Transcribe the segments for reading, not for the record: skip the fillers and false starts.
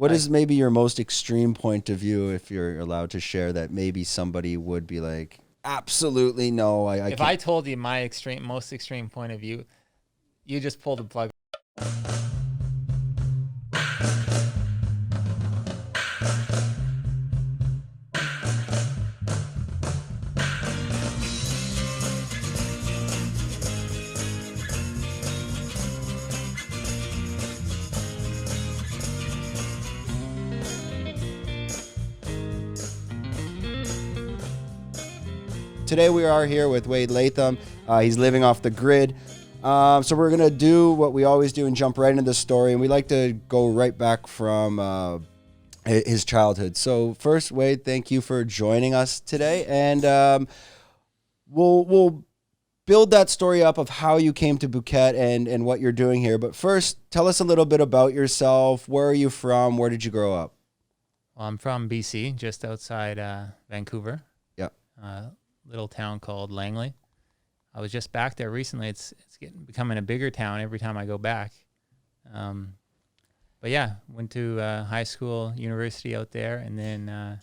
What is maybe your most extreme point of view, if you're allowed to share, that maybe somebody would be like, absolutely no, I If can't. I told you my most extreme point of view, you just pulled the plug. Today we are here with Wade Leathem. He's living off the grid. So we're going to do what we always do and jump right into the story. And we like to go right back from his childhood. So first, Wade, thank you for joining us today. And we'll build that story up of how you came to Phuket and what you're doing here. But first, tell us a little bit about yourself. Where are you from? Where did you grow up? Well, I'm from BC, just outside Vancouver. Yeah. Little town called Langley. I was just back there recently. It's becoming a bigger town every time I go back. But yeah, went to high school, university out there, and then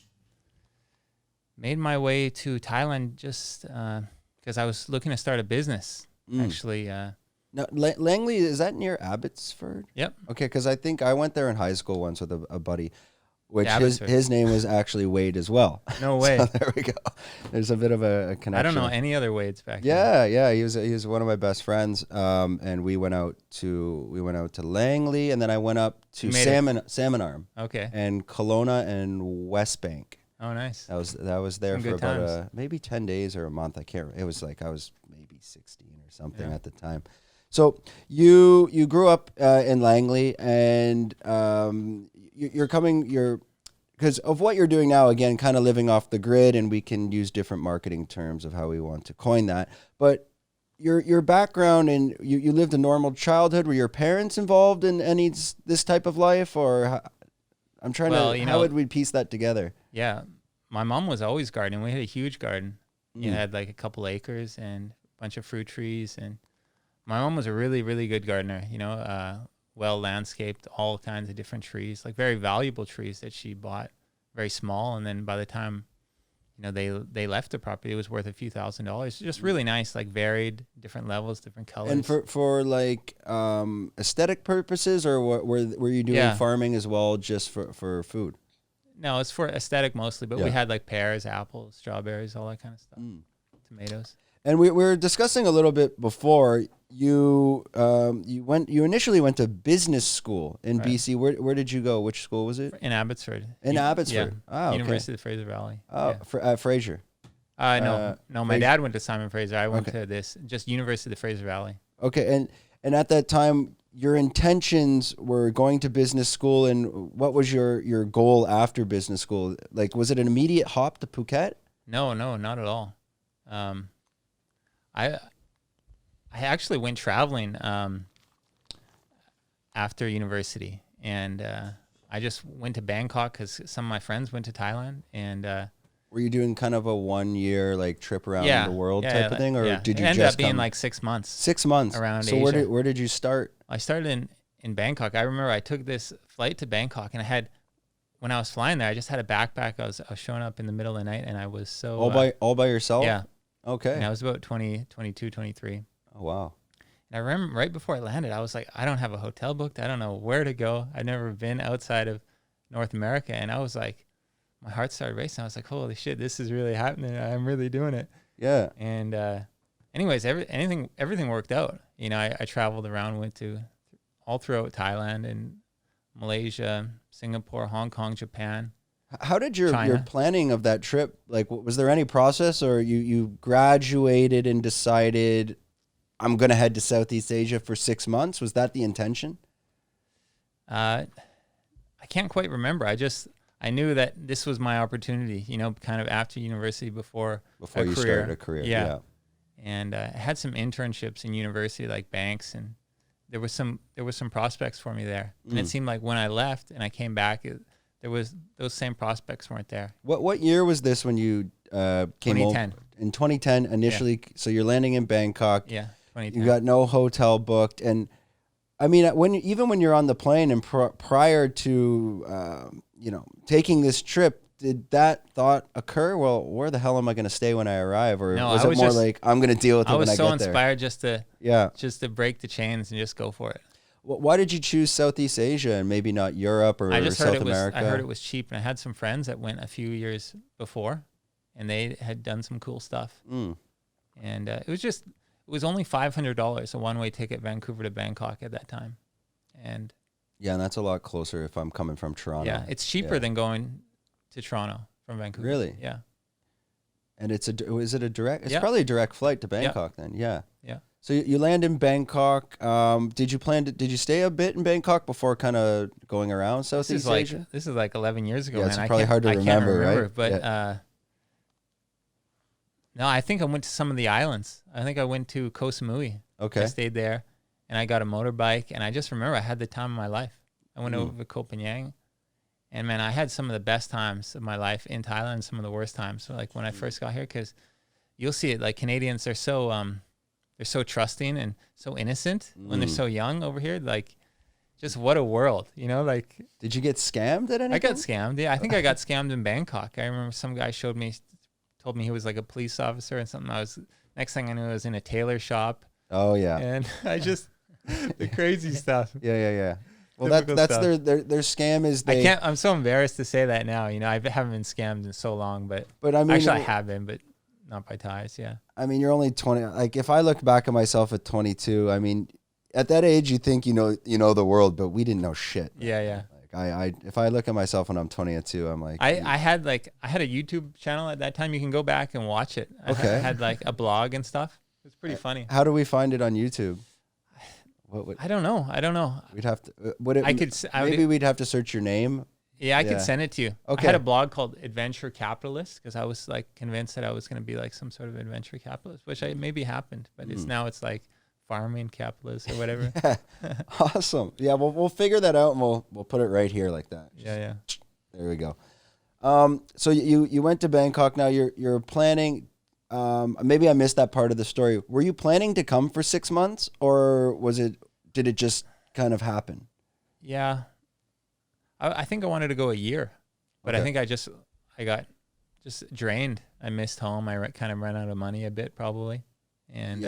made my way to Thailand just because I was looking to start a business. Actually, Now, Langley, is that near Abbotsford? Yep. Okay, because I think I went there in high school once with a buddy, which Abbotsford. his name was actually Wade as well. No way. So there we go. There's a bit of a connection. I don't know any other Wades back then. Yeah. He was one of my best friends. And we went out to Langley, and then I went up to Salmon Arm. Okay. And Kelowna and West Bank. Oh, nice. That was there Some for good about times. maybe 10 days or a month. I can't remember. It was like I was maybe 16 or something at the time. So you grew up in Langley, and you're because of what you're doing now, again, kind of living off the grid, and we can use different marketing terms of how we want to coin that. But your background, and you lived a normal childhood. Were your parents involved in this type of life, or I'm trying how would we piece that together? Yeah, my mom was always gardening. We had a huge garden. You had like a couple acres and a bunch of fruit trees, and my mom was a really, really good gardener. Well landscaped, all kinds of different trees, like very valuable trees that she bought, very small. And then by the time, they left the property, it was worth a few $1,000s. Just really nice, like varied, different levels, different colors. And for like aesthetic purposes, or were you doing farming as well, just for food? No, it's for aesthetic mostly, but we had like pears, apples, strawberries, all that kind of stuff, tomatoes. And we were discussing a little bit before. You initially went to business school in BC. Where did you go? Which school was it? In Abbotsford. Abbotsford. Yeah. Oh, okay. University of Fraser Valley. Oh, Fraser. No. My dad went to Simon Fraser. I went to just University of Fraser Valley. Okay, and at that time, your intentions were going to business school, and what was your goal after business school? Like, was it an immediate hop to Phuket? No, not at all. I actually went traveling after university, and I just went to Bangkok because some of my friends went to Thailand. And were you doing kind of a 1 year like trip around the world type of thing, or did you ended up being like 6 months? 6 months around so Asia. Where did you start? I started in Bangkok. I remember I took this flight to Bangkok, and when I was flying there, I just had a backpack. I was showing up in the middle of the night, and I was so all by yourself. Yeah. Okay. And I was about 22, 23. Oh, wow. And I remember right before I landed, I was like, I don't have a hotel booked. I don't know where to go. I'd never been outside of North America. And I was like, my heart started racing. I was like, holy shit, this is really happening. I'm really doing it. Yeah. And anyways, everything worked out. I traveled around, went to all throughout Thailand and Malaysia, Singapore, Hong Kong, Japan. How did your planning of that trip, like, was there any process, or you graduated and decided, I'm going to head to Southeast Asia for 6 months? Was that the intention? I can't quite remember. I knew that this was my opportunity, kind of after university before you started a career. Yeah. And I had some internships in university, like banks, and there was some prospects for me there. And it seemed like when I left and I came back, those same prospects weren't there. What year was this when you came 2010. over? In 2010 initially. So you're landing in Bangkok. Yeah. 2010. You got no hotel booked, and I mean, even when you're on the plane and prior to, taking this trip, did that thought occur? Well, where the hell am I going to stay when I arrive? Or was it more like, I'm going to deal with it when I get there? I was so inspired just to break the chains and just go for it. Why did you choose Southeast Asia and maybe not Europe or South America? I heard it was cheap, and I had some friends that went a few years before, and they had done some cool stuff. And it was only $500 a one-way ticket, Vancouver to Bangkok at that time. And and that's a lot closer if I'm coming from Toronto. Yeah, it's cheaper than going to Toronto from Vancouver. Really? Yeah. And is it a direct? It's probably a direct flight to Bangkok then. Yeah. Yeah. So you land in Bangkok. Did you stay a bit in Bangkok before kind of going around Southeast Asia? This is like 11 years ago. Yeah, it's probably hard to remember, right? But no, I think I went to some of the islands. I think I went to Koh Samui. Okay. I stayed there, and I got a motorbike, and I just remember I had the time of my life. I went over to Koh Phangan, and man, I had some of the best times of my life in Thailand, some of the worst times. So like when I first got here, because you'll see it, like Canadians are so they're so trusting and so innocent when they're so young over here. Like, just what a world, like. Did you get scammed at anything? I got scammed. Yeah, I think I got scammed in Bangkok. I remember some guy told me he was like a police officer and something. Next thing I knew, I was in a tailor shop. Oh yeah. And I just, the crazy stuff. Yeah. Well, that's their scam is they. I'm so embarrassed to say that now. I haven't been scammed in so long, but I mean, actually I have been, but not by Thais. Yeah. I mean, you're only 20. Like, if I look back at myself at 22, I mean, at that age, you think you know the world, but we didn't know shit. Yeah. Like if I look at myself when I'm 22, I'm like, I had a YouTube channel at that time. You can go back and watch it. Okay. I had like a blog and stuff. It's pretty funny. How do we find it on YouTube? I don't know. We'd have to. We'd have to search your name. Yeah, I could send it to you. Okay. I had a blog called Adventure Capitalist because I was like convinced that I was going to be like some sort of adventure capitalist, which maybe happened, but it's like farming capitalist or whatever. Awesome. Yeah, we'll figure that out and we'll put it right here like that. Yeah. There we go. So you went to Bangkok. Now you're planning. Maybe I missed that part of the story. Were you planning to come for 6 months, or did it just kind of happen? Yeah. I think I wanted to go a year, but I think I got just drained. I missed home. I kind of ran out of money a bit probably. And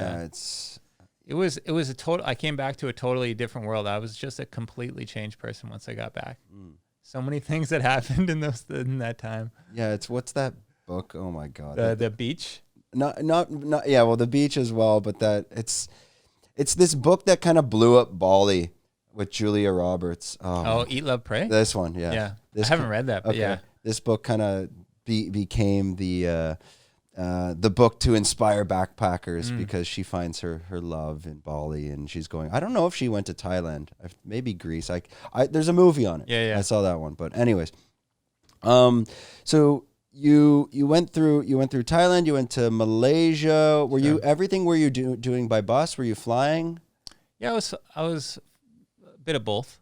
it was a total, I came back to a totally different world. I was just a completely changed person once I got back. So many things that happened in that time. Yeah. What's that book? Oh my God. The beach. Not yeah. Well, the beach as well, but it's this book that kind of blew up Bali with Julia Roberts. Eat, Love, Pray. This one, yeah. Yeah, I haven't read that, but yeah, this book kind of became the book to inspire backpackers because she finds her love in Bali, and she's going. I don't know if she went to Thailand, maybe Greece. There's a movie on it. Yeah. I saw that one, but anyways, so. You went through Thailand. You went to Malaysia. Everything were you doing by bus? Were you flying? Yeah, I was a bit of both.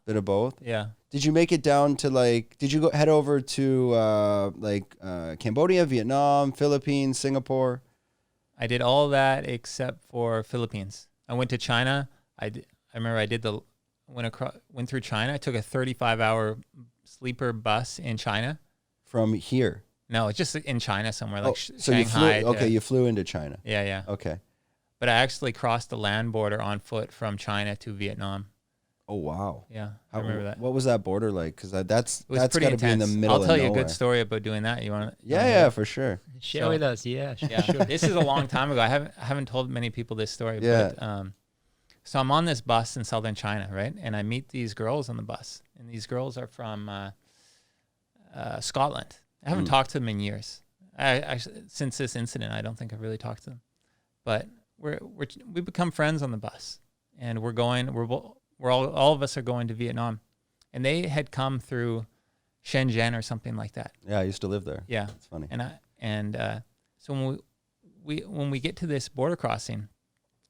Yeah. Did you make it down to did you head over to Cambodia, Vietnam, Philippines, Singapore? I did all that except for Philippines. I went to China. I remember I went through China. I took a 35-hour sleeper bus in China. From here? No, just in China somewhere, like so Shanghai. You flew into China. Yeah. Okay. But I actually crossed the land border on foot from China to Vietnam. Oh, wow. Yeah, I remember that. What was that border like? Because that's got to be in the middle of nowhere. I'll tell you a good story about doing that. You want to? Yeah, for sure. Share with us. Yeah, yeah. Sure. This is a long time ago. I haven't told many people this story. Yeah. But, so I'm on this bus in southern China, right? And I meet these girls on the bus. And these girls are from Scotland. I haven't talked to them in years. Since this incident, I don't think I've really talked to them, but we become friends on the bus, and we're all of us are going to Vietnam, and they had come through Shenzhen or something like that. Yeah, I used to live there. Yeah, it's funny. So when we get to this border crossing,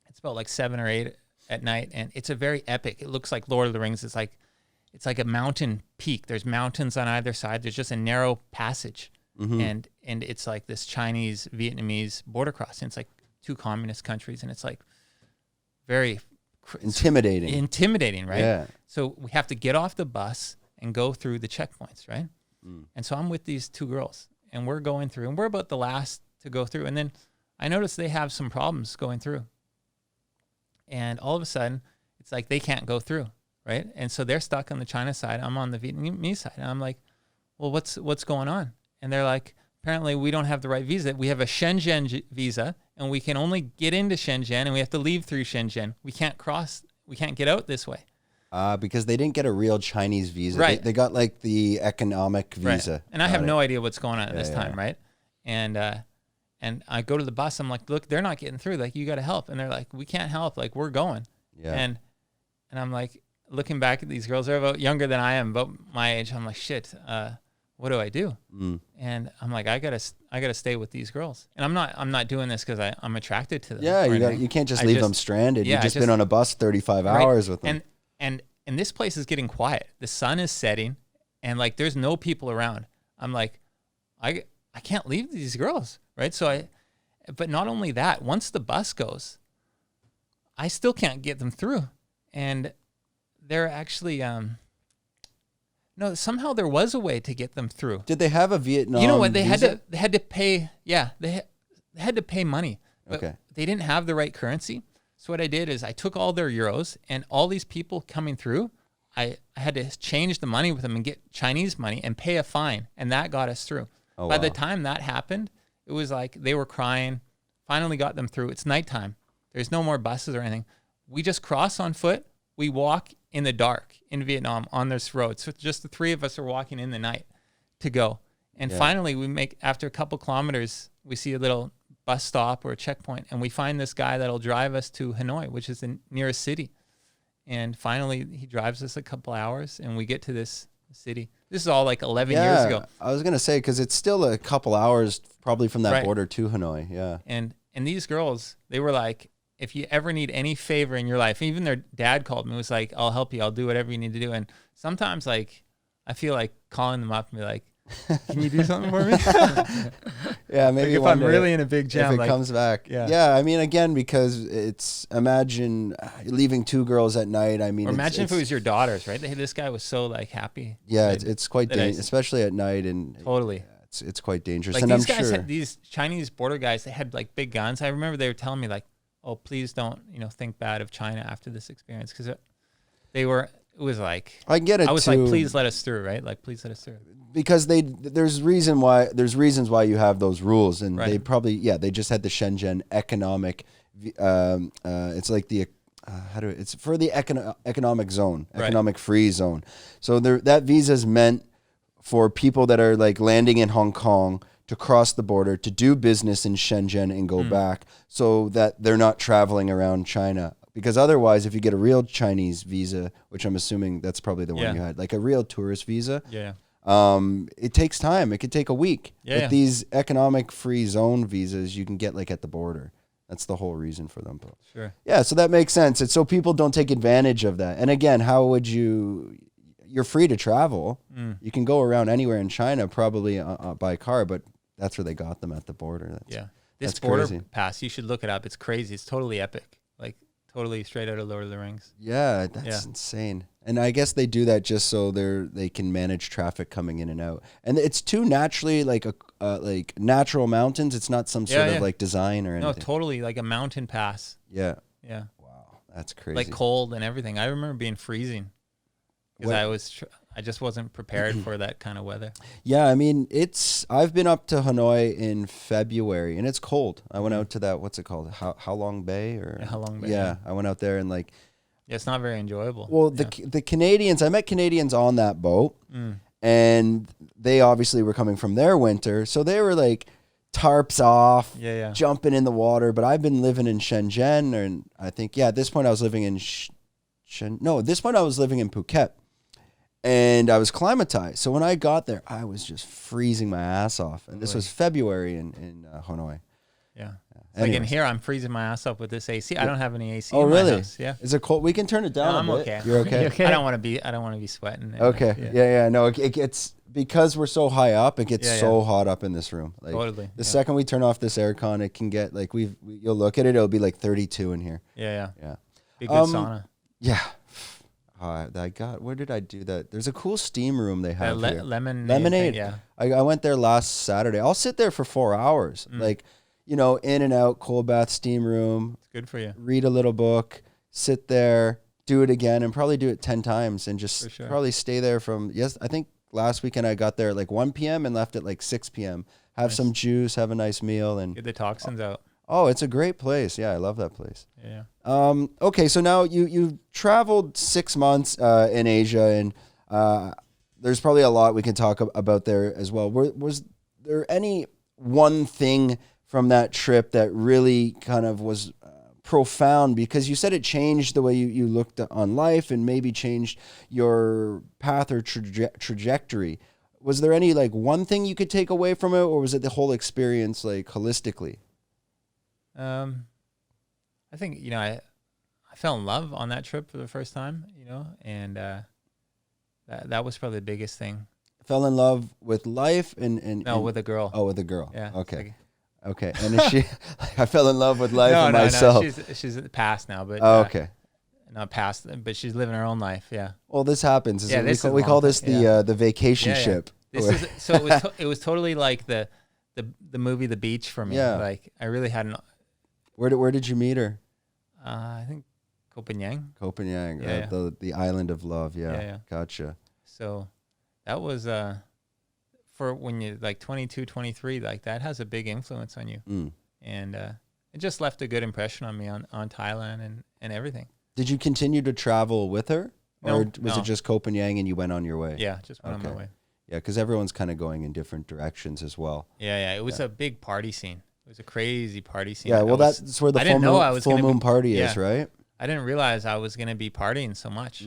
it's about like 7 or 8 at night, and it's a very epic. It looks like Lord of the Rings. It's like a mountain peak. There's mountains on either side. There's just a narrow passage. And it's like this Chinese Vietnamese border crossing. It's like 2 communist countries, and it's like very intimidating, right? Yeah. So we have to get off the bus and go through the checkpoints, right? And so I'm with these two girls, and we're going through, and we're about the last to go through. And then I noticed they have some problems going through. And all of a sudden, it's like they can't go through, right? And so they're stuck on the China side. I'm on the Vietnamese side. And I'm like, well, what's going on? And they're like, apparently we don't have the right visa. We have a Shenzhen visa, and we can only get into Shenzhen, and we have to leave through Shenzhen. We can't get out this way. Because they didn't get a real Chinese visa. Right. They got like the economic visa. Right. And I have no idea what's going on at this time, right? And I go to the bus. I'm like, look, they're not getting through. Like, you got to help. And they're like, we can't help. Like, we're going. Yeah. And I'm like, looking back at these girls, they're about younger than I am, about my age. I'm like, shit, what do I do? And I'm like, I gotta stay with these girls. And I'm not doing this because I'm attracted to them. Yeah, you can't just leave them stranded. Yeah, You've just been on a bus 35 hours with them. And this place is getting quiet. The sun is setting, and like there's no people around. I'm like, I can't leave these girls, right? So but not only that, once the bus goes, I still can't get them through. And they're actually no, somehow there was a way to get them through. Did they have a Vietnam? You know what? They visa? had to pay. Yeah, they had to pay money. But Okay. they didn't have the right currency. So what I did is I took all their euros, and all these people coming through, I had to change the money with them and get Chinese money and pay a fine, and that got us through. By the time that happened, it was like they were crying. Finally got them through. It's nighttime. There's no more buses or anything. We just cross on foot. We walk in the dark in Vietnam on this road. So just the three of us are walking in the night to go. And finally, after a couple kilometers, we see a little bus stop or a checkpoint, and we find this guy that'll drive us to Hanoi, which is the nearest city. And finally, he drives us a couple hours, and we get to this city. This is all like 11 years ago. I was going to say, because it's still a couple hours probably from that border to Hanoi. Yeah. And these girls, they were like, if you ever need any favor in your life, even their dad called me, was like, I'll help you. I'll do whatever you need to do. And sometimes like, I feel like calling them up and be like, can you do something for me? Yeah, maybe like if I'm really in a big jam, if it comes back. Yeah. I mean, again, because imagine leaving two girls at night. I mean, or imagine if it was your daughters, right? This guy was so like happy. Yeah, it's quite dangerous, especially at night. And totally, it's quite dangerous. Like and these I'm guys sure these Chinese border guys, they had like big guns. I remember they were telling me like, oh, please don't, think bad of China after this experience, because it was like, I get it. I was like, please let us through, right? Like, please let us through. Because there's reasons why you have those rules, and they probably they just had the Shenzhen economic. It's like the it's for the economic zone, economic free zone. So that visa is meant for people that are like landing in Hong Kong to cross the border to do business in Shenzhen and go back, so that they're not traveling around China. Because otherwise, if you get a real Chinese visa, which I'm assuming that's probably the one you had, like a real tourist visa, it takes time. It could take a week. But these economic free zone visas, you can get like at the border. That's the whole reason for them. Sure. Yeah, so that makes sense. It's so people don't take advantage of that. And again, how would you're free to travel. You can go around anywhere in China, probably by car, but that's where they got them, at the border. This border pass, you should look it up. It's crazy. It's totally epic. Like totally straight out of Lord of the Rings. Yeah, that's insane. And I guess they do that just so they can manage traffic coming in and out. And it's too naturally like natural mountains. It's not some sort of like design or anything. No, totally like a mountain pass. Yeah. Yeah. Wow, that's crazy. Like cold and everything. I remember being freezing because I just wasn't prepared for that kind of weather. Yeah, I mean, I've been up to Hanoi in February, and it's cold. I went out to that, what's it called? How Long Bay? How Long Bay. Yeah, I went out there and like... Yeah, it's not very enjoyable. Well, the Canadians, I met Canadians on that boat, and they obviously were coming from their winter, so they were like tarps off, jumping in the water. But I've been living in Shenzhen, and I think, at this point I was living in at this point I was living in Phuket. And I was climatized. So when I got there, I was just freezing my ass off. And this was February in Hanoi. Yeah. Like in here, I'm freezing my ass off with this AC. I don't have any AC in my house. Yeah. Is it cold? We can turn it down I'm a bit. okay. You're okay? I don't want to be sweating. Okay. Yeah. No, it gets, because we're so high up, it gets so hot up in this room. Like, totally. The second we turn off this aircon, it can get like, you'll look at it, it'll be like 32 in here. Yeah. Be good sauna. Yeah. Where did I do that? There's a cool steam room they have here. Lemonade. Yeah. I went there last Saturday. I'll sit there for 4 hours. Like, in and out, cold bath, steam room. It's good for you. Read a little book, sit there, do it again, and probably do it 10 times and just probably stay there I think last weekend I got there at like 1 p.m. and left at like 6 p.m. Have some juice, have a nice meal. And get the toxins out. Oh, it's a great place. Yeah, I love that place. Yeah. Okay, so now you traveled 6 months in Asia, and there's probably a lot we can talk about there as well. Was there any one thing from that trip that really kind of was profound? Because you said it changed the way you looked on life and maybe changed your path or trajectory. Was there any like one thing you could take away from it, or was it the whole experience like holistically? I think, I fell in love on that trip for the first time, and that was probably the biggest thing. Fell in love with life and with a girl. Oh, with a girl. Yeah. Okay. Okay. And is she? I fell in love with life and myself. No, she's past now, but okay. Not past, but she's living her own life. Yeah. Well, this happens. We call this the vacation ship. It was totally like the movie The Beach for me. Yeah. Like I really hadn't. Where did you meet her? I think Copenhagen. Copenhagen, Yeah, the island of love. Yeah. Yeah. Gotcha. So that was for when you're like 22, 23, like that has a big influence on you. And it just left a good impression on me on Thailand and everything. Did you continue to travel with her? No, or was it just Copenhagen and you went on your way? Yeah, just went on my way. Yeah, because everyone's kind of going in different directions as well. Yeah. It was a big party scene. It was a crazy party scene. Yeah, well, that's where the full moon party is, right? I didn't realize I was going to be partying so much,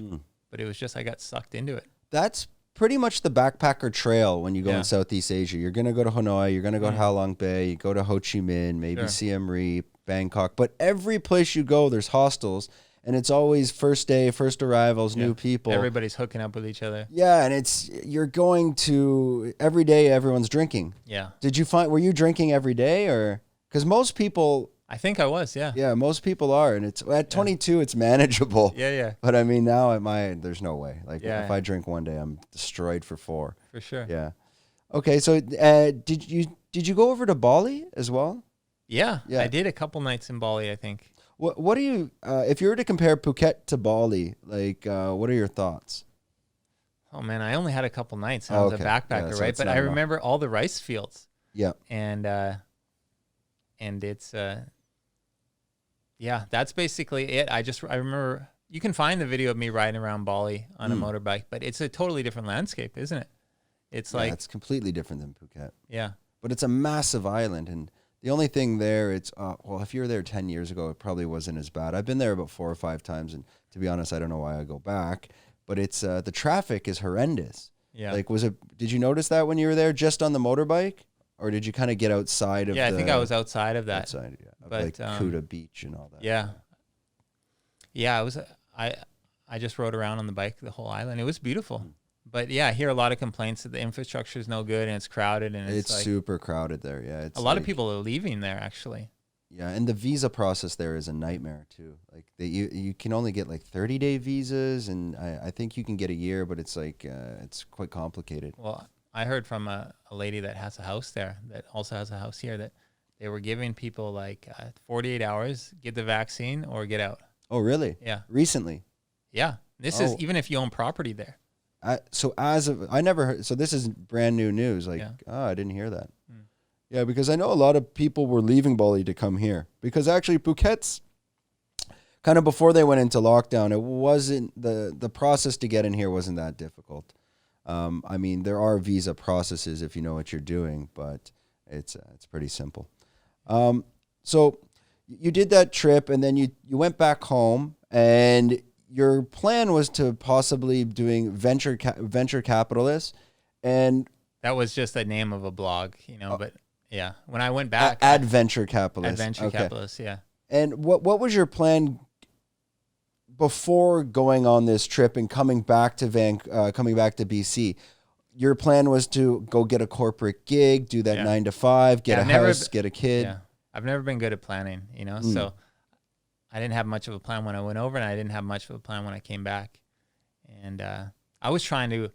but it was just I got sucked into it. That's pretty much the backpacker trail when you go in Southeast Asia. You're going to go to Hanoi, you're going to go to Halong Bay, you go to Ho Chi Minh, maybe Siem Reap, Bangkok. But every place you go, there's hostels. And it's always first day, first arrivals, new people. Everybody's hooking up with each other. Yeah, and you're going to every day. Everyone's drinking. Yeah. Were you drinking every day, or because most people? I think I was. Yeah. Yeah, most people are, and it's at 22, it's manageable. Yeah. But I mean, now there's no way. Like if I drink one day, I'm destroyed for 4. For sure. Yeah. Okay, so did you go over to Bali as well? Yeah. I did a couple nights in Bali, I think. What do you, if you were to compare Phuket to Bali, like, what are your thoughts? Oh man, I only had a couple nights. I was a backpacker, right? But I remember all the rice fields. Yeah. And it's, that's basically it. I remember, you can find the video of me riding around Bali on a motorbike, but it's a totally different landscape, isn't it? It's it's completely different than Phuket. Yeah. But it's a massive island, and the only thing there, it's, if you were there 10 years ago, it probably wasn't as bad. I've been there about 4 or 5 times, and to be honest, I don't know why I go back. But it's the traffic is horrendous. Yeah. Like, did you notice that when you were there just on the motorbike? Or did you kind of get outside of I think I was outside of that. Outside, of like Kuta Beach and all that. Yeah. Yeah, I just rode around on the bike the whole island. It was beautiful. But yeah, I hear a lot of complaints that the infrastructure is no good and it's crowded and it's like, super crowded there. Yeah, a lot of people are leaving there actually. Yeah, and the visa process there is a nightmare too. Like you can only get like 30-day visas, and I think you can get a year, but it's like it's quite complicated. Well, I heard from a lady that has a house there that also has a house here that they were giving people like 48 hours, get the vaccine or get out. Oh, really? Yeah. Recently? Yeah. This is even if you own property there. I never heard, so this is brand new news. Like, I didn't hear that. Yeah, because I know a lot of people were leaving Bali to come here because actually Phuket's kind of before they went into lockdown, it wasn't the process to get in here wasn't that difficult. I mean, there are visa processes if you know what you're doing, but it's pretty simple. So you did that trip and then you went back home, and your plan was to possibly doing venture capitalist, and that was just the name of a blog, but yeah, when I went back, Adventure Capitalist. Adventure Capitalist, yeah. And what was your plan before going on this trip and coming back to BC? Your plan was to go get a corporate gig, do that 9 to 5, get a house, get a kid. Yeah, I've never been good at planning, so I didn't have much of a plan when I went over, and I didn't have much of a plan when I came back. And I was trying to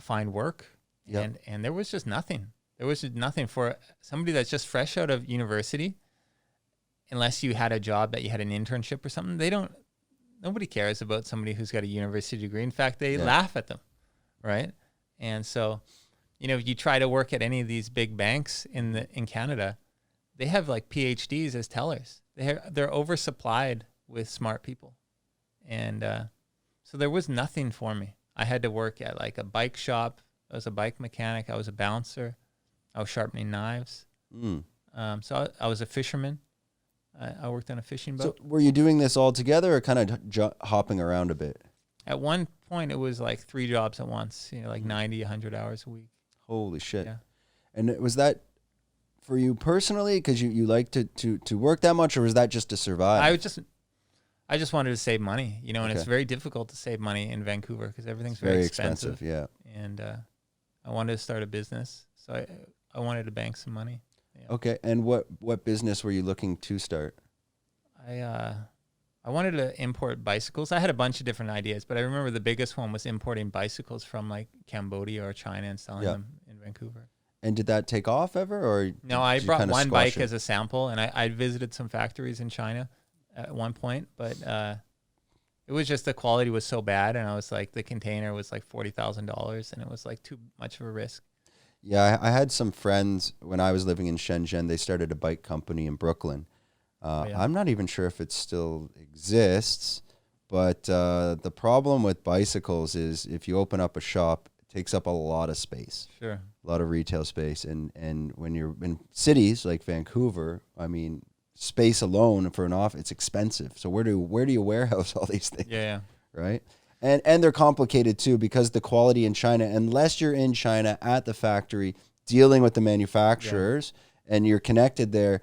find work, and there was just nothing. There was just nothing for somebody that's just fresh out of university. Unless you had a job that you had an internship or something, nobody cares about somebody who's got a university degree. In fact, they laugh at them, right? And so, you try to work at any of these big banks in Canada, they have like PhDs as tellers. They're oversupplied with smart people. And so there was nothing for me. I had to work at like a bike shop. I was a bike mechanic. I was a bouncer. I was sharpening knives. So I was a fisherman. I worked on a fishing boat. So were you doing this all together or kind of hopping around a bit? At one point, it was like 3 jobs at once, like 90, 100 hours a week. Holy shit. Yeah. And was that for you personally because you like to work that much, or was that just to survive? I just wanted to save money, and it's very difficult to save money in Vancouver because everything's very expensive. Yeah. And I wanted to start a business, so I wanted to bank some money. Yeah. Okay, and what business were you looking to start? I wanted to import bicycles. I had a bunch of different ideas, but I remember the biggest one was importing bicycles from like Cambodia or China and selling them in Vancouver. And did that take off ever, or no? I brought one bike as a sample, and I visited some factories in China at one point, but it was just the quality was so bad, and I was like, the container was like $40,000, and it was like too much of a risk. Yeah, I had some friends when I was living in Shenzhen. They started a bike company in Brooklyn. I'm not even sure if it still exists, but the problem with bicycles is if you open up a shop, it takes up a lot of space. Sure. A lot of retail space. And when you're in cities like Vancouver, I mean, space alone for an off, it's expensive. So where do you warehouse all these things? Yeah. Right? And they're complicated too because the quality in China, unless you're in China at the factory dealing with the manufacturers and you're connected there,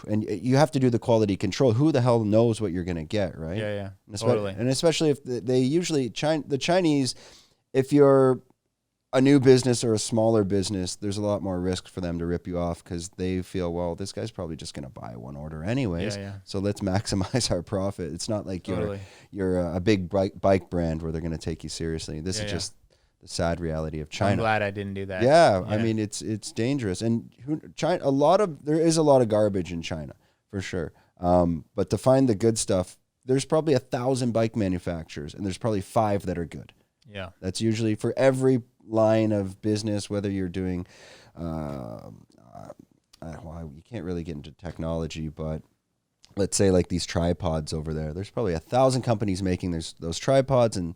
and you have to do the quality control. Who the hell knows what you're going to get, right? Yeah, totally. And especially if they usually, the Chinese, if you're a new business or a smaller business, there's a lot more risk for them to rip you off because they feel, well, this guy's probably just going to buy one order anyways. So let's maximize our profit. It's not like you're a big bike brand where they're going to take you seriously. This is just the sad reality of China. I'm glad I didn't do that. Yeah. I mean, it's dangerous. And China, there is a lot of garbage in China for sure. But to find the good stuff, there's probably 1,000 bike manufacturers and there's probably 5 that are good. Yeah. That's usually for every line of business, whether you're doing, you can't really get into technology, but let's say like these tripods over there, there's probably 1,000 companies making those tripods and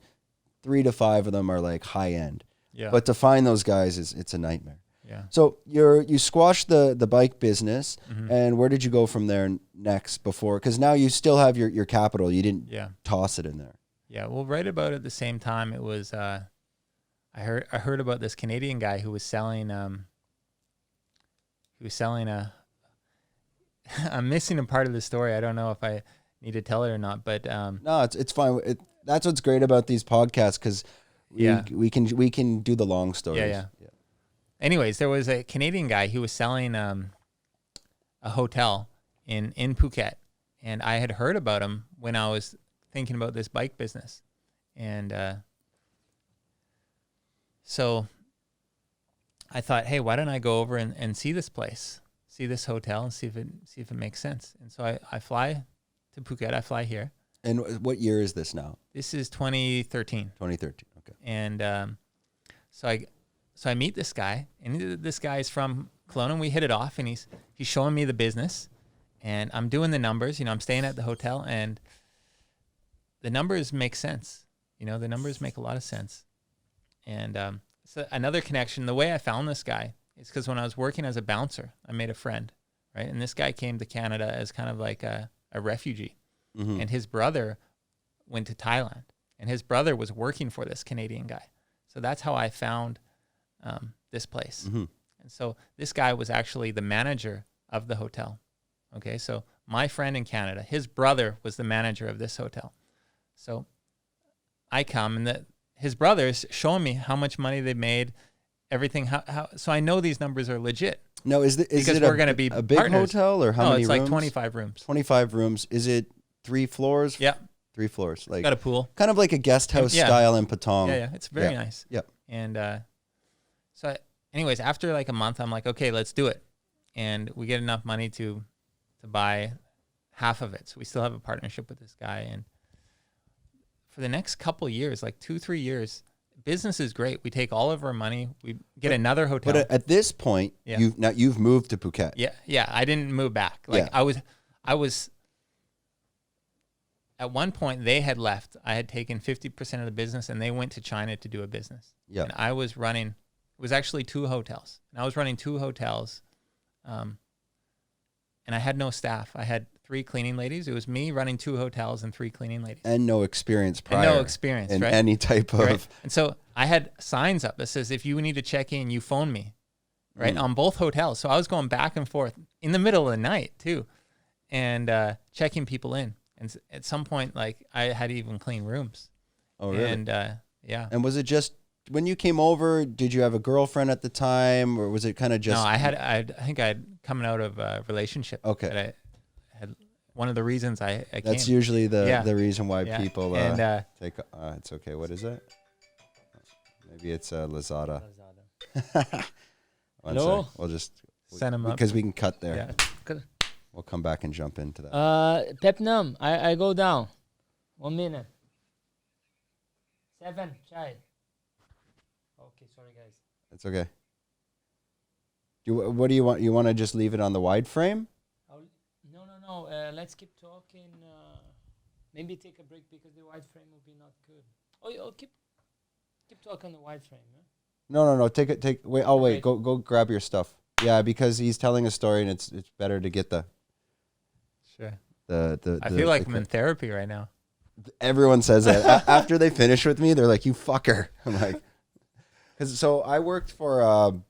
3 to 5 of them are like high end. Yeah. But to find those guys it's a nightmare. Yeah. So you squashed the bike business, and where did you go from there next before? Because now you still have your capital. You didn't toss it in there. Yeah. Well, right about at the same time, it was, I heard about this Canadian guy who was selling I'm missing a part of the story. I don't know if I need to tell it or not, but no, it's fine. That's what's great about these podcasts because we can do the long stories. Yeah. Anyways, there was a Canadian guy who was selling a hotel in Phuket, and I had heard about him when I was thinking about this bike business, and so I thought, hey, why don't I go over and see this place, see this hotel, and see if it makes sense. And so I fly to Phuket. I fly here. And what year is this now? This is 2013. 2013. Okay. And so I meet this guy, and this guy is from Kelowna, and we hit it off, and he's showing me the business, and I'm doing the numbers. I'm staying at the hotel, and the numbers make sense. The numbers make a lot of sense. And so another connection, the way I found this guy is because when I was working as a bouncer, I made a friend, right? And this guy came to Canada as kind of like a refugee. And his brother went to Thailand, and his brother was working for this Canadian guy. So that's how I found this place. And so this guy was actually the manager of the hotel. Okay, so my friend in Canada, his brother was the manager of this hotel. So I come, and his brother's showing me how much money they made everything. So I know these numbers are legit. No, is because it we're going to be a big partners. hotel or how no, many it's rooms? like 25 rooms. 25 rooms. Is it 3 floors? Yeah. 3 floors. Like got a pool. Kind of like a guest house style in Patong. Yeah, it's very nice. Yep. And anyways, after like a month, I'm like, okay, let's do it. And we get enough money to buy half of it. So we still have a partnership with this guy. And for the next couple years, like 2-3 years, business is great. We take all of our money. We get another hotel. But at this point, you've moved to Phuket. Yeah. I didn't move back. Like I was at one point they had left. I had taken 50% of the business and they went to China to do a business. Yeah. And I was running, it was actually 2 hotels. And I was running 2 hotels. And I had no staff. I had 3 cleaning ladies. It was me running 2 hotels and 3 cleaning ladies. And no experience prior. In right? any type of. Right. And so I had signs up that says, if you need to check in, you phone me, right? On both hotels. So I was going back and forth in the middle of the night too, and checking people in. And at some point, like I had to even clean rooms. Oh, really? And yeah. And was it just when you came over, did you have a girlfriend at the time, or was it kind of just? No, I think I had coming out of a relationship. Okay. That I had one of the reasons I came. That's usually the reason why people take. It's okay. What is it? Maybe it's Lazada. Hello. We'll just send them up because we can cut there. Yeah. We'll come back and jump into that. Pepnam, I go down. 1 minute. 7 chai. Okay, sorry guys. It's okay. What do you want? You want to just leave it on the wide frame? No. Let's keep talking. Maybe take a break because the wide frame will be not good. Oh, keep talking on the wide frame. Huh? No. Wait. Oh, wait. Go grab your stuff. Yeah, because he's telling a story, and it's better to get the. Sure. I feel like I'm in therapy right now. Everyone says that after they finish with me. They're like, "You fucker." I'm like, so I worked for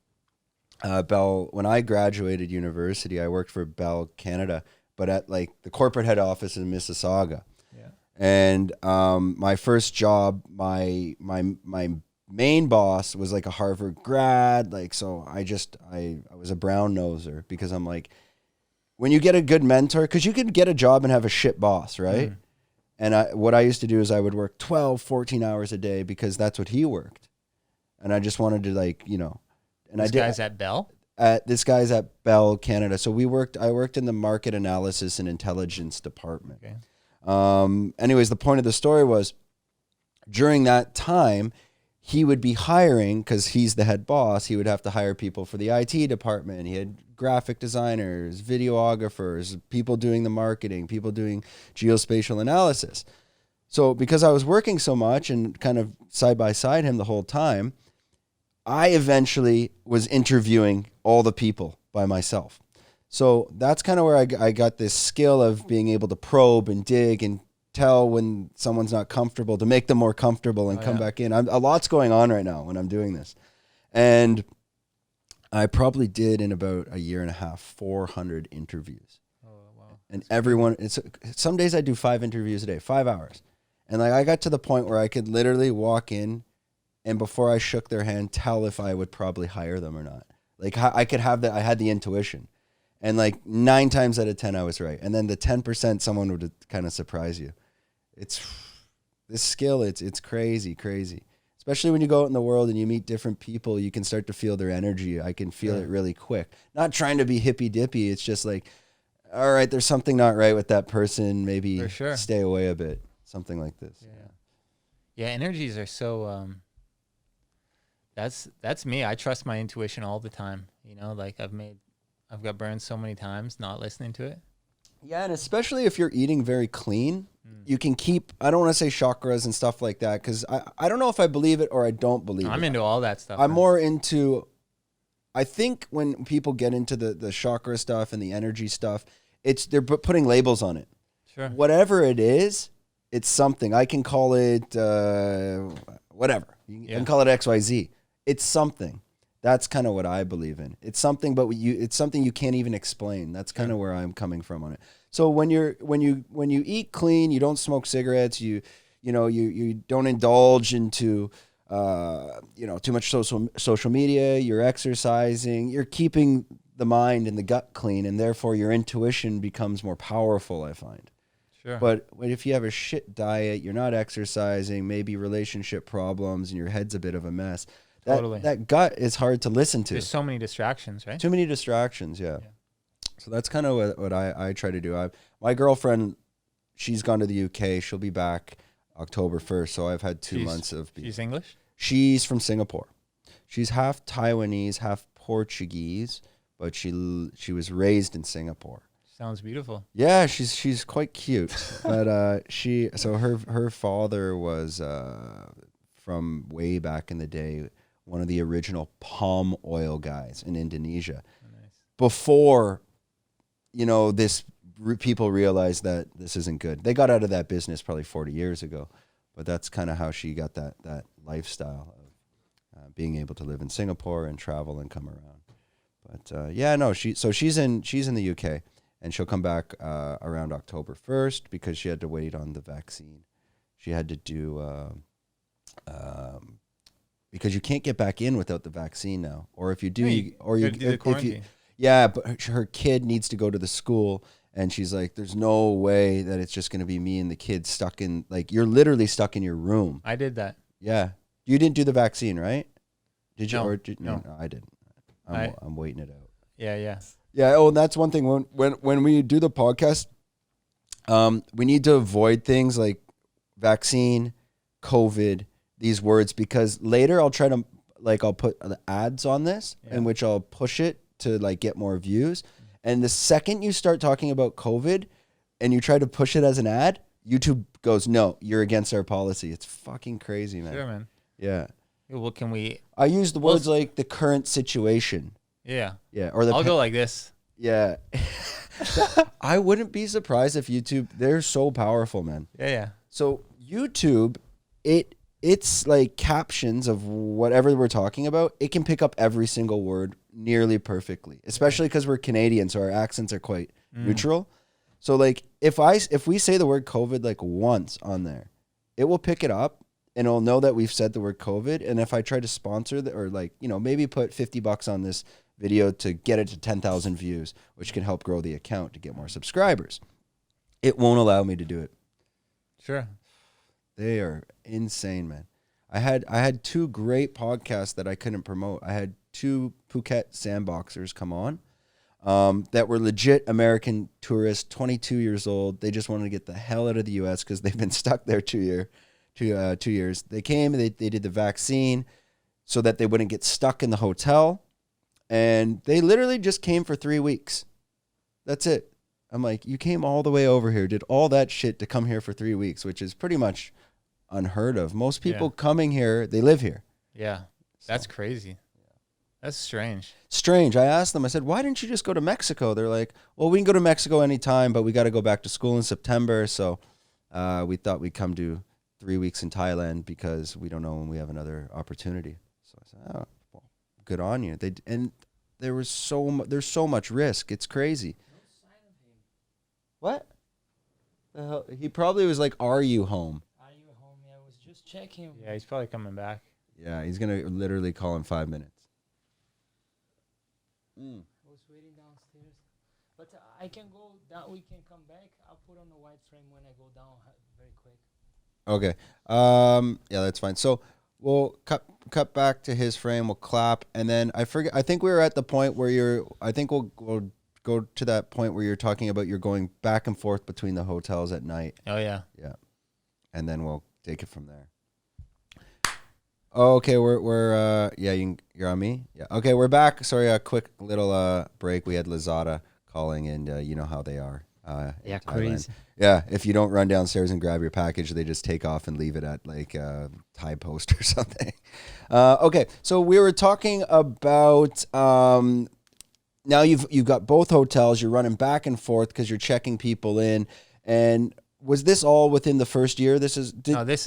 Bell when I graduated university. I worked for Bell Canada, but at like the corporate head office in Mississauga. Yeah. And my first job, my main boss was like a Harvard grad. Like, so I was a brown noser because I'm like, when you get a good mentor, because you can get a job and have a shit boss, right? And what I used to do is I would work 12, 14 hours a day because that's what he worked. And I just wanted to and This guy's at Bell? This guy's at Bell Canada. So I worked in the market analysis and intelligence department. Okay. Anyways, the point of the story was during that time, he would be hiring, because he's the head boss, he would have to hire people for the IT department. He had graphic designers, videographers, people doing the marketing, people doing geospatial analysis. So because I was working so much and kind of side by side him the whole time, I eventually was interviewing all the people by myself. So that's kind of where I got this skill of being able to probe and dig and tell when someone's not comfortable to make them more comfortable and come back in. A lot's going on right now when I'm doing this. And I probably did in about a year and a half, 400 interviews. Oh, wow. And everyone, some days I do 5 interviews a day, 5 hours. And like I got to the point where I could literally walk in and before I shook their hand, tell if I would probably hire them or not. Like I could have that. I had the intuition. And like 9 times out of 10, I was right. And then the 10%, someone would kind of surprise you. It's this skill. It's crazy. Especially when you go out in the world and you meet different people, you can start to feel their energy. I can feel it really quick. Not trying to be hippy dippy. It's just like, all right, there's something not right with that person. Maybe stay away a bit. Something like this. Yeah. Energies are so. That's me. I trust my intuition all the time. Like I've got burned so many times not listening to it. Yeah, and especially if you're eating very clean, you can keep, I don't want to say chakras and stuff like that, because I don't know if I believe it or I don't believe it. I'm into all that stuff. I'm more into, I think when people get into the chakra stuff and the energy stuff, they're putting labels on it. Sure. Whatever it is, it's something. I can call it whatever. You can call it XYZ. It's something. That's kind of what I believe in. It's something, but it's something you can't even explain. That's kind of where I'm coming from on it. So when you eat clean, you don't smoke cigarettes, you don't indulge into too much social media, you're exercising, you're keeping the mind and the gut clean, and therefore your intuition becomes more powerful, I find. Sure. But if you have a shit diet, you're not exercising, maybe relationship problems, and your head's a bit of a mess. That gut is hard to listen to. There's so many distractions, right? Too many distractions, yeah. So that's kind of what I try to do. My girlfriend, she's gone to the UK. She'll be back October 1st, so I've had 2 months of being... She's English? She's from Singapore. She's half Taiwanese, half Portuguese, but she was raised in Singapore. Sounds beautiful. Yeah, she's quite cute. But her father was from way back in the day, one of the original palm oil guys in Indonesia. Oh, nice. Before, people realized that this isn't good. They got out of that business probably 40 years ago, but that's kind of how she got that lifestyle of being able to live in Singapore and travel and come around. But she's in the UK, and she'll come back around October 1st because she had to wait on the vaccine. She had to do because you can't get back in without the vaccine now, or if you do, but her kid needs to go to the school, and she's like, "There's no way that it's just going to be me and the kid stuck in you're literally stuck in your room." I did that. Yeah, you didn't do the vaccine, right? Did you? No, No, I didn't. I'm waiting it out. Yeah. Oh, and that's one thing when we do the podcast, we need to avoid things like vaccine, COVID, these words, because later I'll try to I'll put the ads on this in which I'll push it to get more views. And the second you start talking about COVID and you try to push it as an ad, YouTube goes, "No, you're against our policy." It's fucking crazy, man. Sure, man. Yeah. Well, can we? I use the words like the current situation. Yeah. Yeah. Or I'll go like this. Yeah. I wouldn't be surprised if YouTube, they're so powerful, man. Yeah. So YouTube, it's like captions of whatever we're talking about. It can pick up every single word nearly perfectly, especially because we're Canadian, so our accents are quite neutral. So if we say the word COVID once on there, it will pick it up and it'll know that we've said the word COVID. And if I try to sponsor maybe put $50 on this video to get it to 10,000 views, which can help grow the account to get more subscribers, it won't allow me to do it. Sure. They are insane, man. I had 2 great podcasts that I couldn't promote. I had 2 Phuket sandboxers come on that were legit American tourists, 22 years old. They just wanted to get the hell out of the U.S. because they've been stuck there 2 years. They came, they did the vaccine so that they wouldn't get stuck in the hotel. And they literally just came for 3 weeks. That's it. I'm like, you came all the way over here, did all that shit to come here for 3 weeks, which is pretty much unheard of. Most people coming here, they live here. Yeah. That's crazy. That's strange. Strange. I asked them, I said, why didn't you just go to Mexico? They're like, well, we can go to Mexico anytime, but we got to go back to school in September. So we thought we'd come do 3 weeks in Thailand because we don't know when we have another opportunity. So I said, oh, well, good on you. There's so much risk. It's crazy. No sign of him. What? The hell? He probably was like, are you home? Are you home? Yeah, I was just checking. Yeah, he's probably coming back. Yeah, he's going to literally call in 5 minutes. I was waiting downstairs. But I can go down. We can come back. I'll put on the white frame when I go down very quick. Okay. Yeah, that's fine. So we'll cut back to his frame. We'll clap. And then I think we were at the point where I think we'll go to that point where you're talking about you're going back and forth between the hotels at night. Oh, yeah. Yeah. And then we'll take it from there. Oh, okay, we're you're on me? Yeah. Okay, we're back. Sorry, a quick little break. We had Lazada calling, and you know how they are. Yeah, crazy. Yeah, if you don't run downstairs and grab your package, they just take off and leave it at Thai Post or something. Okay, so we were talking about now you've got both hotels. You're running back and forth because you're checking people in. And was this all within the first year? This is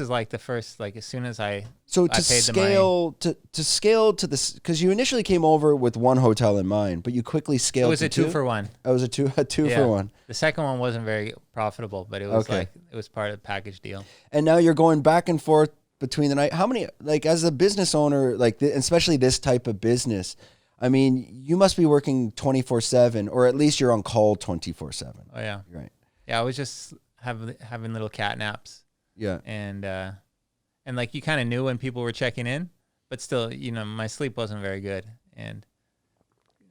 like the first, as soon as I to paid scale to this, because you initially came over with one hotel in mind, but you quickly scaled. It was to a 2 for 1. It was a two for one. The second one wasn't very profitable, but it was it was part of the package deal. And now you're going back and forth between the night. How many, like as a business owner, like especially this type of business, I mean, you must be working 24/7, or at least you're on call 24/7. Oh yeah. Right. Yeah, I was just having little cat naps. Yeah. And like you kind of knew when people were checking in, but still, you know, my sleep wasn't very good. And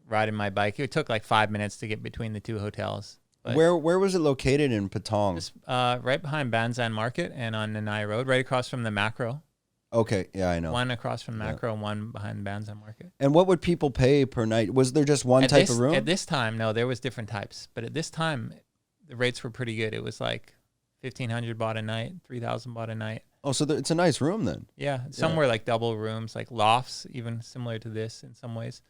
riding my bike, it took like 5 minutes to get between the two hotels. But Where was it located in Patong? just right behind Banzan Market and on Nanai Road, right across from the Macro. Okay, yeah, I know. One across from Macro and one behind Banzan Market. And what would people pay per night? Was there just one type of room? At this time, no, there was different types. But at this time, the rates were pretty good. It was like 1,500 baht a night, 3,000 baht a night. Oh, so it's a nice room then. Yeah, some were like double rooms, like lofts, even similar to this in some ways.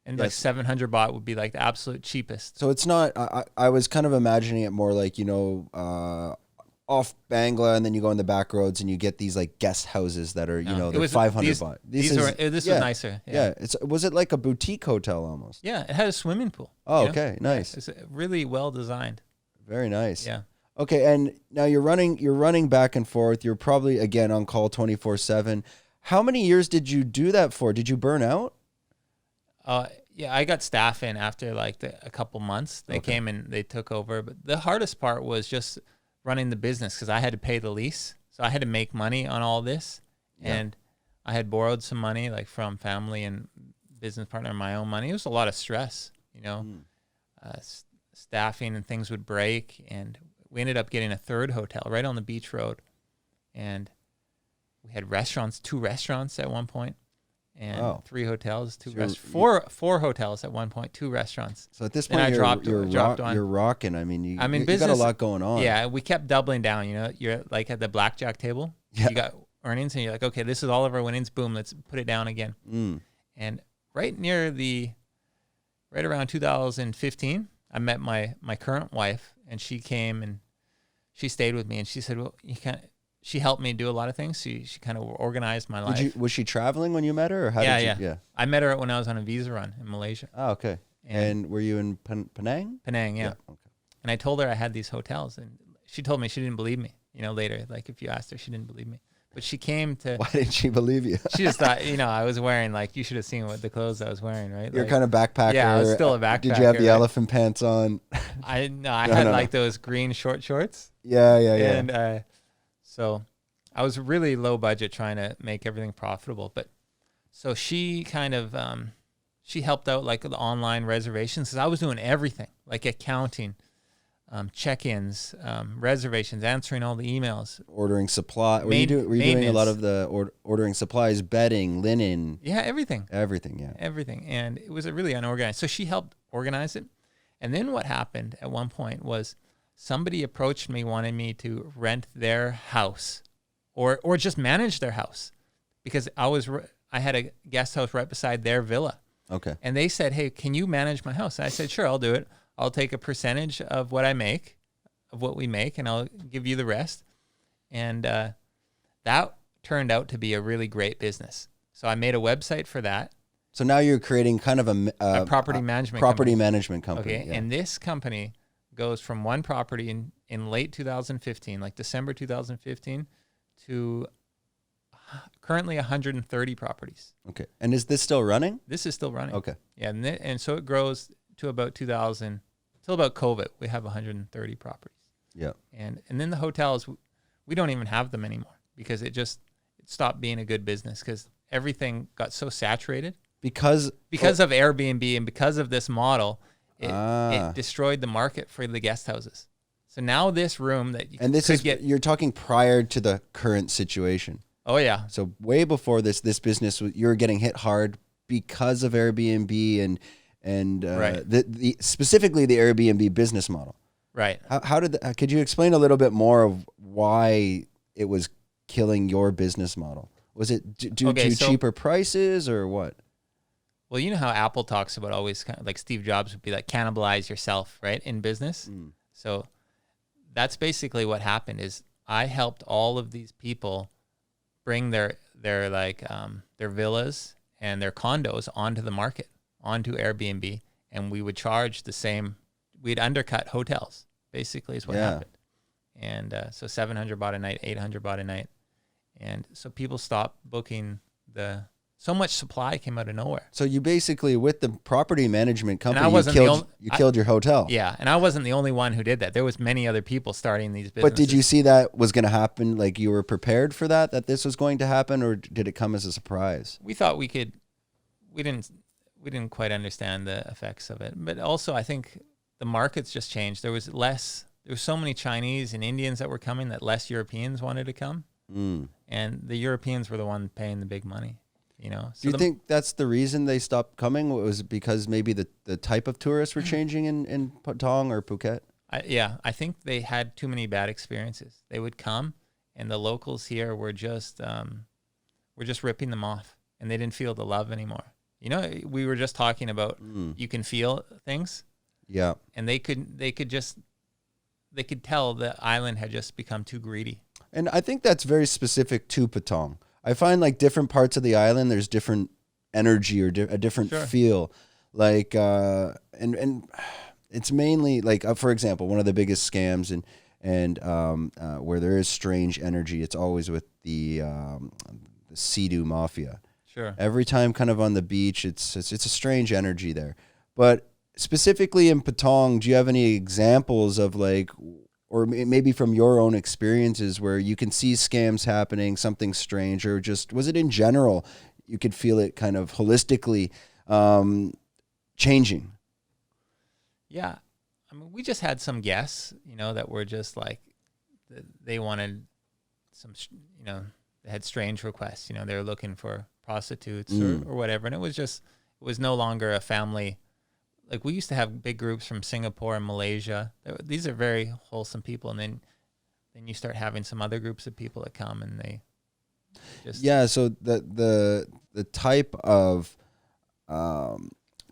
And like 700 baht would be like the absolute cheapest. So it's not. I was kind of imagining it more like, you know, off Bangla, and then you go in the back roads and you get these like guest houses that are, you know, they're 500 baht. This was nicer. Yeah. Was it like a boutique hotel almost? Yeah, it had a swimming pool. Oh, okay, nice. It's really well designed. Very nice. Yeah. Okay, and now you're running back and forth. You're probably again on call 24/7. How many years did you do that for? Did you burn out? Yeah, I got staff in after like a couple months. They came and they took over. But the hardest part was just running the business because I had to pay the lease. So I had to make money on all this. Yeah. And I had borrowed some money like from family and business partner, my own money. It was a lot of stress, you know, staffing and things would break. And we ended up getting a third hotel right on the beach road. And we had restaurants, 2 restaurants at one point. And 3 hotels, 2 restaurants, 4 hotels at one point, 2 restaurants. So at this point, you're rocking. I mean, you got a lot going on. Yeah, we kept doubling down. You know, you're like at the blackjack table. Yeah. You got earnings, and you're like, okay, this is all of our winnings. Boom, let's put it down again. And right around 2015, I met my current wife, and she came and she stayed with me, and she said, well, she helped me do a lot of things. She kind of organized my life. Was she traveling when you met her? Or how did you? Yeah. I met her when I was on a visa run in Malaysia. Oh, okay. And were you in Penang? Penang, yeah. Okay. And I told her I had these hotels, and she told me she didn't believe me. You know, later, like if you asked her, she didn't believe me. But she came to. Why didn't she believe you? She just thought, you know, I was wearing like, you should have seen what the clothes I was wearing, right? You're kind of backpacker. Yeah, I was still a backpacker. Did you have the elephant pants on? I had like those green short shorts. Yeah. And so I was really low budget trying to make everything profitable. But so she kind of, she helped out like the online reservations, because I was doing everything, like accounting, check-ins, reservations, answering all the emails, ordering supply. Were you doing a lot of the ordering supplies, bedding, linen? Yeah, everything. Yeah. Everything. And it was really unorganized. So she helped organize it. And then what happened at one point was somebody approached me, wanting me to rent their house or just manage their house, because I had a guest house right beside their villa. Okay. And they said, hey, can you manage my house? And I said, sure, I'll do it. I'll take a percentage of what we make, and I'll give you the rest. And that turned out to be a really great business. So I made a website for that. So now you're creating kind of a property management company. Okay. Yeah. And this company goes from one property in late 2015, like December 2015, to currently 130 properties. Okay. And is this still running? This is still running. Okay. Yeah. And so it grows to about 2000, till about COVID, we have 130 properties. Yeah. And then the hotels, we don't even have them anymore, because it stopped being a good business, because everything got so saturated. Because of Airbnb and because of this model, it destroyed the market for the guest houses. So now this room that you're talking prior to the current situation. Oh yeah. So way before this business, you're getting hit hard because of Airbnb and right. the specifically the Airbnb business model. Right. Could you explain a little bit more of why it was killing your business model? Was it due to cheaper prices or what? Well, you know how Apple talks about always kind of like Steve Jobs would be like, cannibalize yourself, right, in business. So that's basically what happened. Is I helped all of these people bring their villas and their condos onto the market, onto Airbnb, and we would charge the same. We'd undercut hotels, basically, is what happened. And so 700 baht a night, 800 baht a night. And so people stopped booking so much supply came out of nowhere. So you basically, with the property management company, And I wasn't you killed your hotel. Yeah, and I wasn't the only one who did that. There was many other people starting these businesses. But did you see that was going to happen? Like you were prepared for that this was going to happen, or did it come as a surprise? We thought we didn't quite understand the effects of it. But also I think the markets just changed. There was so many Chinese and Indians that were coming that less Europeans wanted to come. And the Europeans were the one paying the big money. You know, so do you think that's the reason they stopped coming? Was it because maybe the type of tourists were changing in Patong or Phuket? I think they had too many bad experiences. They would come, and the locals here were just ripping them off, and they didn't feel the love anymore. You know, we were just talking about you can feel things. Yeah, and they could tell the island had just become too greedy. And I think that's very specific to Patong. I find like different parts of the island, there's different energy or a different feel. Like, and it's mainly like, for example, one of the biggest scams and where there is strange energy, it's always with the Sea-Doo Mafia. Sure. Every time kind of on the beach, it's a strange energy there. But specifically in Patong, do you have any examples of like, or maybe from your own experiences where you can see scams happening, something strange, or just, was it in general, you could feel it kind of holistically changing? Yeah. I mean, we just had some guests, you know, that were just like, they wanted some, you know, they had strange requests, you know, they were looking for prostitutes or whatever. And it was no longer a family. Like we used to have big groups from Singapore and Malaysia. These are very wholesome people. And then you start having some other groups of people that come and they just... Yeah, so the type of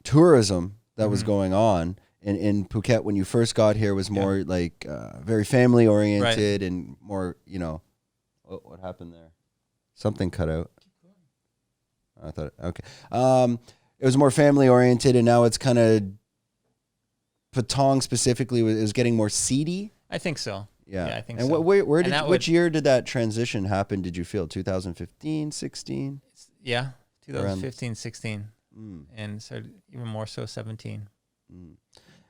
tourism that was going on in Phuket when you first got here was more like very family oriented and more, you know... What happened there? Something cut out. I thought, okay. It was more family oriented, and now it's kind of Patong specifically is getting more seedy. I think so. Yeah, I think and so. Which year did that transition happen? Did you feel 2015, 16? Yeah, 2015, 16, and so even more so 17.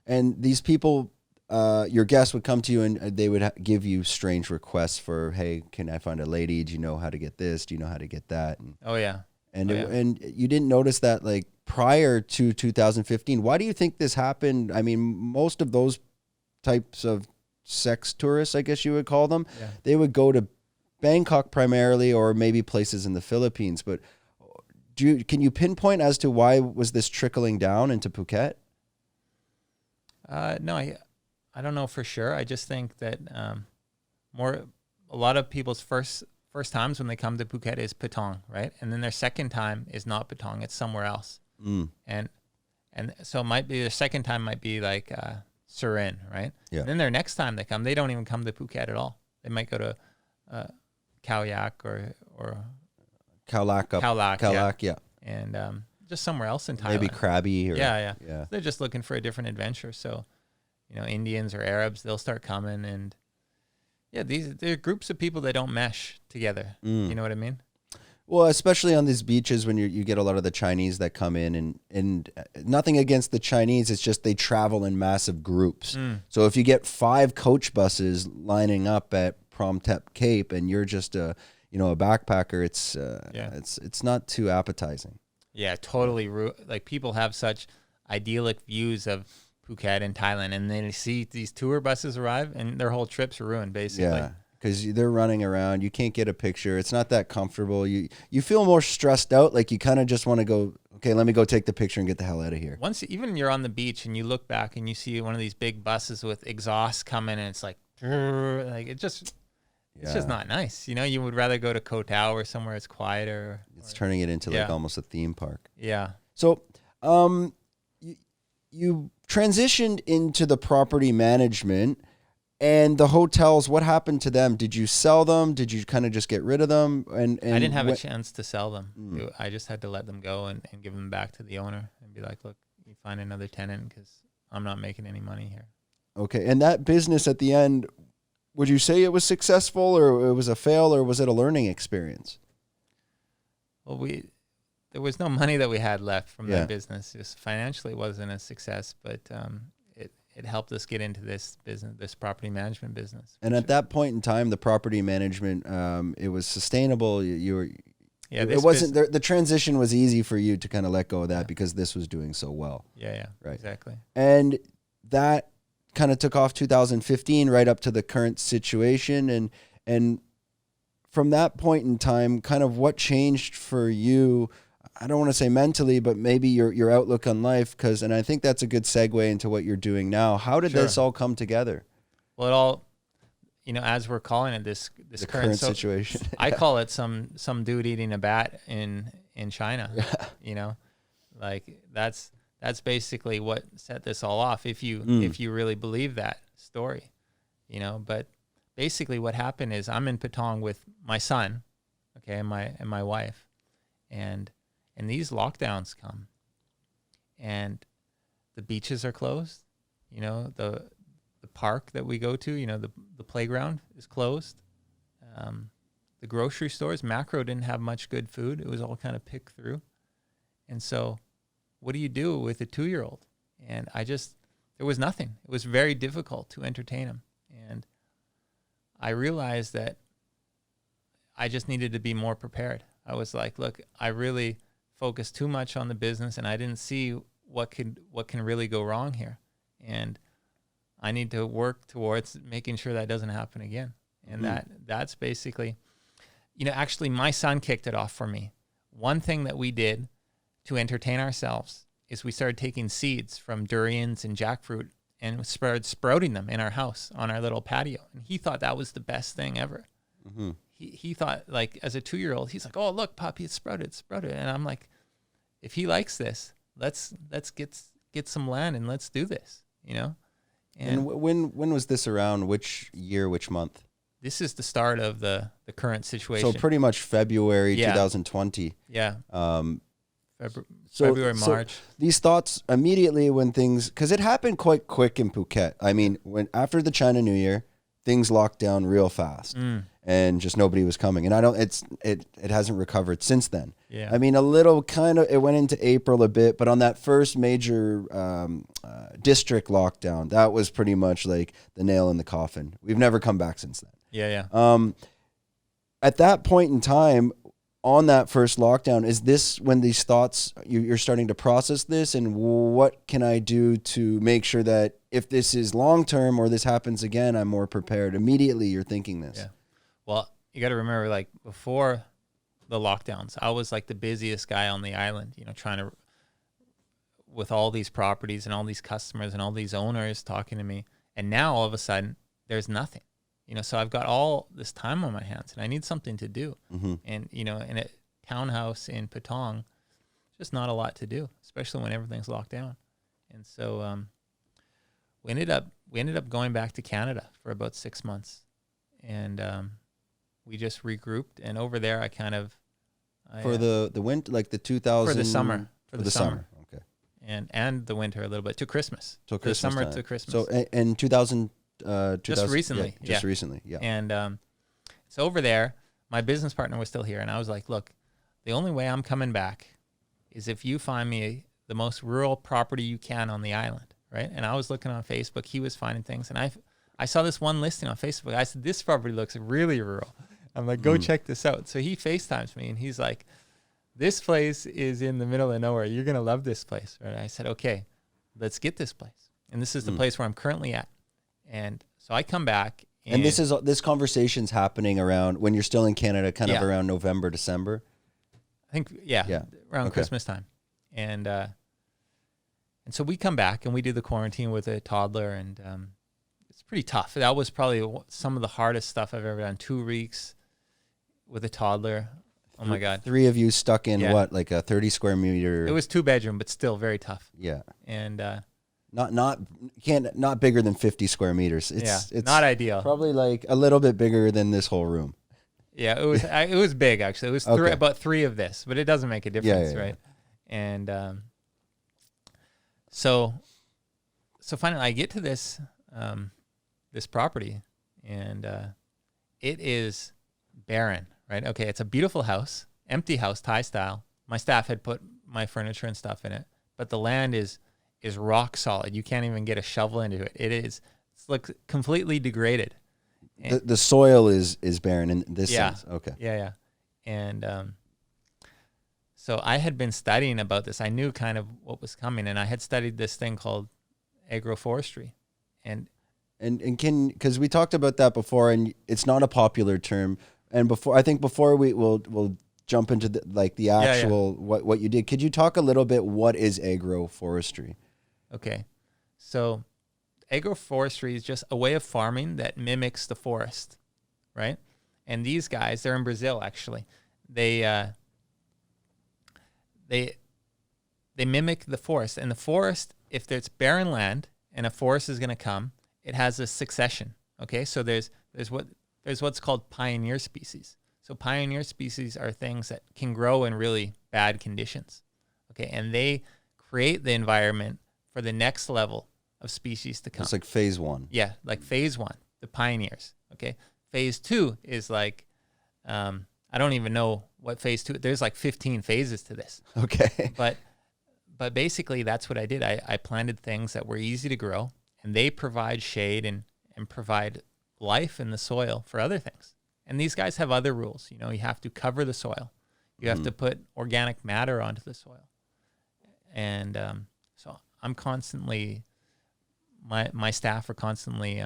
And these people, your guests would come to you and they would give you strange requests for, hey, can I find a lady? Do you know how to get this? Do you know how to get that? And, and you didn't notice that like prior to 2015. Why do you think this happened? I mean, most of those types of sex tourists, I guess you would call them, they would go to Bangkok primarily or maybe places in the Philippines. But can you pinpoint as to why was this trickling down into Phuket? No, I don't know for sure. I just think that a lot of people's first times when they come to Phuket is Patong, right? And then their second time is not Patong, it's somewhere else. And so it might be their second time might be like Surin, right? Yeah. And then their next time they come, they don't even come to Phuket at all. They might go to Khao Yak or Khao Lak, yeah. And just somewhere else in Thailand. Maybe Krabi. Yeah. They're just looking for a different adventure. So, you know, Indians or Arabs, they'll start coming and they're groups of people that don't mesh together. You know what I mean? Well, especially on these beaches when you get a lot of the Chinese that come in and nothing against the Chinese, it's just they travel in massive groups. So if you get 5 coach buses lining up at Promtep Cape and you're just a backpacker, it's not too appetizing. Yeah, totally. Like people have such idyllic views of Phuket and Thailand, and then they see these tour buses arrive, and their whole trips are ruined, basically. Yeah, because they're running around. You can't get a picture. It's not that comfortable. You feel more stressed out. Like you kind of just want to go, okay, let me go take the picture and get the hell out of here. Once even you're on the beach and you look back and you see one of these big buses with exhaust coming, and it's like it's just not nice. You know, you would rather go to Koh Tao or somewhere it's quieter. It's turning it into like almost a theme park. Yeah. So, you transitioned into the property management and the hotels. What happened to them? Did you sell them? Did you kind of just get rid of them? And I didn't have a chance to sell them. I just had to let them go and give them back to the owner and be like, look, you find another tenant because I'm not making any money here. Okay. And that business at the end, would you say it was successful, or it was a fail, or was it a learning experience? Well, there was no money that we had left from that business. Just financially, it wasn't a success, but it helped us get into this business, this property management business. And at that point in time, the property management, it was sustainable. You were, it wasn't the transition was easy for you to kind of let go of that because this was doing so well. Yeah, right, exactly. And that kind of took off 2015 right up to the current situation, and from that point in time, kind of what changed for you? I don't want to say mentally, but maybe your outlook on life, and I think that's a good segue into what you're doing now. How did this all come together? Well, it all, as we're calling it, this current situation. I call it some dude eating a bat in China. Yeah. Like that's basically what set this all off. If you really believe that story, But basically, what happened is I'm in Patong with my son, okay, and my wife, and these lockdowns come, and the beaches are closed. The park that we go to, the playground is closed. The grocery stores, Macro didn't have much good food. It was all kind of picked through. And so what do you do with a 2-year-old? And there was nothing. It was very difficult to entertain him. And I realized that I just needed to be more prepared. I was like, look, I really focused too much on the business, and I didn't see what can really go wrong here. And I need to work towards making sure that doesn't happen again. And that's basically, actually my son kicked it off for me. One thing that we did to entertain ourselves is we started taking seeds from durians and jackfruit and started sprouting them in our house on our little patio. And he thought that was the best thing ever. Mm-hmm. He thought, like, as a 2-year-old, he's like, oh, look, Poppy, it's sprouted. And I'm like, if he likes this, let's get some land and let's do this, And when was this around? Which year, which month? This is the start of the current situation. So pretty much February 2020. Yeah. February, March. So these thoughts immediately when things, because it happened quite quick in Phuket. I mean, after the China New Year, things locked down real fast, and just nobody was coming. And it hasn't recovered since then. Yeah. I mean, a little kind of, it went into April a bit, but on that first major district lockdown, that was pretty much like the nail in the coffin. We've never come back since then. Yeah. At that point in time, on that first lockdown, is this when these thoughts, you're starting to process this, and what can I do to make sure that if this is long-term or this happens again, I'm more prepared? Immediately you're thinking this. Yeah. Well, you got to remember, like, before the lockdowns, I was like the busiest guy on the island, trying to, with all these properties and all these customers and all these owners talking to me. And now all of a sudden there's nothing, so I've got all this time on my hands and I need something to do. Mm-hmm. And, in a townhouse in Patong, just not a lot to do, especially when everything's locked down. And so, we ended up going back to Canada for about 6 months, and, we just regrouped, and over there for the winter, like the 2000 for the summer. Okay. And the winter a little bit to Christmas. So Christmas the summer time. To Christmas. So in 2000, just recently. Recently. Yeah. And so over there, my business partner was still here, and I was like, look, the only way I'm coming back is if you find me the most rural property you can on the island, right? And I was looking on Facebook. He was finding things, and I saw this one listing on Facebook. I said, this property looks really rural. I'm like, go check this out. So he FaceTimes me, and he's like, this place is in the middle of nowhere. You're going to love this place. Right? I said, okay, let's get this place. And this is the place where I'm currently at. And so I come back. And this conversation's happening around when you're still in Canada, kind of around November, December. I think, around Christmas time. And so we come back and we do the quarantine with a toddler, and it's pretty tough. That was probably some of the hardest stuff I've ever done. 2 weeks with a toddler. Oh my God. 3 of you stuck in what, like a 30 square meter? It was 2-bedroom, but still very tough. Yeah. And not bigger than 50 square meters. It's not ideal. Probably like a little bit bigger than this whole room. Yeah, it was big actually. It was about 3 of this, but it doesn't make a difference, right? And so finally I get to this this property, and it is barren, right? Okay, it's a beautiful house, empty house, Thai style. My staff had put my furniture and stuff in it, but the land is rock solid. You can't even get a shovel into it. It's like completely degraded. The soil is barren in this sense. Okay. Yeah. And so I had been studying about this. I knew kind of what was coming, and I had studied this thing called agroforestry. And because we talked about that before, and it's not a popular term. And before we'll jump into the actual what you did. Could you talk a little bit? What is agroforestry? Okay, so agroforestry is just a way of farming that mimics the forest, right? And these guys, they're in Brazil actually. They mimic the forest, and the forest, if there's barren land and a forest is going to come, it has a succession. Okay, so there's what's called pioneer species. So pioneer species are things that can grow in really bad conditions. Okay, and they create the environment for the next level of species to come. It's like phase 1. Yeah, like phase 1, the pioneers. Okay, phase 2 is like, I don't even know what phase 2. There's like 15 phases to this. Okay, but basically that's what I did. I planted things that were easy to grow, and they provide shade and provide life in the soil for other things. And these guys have other rules. You know, you have to cover the soil. You have to put organic matter onto the soil. And so I'm constantly, my staff are constantly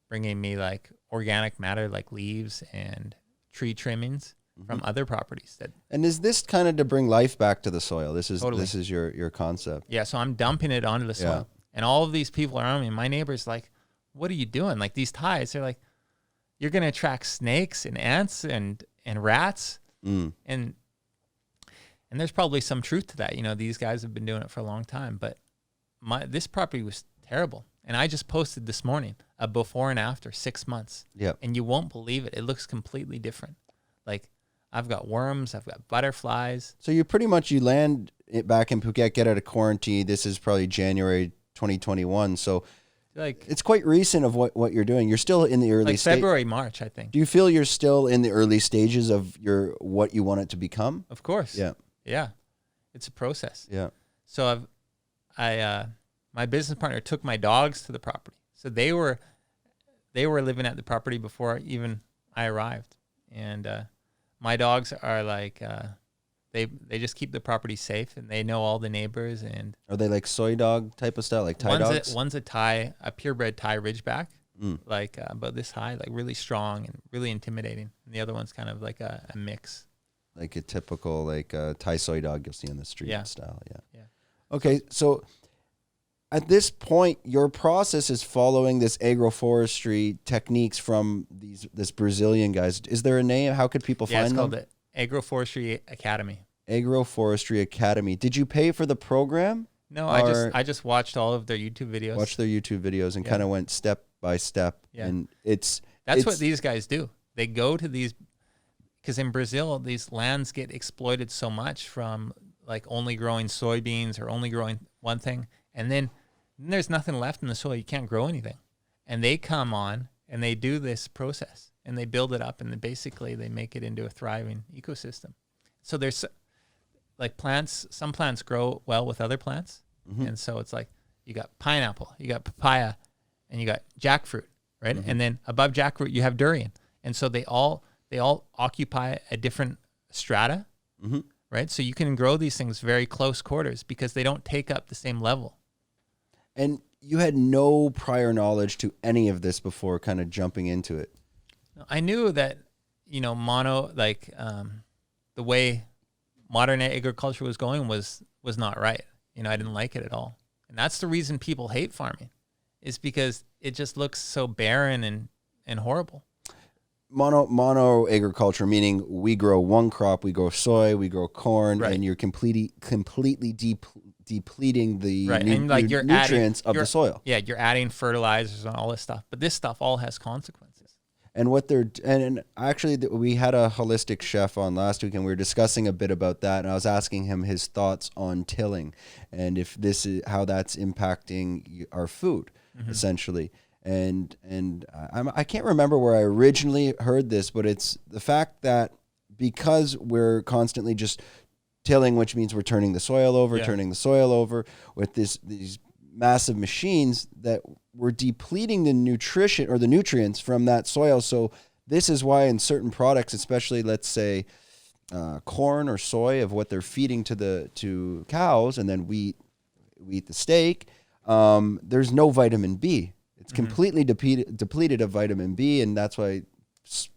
bringing me like organic matter, like leaves and tree trimmings from other properties. And is this kind of to bring life back to the soil? This is Totally. This is your concept. Yeah, so I'm dumping it onto the soil. And all of these people around me, my neighbors, like, what are you doing? Like these Thais, they're like, you're going to attract snakes and ants and rats. And there's probably some truth to that. You know, these guys have been doing it for a long time, but this property was terrible. And I just posted this morning a before and after 6 months. Yep. And you won't believe it. It looks completely different. Like I've got worms, I've got butterflies. So you land it back in Phuket, get out of quarantine. This is probably January 2021. So Like it's quite recent of what you're doing. You're still in the early like February, March, I think. Do you feel you're still in the early stages of what you want it to become? Of course. Yeah. Yeah. It's a process. Yeah. So my business partner took my dogs to the property. So they were living at the property before even I arrived. And my dogs are like they just keep the property safe, and they know all the neighbors. And are they like soy dog type of style, like Thai dogs? One's a purebred Thai Ridgeback, like about this high, like really strong and really intimidating. And the other one's kind of like a mix, like a typical Thai soy dog you'll see in the street style. Yeah. Okay, so at this point, your process is following this agroforestry techniques from this Brazilian guys. Is there a name? How could people find them? It's called the Agroforestry Academy. Agroforestry Academy. Did you pay for the program? No, I just watched all of their YouTube videos. Watched their YouTube videos and kind of went step by step. Yeah. And that's what these guys do. They go to these, because in Brazil, these lands get exploited so much from like only growing soybeans or only growing one thing. And then there's nothing left in the soil. You can't grow anything. And they come on and they do this process and they build it up, and basically they make it into a thriving ecosystem. So there's like plants, some plants grow well with other plants. And so it's like you got pineapple, you got papaya, and you got jackfruit, right? And then above jackfruit, you have durian. And so they all occupy a different strata, right? So you can grow these things very close quarters because they don't take up the same level. And you had no prior knowledge to any of this before kind of jumping into it. I knew that, the way modern agriculture was going was not right. I didn't like it at all. And that's the reason people hate farming, is because it just looks so barren and horrible. Mono agriculture, meaning we grow one crop, we grow soy, we grow corn, and you're completely depleting the nutrients of the soil. Yeah, you're adding fertilizers and all this stuff. But this stuff all has consequences. And and actually we had a holistic chef on last week, and we were discussing a bit about that. And I was asking him his thoughts on tilling and if this is how that's impacting our food, essentially. And I can't remember where I originally heard this, but it's the fact that because we're constantly just tilling, which means we're turning the soil over with these massive machines, that we're depleting the nutrition or the nutrients from that soil. So this is why in certain products, especially let's say corn or soy, of what they're feeding to cows, and then we eat the steak, there's no vitamin B. It's completely depleted of vitamin B, and that's why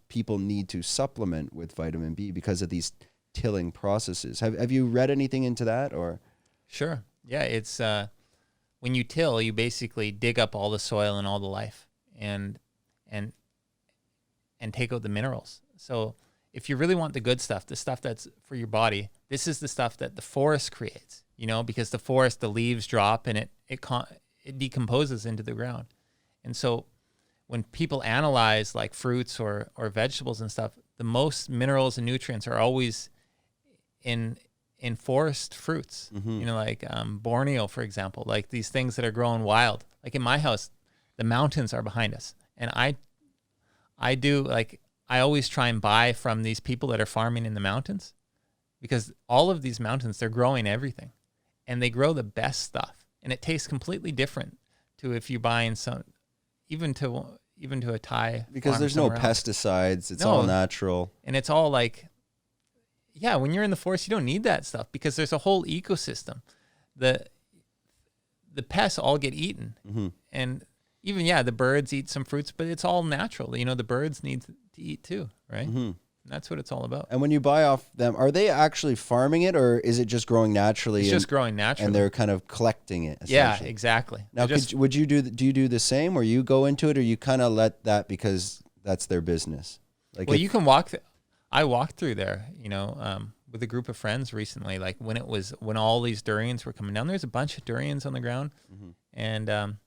people need to supplement with vitamin B because of these tilling processes. Have you read anything into that, or? Sure. Yeah, it's when you till, you basically dig up all the soil and all the life, and take out the minerals. So if you really want the good stuff, the stuff that's for your body, this is the stuff that the forest creates. Because the forest, the leaves drop and it decomposes into the ground. And so when people analyze like fruits or vegetables and stuff, the most minerals and nutrients are always in forest fruits. Like Borneo, for example, like these things that are growing wild. Like in my house, the mountains are behind us. And I always try and buy from these people that are farming in the mountains, because all of these mountains, they're growing everything, and they grow the best stuff. And it tastes completely different to if you're buying some, even to a Thai. Because there's no pesticides. It's all natural. And it's all like, yeah, when you're in the forest, you don't need that stuff because there's a whole ecosystem. The pests all get eaten. And even, the birds eat some fruits, but it's all natural. The birds need to eat too, right? And that's what it's all about. And when you buy off them, are they actually farming it, or is it just growing naturally? It's just growing naturally. And they're kind of collecting it, Yeah, exactly. Now, do you do the same, or you go into it, or you kind of let that because that's their business? Like, well, you can walk. I walked through there, with a group of friends recently, like when all these durians were coming down. There's a bunch of durians on the ground, and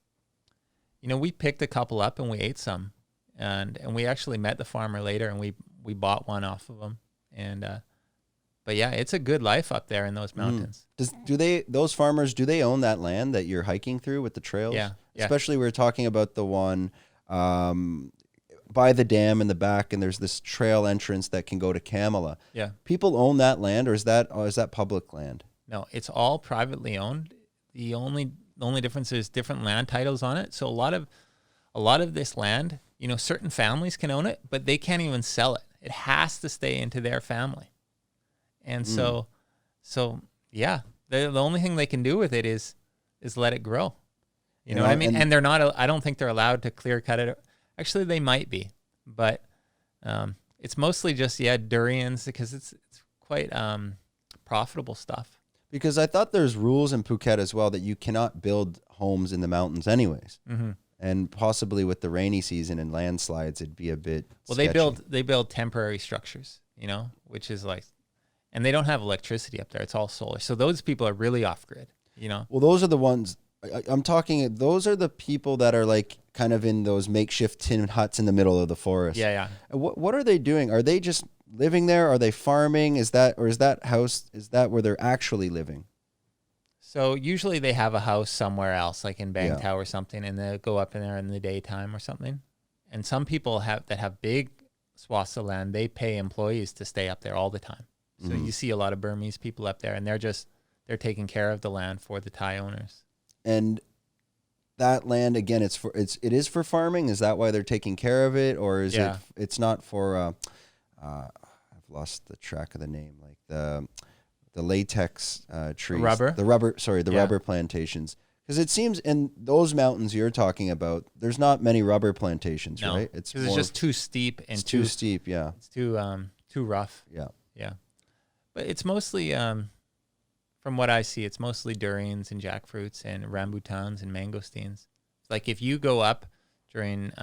we picked a couple up and we ate some, and we actually met the farmer later, and we bought one off of him. And but yeah, it's a good life up there in those mountains. Those farmers, do they own that land that you're hiking through with the trails? Yeah. Especially we were talking about the one by the dam in the back, and there's this trail entrance that can go to Kamala. Yeah. People own that land, or is that public land? No, it's all privately owned. The only difference is different land titles on it. So a lot of this land, certain families can own it, but they can't even sell it. It has to stay into their family. And so yeah, the only thing they can do with it is let it grow. You know what I mean? And they're not, I don't think they're allowed to clear cut it. Actually, they might be, but it's mostly just, durians, because it's quite profitable stuff. Because I thought there's rules in Phuket as well that you cannot build homes in the mountains anyways. And possibly with the rainy season and landslides, it'd be a bit sketchy. They build temporary structures, which is like, and they don't have electricity up there. It's all solar. So those people are really off grid, Well, those are the ones I'm talking. Those are the people that are like kind of in those makeshift tin huts in the middle of the forest. Yeah. What are they doing? Are they just living there? Are they farming? Is that where they're actually living? So usually they have a house somewhere else, like in Bangtao or something, and they'll go up in there in the daytime or something. And some people that have big swaths of land, they pay employees to stay up there all the time. So you see a lot of Burmese people up there, and they're taking care of the land for the Thai owners. And that land, again, it is for farming. Is that why they're taking care of it, or is it's not for? I've lost the track of the name, like the latex trees, the rubber plantations. Because it seems in those mountains you're talking about, there's not many rubber plantations, right? It's just too steep and too steep. Yeah, it's too rough. Yeah. But it's mostly, from what I see, it's mostly durians and jackfruits and rambutans and mangosteens. Like if you go up during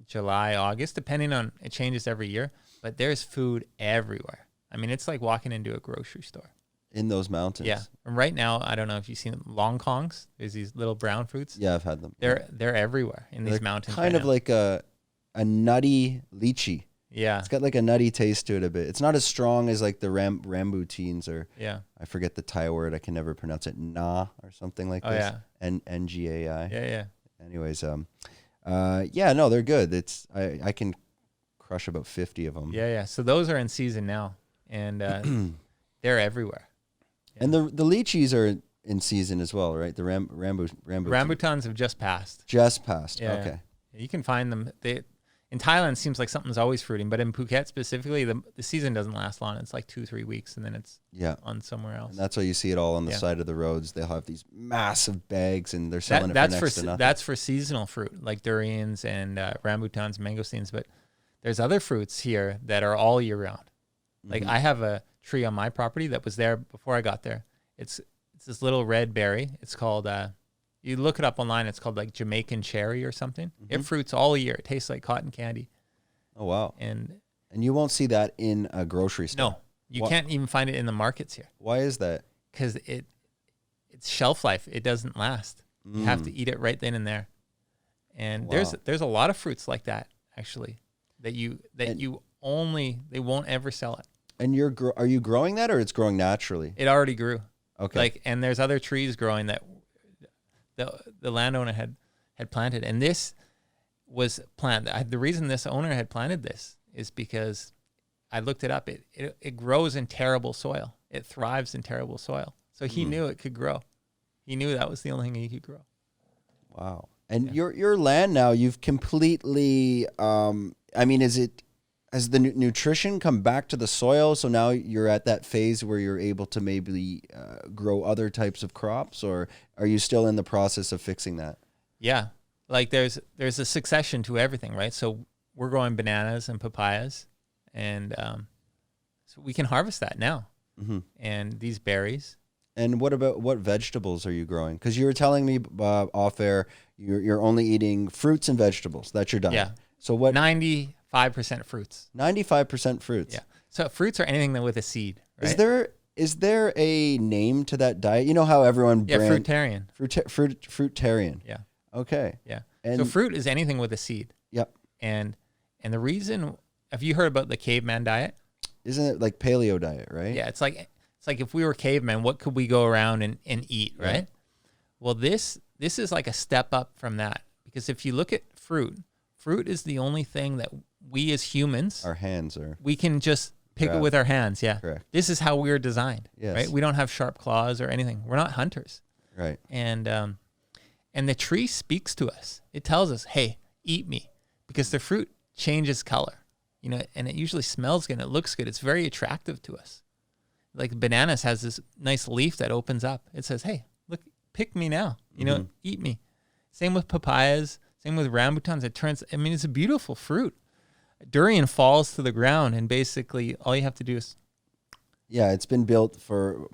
July, August, depending on, it changes every year, but there's food everywhere. I mean, it's like walking into a grocery store. In those mountains. Yeah. And right now, I don't know if you've seen long kongs. There's these little brown fruits. Yeah, I've had them. They're everywhere in these mountains. Kind of like a nutty lychee. Yeah. It's got like a nutty taste to it a bit. It's not as strong as like the rambutines, or I forget the Thai word. I can never pronounce it. Na or something like this. Yeah. Ngai. Yeah. Anyways, Yeah, no, they're good. I can crush about 50 of them. Yeah. So those are in season now, and they're everywhere. Yeah. And the lychees are in season as well, right? The rambutans have just passed. Just passed. Yeah, okay. You can find them. In Thailand, it seems like something's always fruiting, but in Phuket specifically, the season doesn't last long. It's like 2-3 weeks, and then it's on somewhere else. And that's why you see it all on the side of the roads. They'll have these massive bags, and they're selling it for next to nothing. That's for seasonal fruit, like durians and rambutans, mangosteens. But there's other fruits here that are all year round. Like I have a tree on my property that was there before I got there. It's this little red berry. It's called... you look it up online. It's called like Jamaican cherry or something. It fruits all year. It tastes like cotton candy. Oh, wow. And you won't see that in a grocery store. No, you can't even find it in the markets here. Why is that? Because it's shelf life. It doesn't last. You have to eat it right then and there. And there's a lot of fruits like that actually they won't ever sell it. And are you growing that, or it's growing naturally? It already grew. Okay. And there's other trees growing that the landowner had planted, and this was planted. The reason this owner had planted this is because I looked it up. It grows in terrible soil. It thrives in terrible soil. So he knew it could grow. He knew that was the only thing he could grow. Wow. And your land now, you've completely. Has the nutrition come back to the soil? So now you're at that phase where you're able to maybe grow other types of crops, or are you still in the process of fixing that? Yeah. Like there's a succession to everything, right? So we're growing bananas and papayas, and so we can harvest that now. And these berries. And what vegetables are you growing? Because you were telling me off air, you're only eating fruits and vegetables. That's your diet. Yeah. So what? 95% fruits. 95% fruits. Yeah. So fruits are anything that with a seed. Right? Is there a name to that diet? You know how everyone fruitarian. Fruitarian. Yeah. Okay. Yeah. And so fruit is anything with a seed. Yep. And the reason, have you heard about the caveman diet? Isn't it like paleo diet, right? Yeah. It's like if we were cavemen, what could we go around and eat, right? Yeah. Well, this is like a step up from that, because if you look at fruit is the only thing that we as humans, we can just pick it with our hands. Yeah. Correct. This is how we're designed. Yes. Right. We don't have sharp claws or anything. We're not hunters. Right. And the tree speaks to us. It tells us, hey, eat me, because the fruit changes color, and it usually smells good and it looks good. It's very attractive to us. Like bananas has this nice leaf that opens up. It says, hey, look, pick me now, eat me. Same with papayas, same with rambutans. It's a beautiful fruit. Durian falls to the ground, and basically all you have to do is. Yeah, it's been built for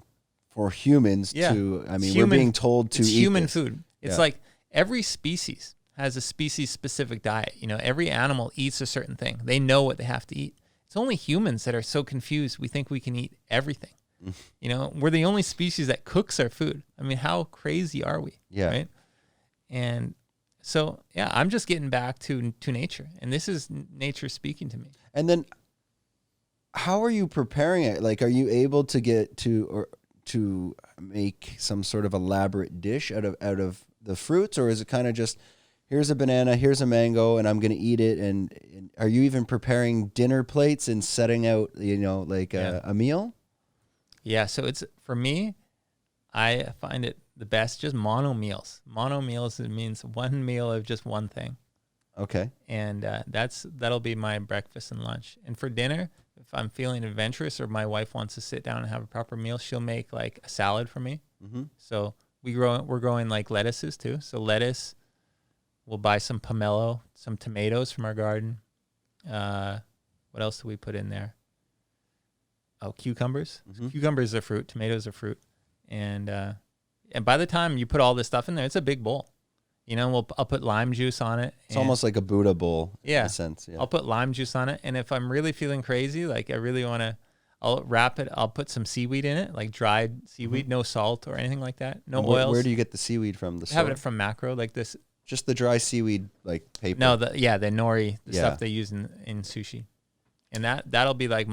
humans to, we're being told to eat human this. Food. It's like every species has a species-specific diet. Every animal eats a certain thing. They know what they have to eat. It's only humans that are so confused. We think we can eat everything. We're the only species that cooks our food. How crazy are we? Yeah. Right? And so, I'm just getting back to nature, and this is nature speaking to me. And then how are you preparing it? Like, are you able to get to make some sort of elaborate dish out of the fruits, or is it kind of just, here's a banana, here's a mango, and I'm going to eat it? And are you even preparing dinner plates and setting out, a meal? Yeah. So for me, I find it the best, just mono meals. Mono meals, it means one meal of just one thing. Okay. And that'll be my breakfast and lunch. And for dinner, if I'm feeling adventurous or my wife wants to sit down and have a proper meal, she'll make like a salad for me. So we're growing like lettuces too. So lettuce, we'll buy some pomelo, some tomatoes from our garden. What else do we put in there? Oh, cucumbers. Cucumbers are fruit. Tomatoes are fruit. And by the time you put all this stuff in there, it's a big bowl. I'll put lime juice on it. It's almost like a Buddha bowl. Yeah. In a sense. Yeah. I'll put lime juice on it. And if I'm really feeling crazy, like I really want to, I'll wrap it. I'll put some seaweed in it, like dried seaweed, no salt or anything like that. No oils. Where do you get the seaweed from? I have it from Macro, like this. Just the dry seaweed, like paper? No, the nori, stuff they use in sushi. And that'll be like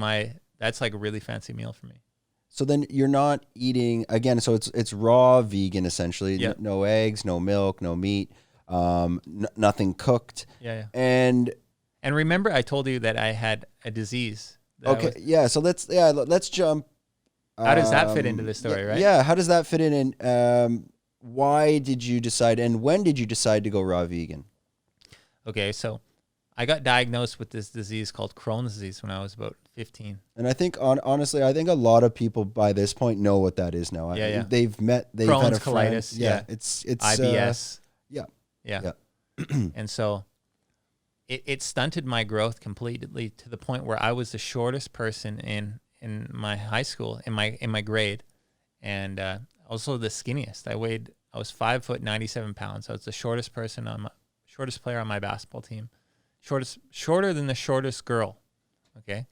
that's like a really fancy meal for me. So then you're not eating, again, so it's raw vegan essentially. Yep. No eggs, no milk, no meat. nothing cooked. Yeah. And remember, I told you that I had a disease. Okay, so let's jump. How does that fit into the story, right? Yeah, how does that fit in? And why did you decide, and when did you decide to go raw vegan? Okay, so I got diagnosed with this disease called Crohn's disease when I was about 15. And I think, honestly, I think a lot of people by this point know what that is now. Yeah. They've had Crohn's a friend. colitis. Yeah, it's IBS. Yeah. And so it stunted my growth completely to the point where I was the shortest person in my high school, in my grade, and also the skinniest. I was 5 foot 97 pounds. I was the shortest player on my basketball team, shorter than the shortest girl. Okay,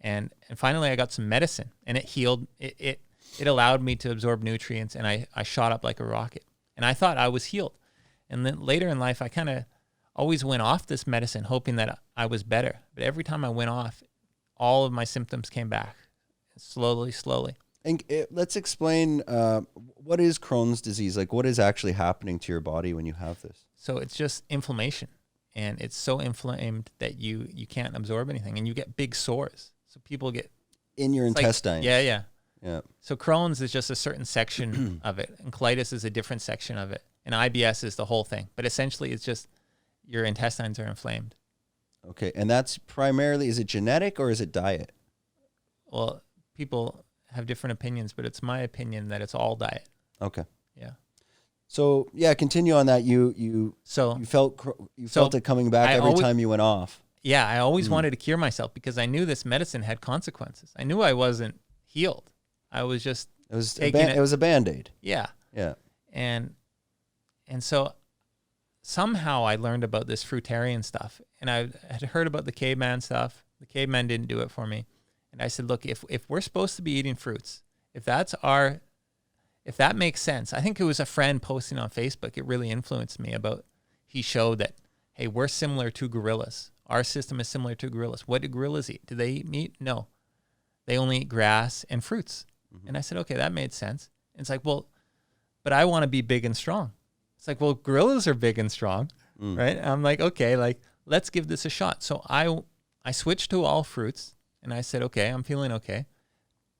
and finally I got some medicine, and it healed. It allowed me to absorb nutrients, and I shot up like a rocket. And I thought I was healed. And then later in life, I kind of always went off this medicine, hoping that I was better. But every time I went off, all of my symptoms came back, slowly. And let's explain what is Crohn's disease? Like, what is actually happening to your body when you have this? So it's just inflammation, and it's so inflamed that you can't absorb anything, and you get big sores. So people get in your intestines. Yeah. Yeah. So Crohn's is just a certain section of it, and colitis is a different section of it, and IBS is the whole thing. But essentially, it's just your intestines are inflamed. Okay, and that's primarily, is it genetic or is it diet? Well, people have different opinions, but it's my opinion that it's all diet. Okay. Yeah. So yeah, continue on that. You felt it coming back every time you went off. Yeah, I always wanted to cure myself because I knew this medicine had consequences. I knew I wasn't healed. I was just it was a Band-Aid. Yeah. Yeah. And so somehow I learned about this fruitarian stuff, and I had heard about the caveman stuff. The caveman didn't do it for me. And I said, look, if we're supposed to be eating fruits, if that makes sense. I think it was a friend posting on Facebook. It really influenced me he showed that, hey, we're similar to gorillas. Our system is similar to gorillas. What do gorillas eat? Do they eat meat? No. They only eat grass and fruits. Mm-hmm. And I said, okay, that made sense. And it's like, well, but I want to be big and strong. It's like, well, gorillas are big and strong, right? And I'm like, okay, let's give this a shot. So I switched to all fruits, and I said, okay, I'm feeling okay.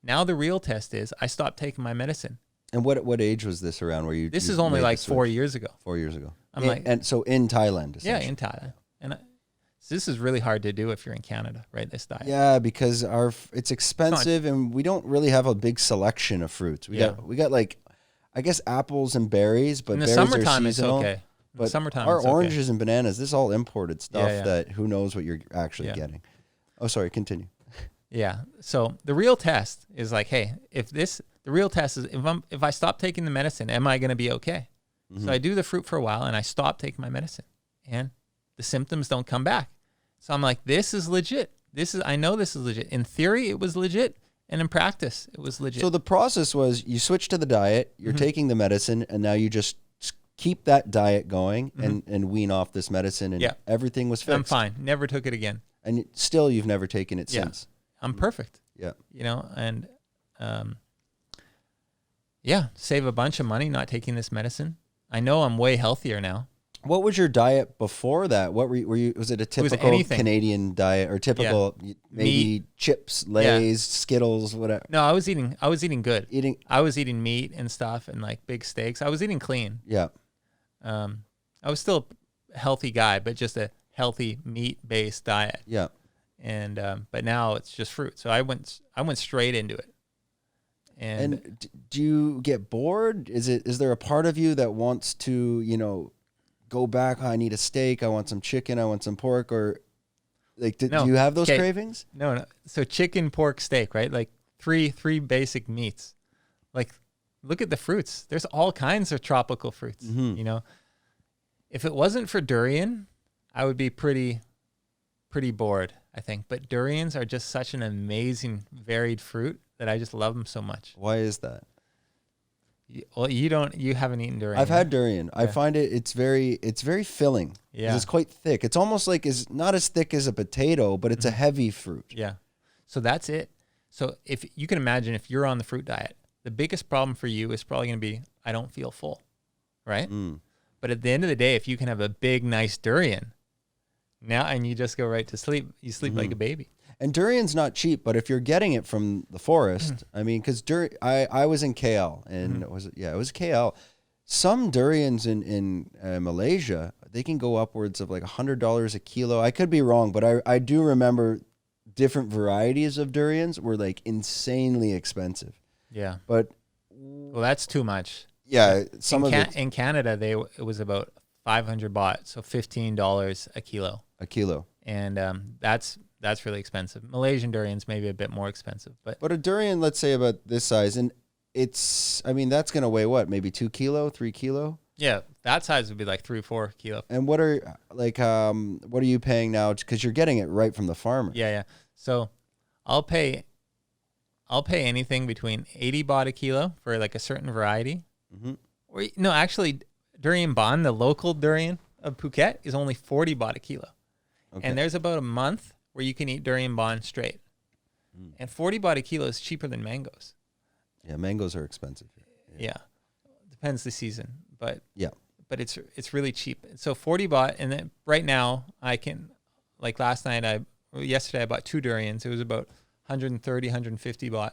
Now the real test is I stopped taking my medicine. And what age was this around where you? This is only like 4 years ago. 4 years ago. And so in Thailand. Yeah, in Thailand. And so this is really hard to do if you're in Canada, right? This diet. Yeah, because it's expensive, and we don't really have a big selection of fruits. We got like, I guess, apples and berries, but in the berries summertime are seasonal. it's okay. But summertime, our oranges and bananas, this is all imported stuff that who knows what you're actually getting. Oh, sorry, continue. Yeah. So the real test is like, hey, the real test is if I stop taking the medicine, am I going to be okay? Mm-hmm. So I do the fruit for a while, and I stop taking my medicine, and the symptoms don't come back. So I'm like, this is legit. I know this is legit. In theory, it was legit. And in practice, it was legit. So the process was you switch to the diet, you're taking the medicine, and now you just keep that diet going and wean off this medicine, and everything was fixed. I'm fine. Never took it again. And still, you've never taken it since. I'm perfect. Yeah. And save a bunch of money not taking this medicine. I know I'm way healthier now. What was your diet before that? What were you? Was it a typical Canadian diet or typical maybe meat, chips, Lay's, Skittles, whatever? No, I was eating good. I was eating meat and stuff and like big steaks. I was eating clean. Yeah. I was still a healthy guy, but just a healthy meat-based diet. Yeah. And but now it's just fruit. So I went straight into it. And do you get bored? Is there a part of you that wants to, go back? I need a steak. I want some chicken. I want some pork. Or like, do you have those cravings? No. So chicken, pork, steak, right? Like three basic meats. Like, look at the fruits. There's all kinds of tropical fruits. Mm-hmm. If it wasn't for durian, I would be pretty bored, I think. But durians are just such an amazing, varied fruit that I just love them so much. Why is that? Well, you haven't eaten durian. I've had durian. Yeah. I find it's very filling. Yeah. It's quite thick. It's almost like it's not as thick as a potato, but it's a heavy fruit. Yeah. So that's it. So if you can imagine if you're on the fruit diet, the biggest problem for you is probably going to be, I don't feel full, right? But at the end of the day, if you can have a big, nice durian, and you just go right to sleep, you sleep like a baby. And durian's not cheap, but if you're getting it from the forest, I mean, because I was in KL, and it was KL. Some durians in Malaysia, they can go upwards of like $100 a kilo. I could be wrong, but I do remember different varieties of durians were like insanely expensive. Yeah. But well, that's too much. Yeah, in Canada, it was about 500 baht, so $15 a kilo. A kilo. And that's really expensive. Malaysian durians maybe a bit more expensive, but a durian, let's say about this size, and that's going to weigh what, maybe 2 kilo, 3 kilo? Yeah, that size would be like 3-4 kilo. And what are you paying now? Because you're getting it right from the farmer. Yeah. So I'll pay anything between 80 baht a kilo for like a certain variety. Mm-hmm. Or no, actually, durian ban, the local durian of Phuket, is only 40 baht a kilo. Okay. And there's about a month where you can eat durian ban straight. And 40 baht a kilo is cheaper than mangoes. Yeah, mangoes are expensive. Yeah. Depends the season, but yeah. But it's really cheap. So 40 baht, and then right now I can, like yesterday I bought 2 durians. It was about 130, 150 baht.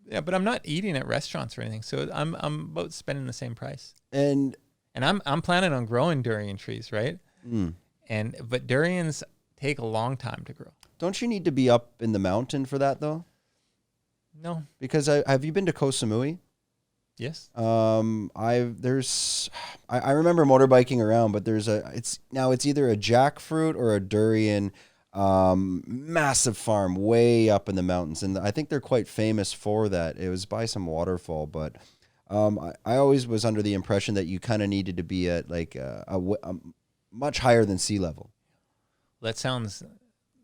Yeah, but I'm not eating at restaurants or anything, so I'm about spending the same price. And I'm planning on growing durian trees, right? But durians take a long time to grow. Don't you need to be up in the mountain for that though? No. Because have you been to Koh Samui? Yes. I remember motorbiking around, but it's either a jackfruit or a durian massive farm way up in the mountains, and I think they're quite famous for that. It was by some waterfall, but I always was under the impression that you kind of needed to be at like a much higher than sea level. That sounds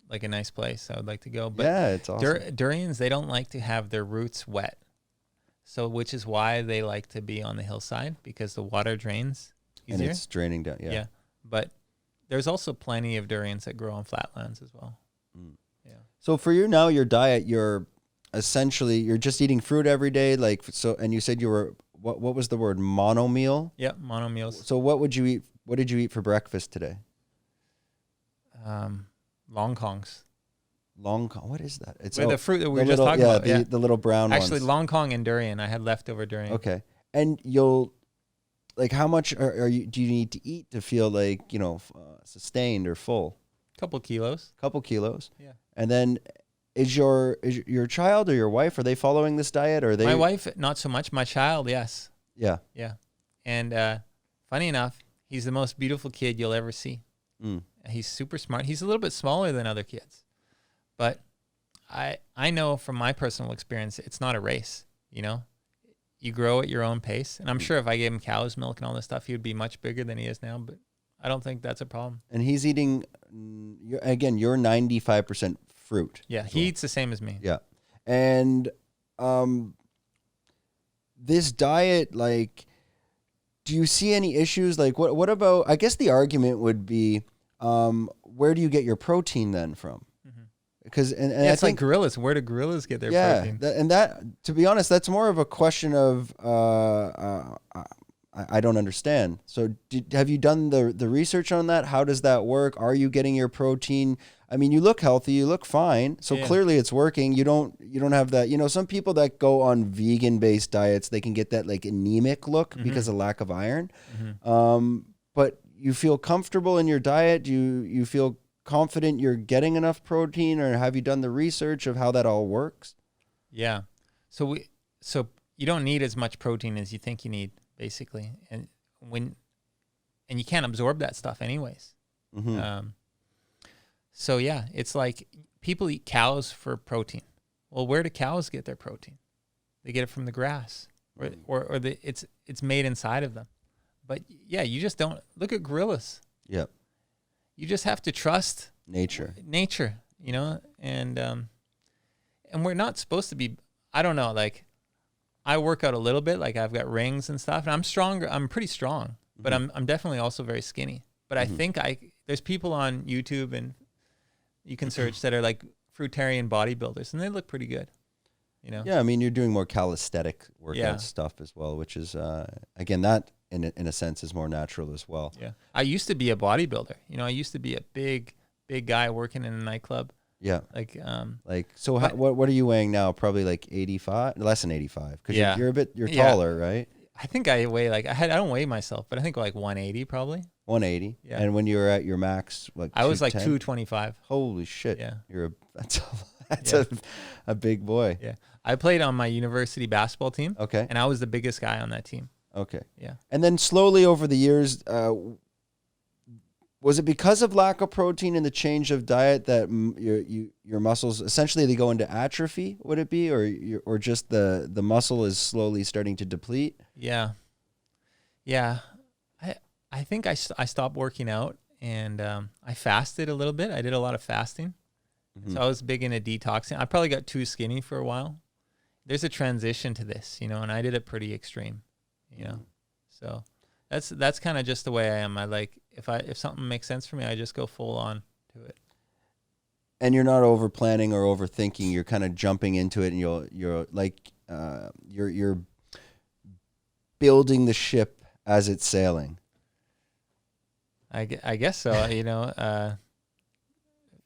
like a nice place. I would like to go. But yeah, it's awesome. Durians, they don't like to have their roots wet. So, which is why they like to be on the hillside, because the water drains easier. And it's draining down, yeah. But there's also plenty of durians that grow on flatlands as well. Yeah. So for you now, your diet, you're just eating fruit every day, and you said you were, what was the word, mono meal? Yeah, mono meals. So what would you eat? What did you eat for breakfast today? Long kongs. What is that? It's the fruit that we were just talking about. The little brown ones. Actually, long kong and durian. I had leftover durian. Okay. And how much do you need to eat to feel like, sustained or full? Couple kilos. Yeah. And then is your child or your wife, are they following this diet, or are they? My wife, not so much. My child, yes. Yeah. Yeah. And funny enough, he's the most beautiful kid you'll ever see. He's super smart. He's a little bit smaller than other kids. But I know from my personal experience, it's not a race, You grow at your own pace. And I'm sure if I gave him cow's milk and all this stuff, he would be much bigger than he is now. But I don't think that's a problem. And he's eating, again, you're 95% fruit. Yeah, he eats the same as me. Yeah. And this diet, do you see any issues? What about, I guess the argument would be, where do you get your protein then from? Because it's like gorillas. Where do gorillas get their protein? That to be honest, that's more of a question of I don't understand. So have you done the research on that? How does that work? Are you getting your protein? I mean, you look healthy, you look fine. So clearly it's working. You don't have that. Some people that go on vegan based diets, they can get that anemic look because of lack of iron. But you feel comfortable in your diet. You feel confident you're getting enough protein, or have you done the research of how that all works? Yeah. So you don't need as much protein as you think you need, basically. And you can't absorb that stuff anyways. So yeah, it's like people eat cows for protein. Well, where do cows get their protein? They get it from the grass, or it's made inside of them. But yeah, you just don't look at gorillas. Yep. You just have to trust nature, and we're not supposed to be, I don't know, I work out a little bit, I've got rings and stuff, and I'm pretty strong, but I'm definitely also very skinny. But I think there's people on YouTube, and you can search, that are fruitarian bodybuilders, and they look pretty good. Yeah, I mean, you're doing more calisthenic workout stuff as well, which is again, that in a sense is more natural as well. Yeah. I used to be a bodybuilder. You know, I used to be a big guy working in a nightclub. Yeah. Like, so what are you weighing now? Probably like 85, less than 85. Cause Yeah. you're taller, right? I think I weigh like, I don't weigh myself, but I think like 180 probably. 180. Yeah. And when you were at your max, like I was like 210? 225. Holy shit. Yeah. That's a big boy. Yeah. I played on my university basketball team. Okay. And I was the biggest guy on that team. Okay. Yeah. And then slowly over the years, was it because of lack of protein and the change of diet that your muscles essentially they go into atrophy? Would it be, or just the muscle is slowly starting to deplete? Yeah. Yeah. I think I stopped working out and I fasted a little bit. I did a lot of fasting. Mm-hmm. So I was big into detoxing. I probably got too skinny for a while. There's a transition to this, you know, and I did it pretty extreme, you know. So that's kind of just the way I am. I like if something makes sense for me, I just go full on to it. And you're not over planning or overthinking. You're kind of jumping into it, and you're building the ship as it's sailing. I guess so. You know,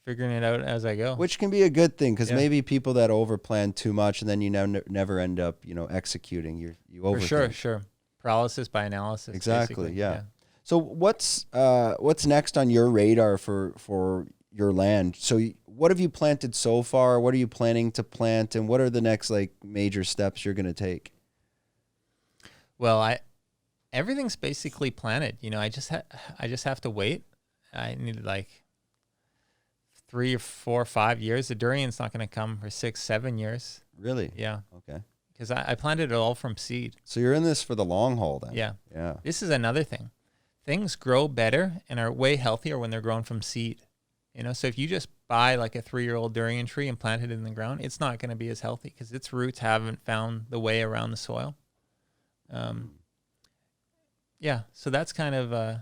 figuring it out as I go, which can be a good thing because Yeah. maybe people that overplan too much and then you never end up executing. You overthink. for sure. Paralysis by analysis. Exactly. basically. Yeah. So what's next on your radar for your land? So what have you planted so far? What are you planning to plant, and what are the next like major steps you're going to take? Well, everything's basically planted. You know, I just have to wait. I need like 3 or 4 or 5 years. The durian's not going to come for 6, 7 years. Really? Yeah. Okay. Because I planted it all from seed. So you're in this for the long haul then? Yeah. Yeah. This is another thing. Things grow better and are way healthier when they're grown from seed. You know, so if you just buy like a 3-year-old durian tree and plant it in the ground, it's not going to be as healthy because its roots haven't found the way around the soil. Yeah. So that's kind of an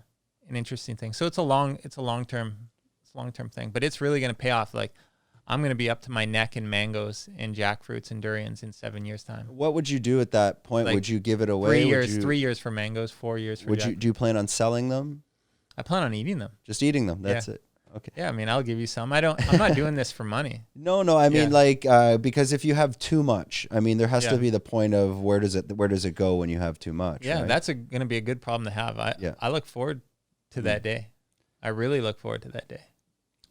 interesting thing. So it's a long-term thing, but it's really going to pay off. Like I'm going to be up to my neck in mangoes and jackfruits and durians in 7 years' time. What would you do at that point? Like would you give it away? 3 years for mangoes, 4 years for do you plan on selling them? I plan on eating them. Just eating them. That's it. Okay. Yeah, I mean, I'll give you some. I'm not doing this for money. No, I mean because if you have too much, I mean there has to be the point of where does it go when you have too much? Yeah, right? that's going to be a good problem to have. I look forward to that day. I really look forward to that day.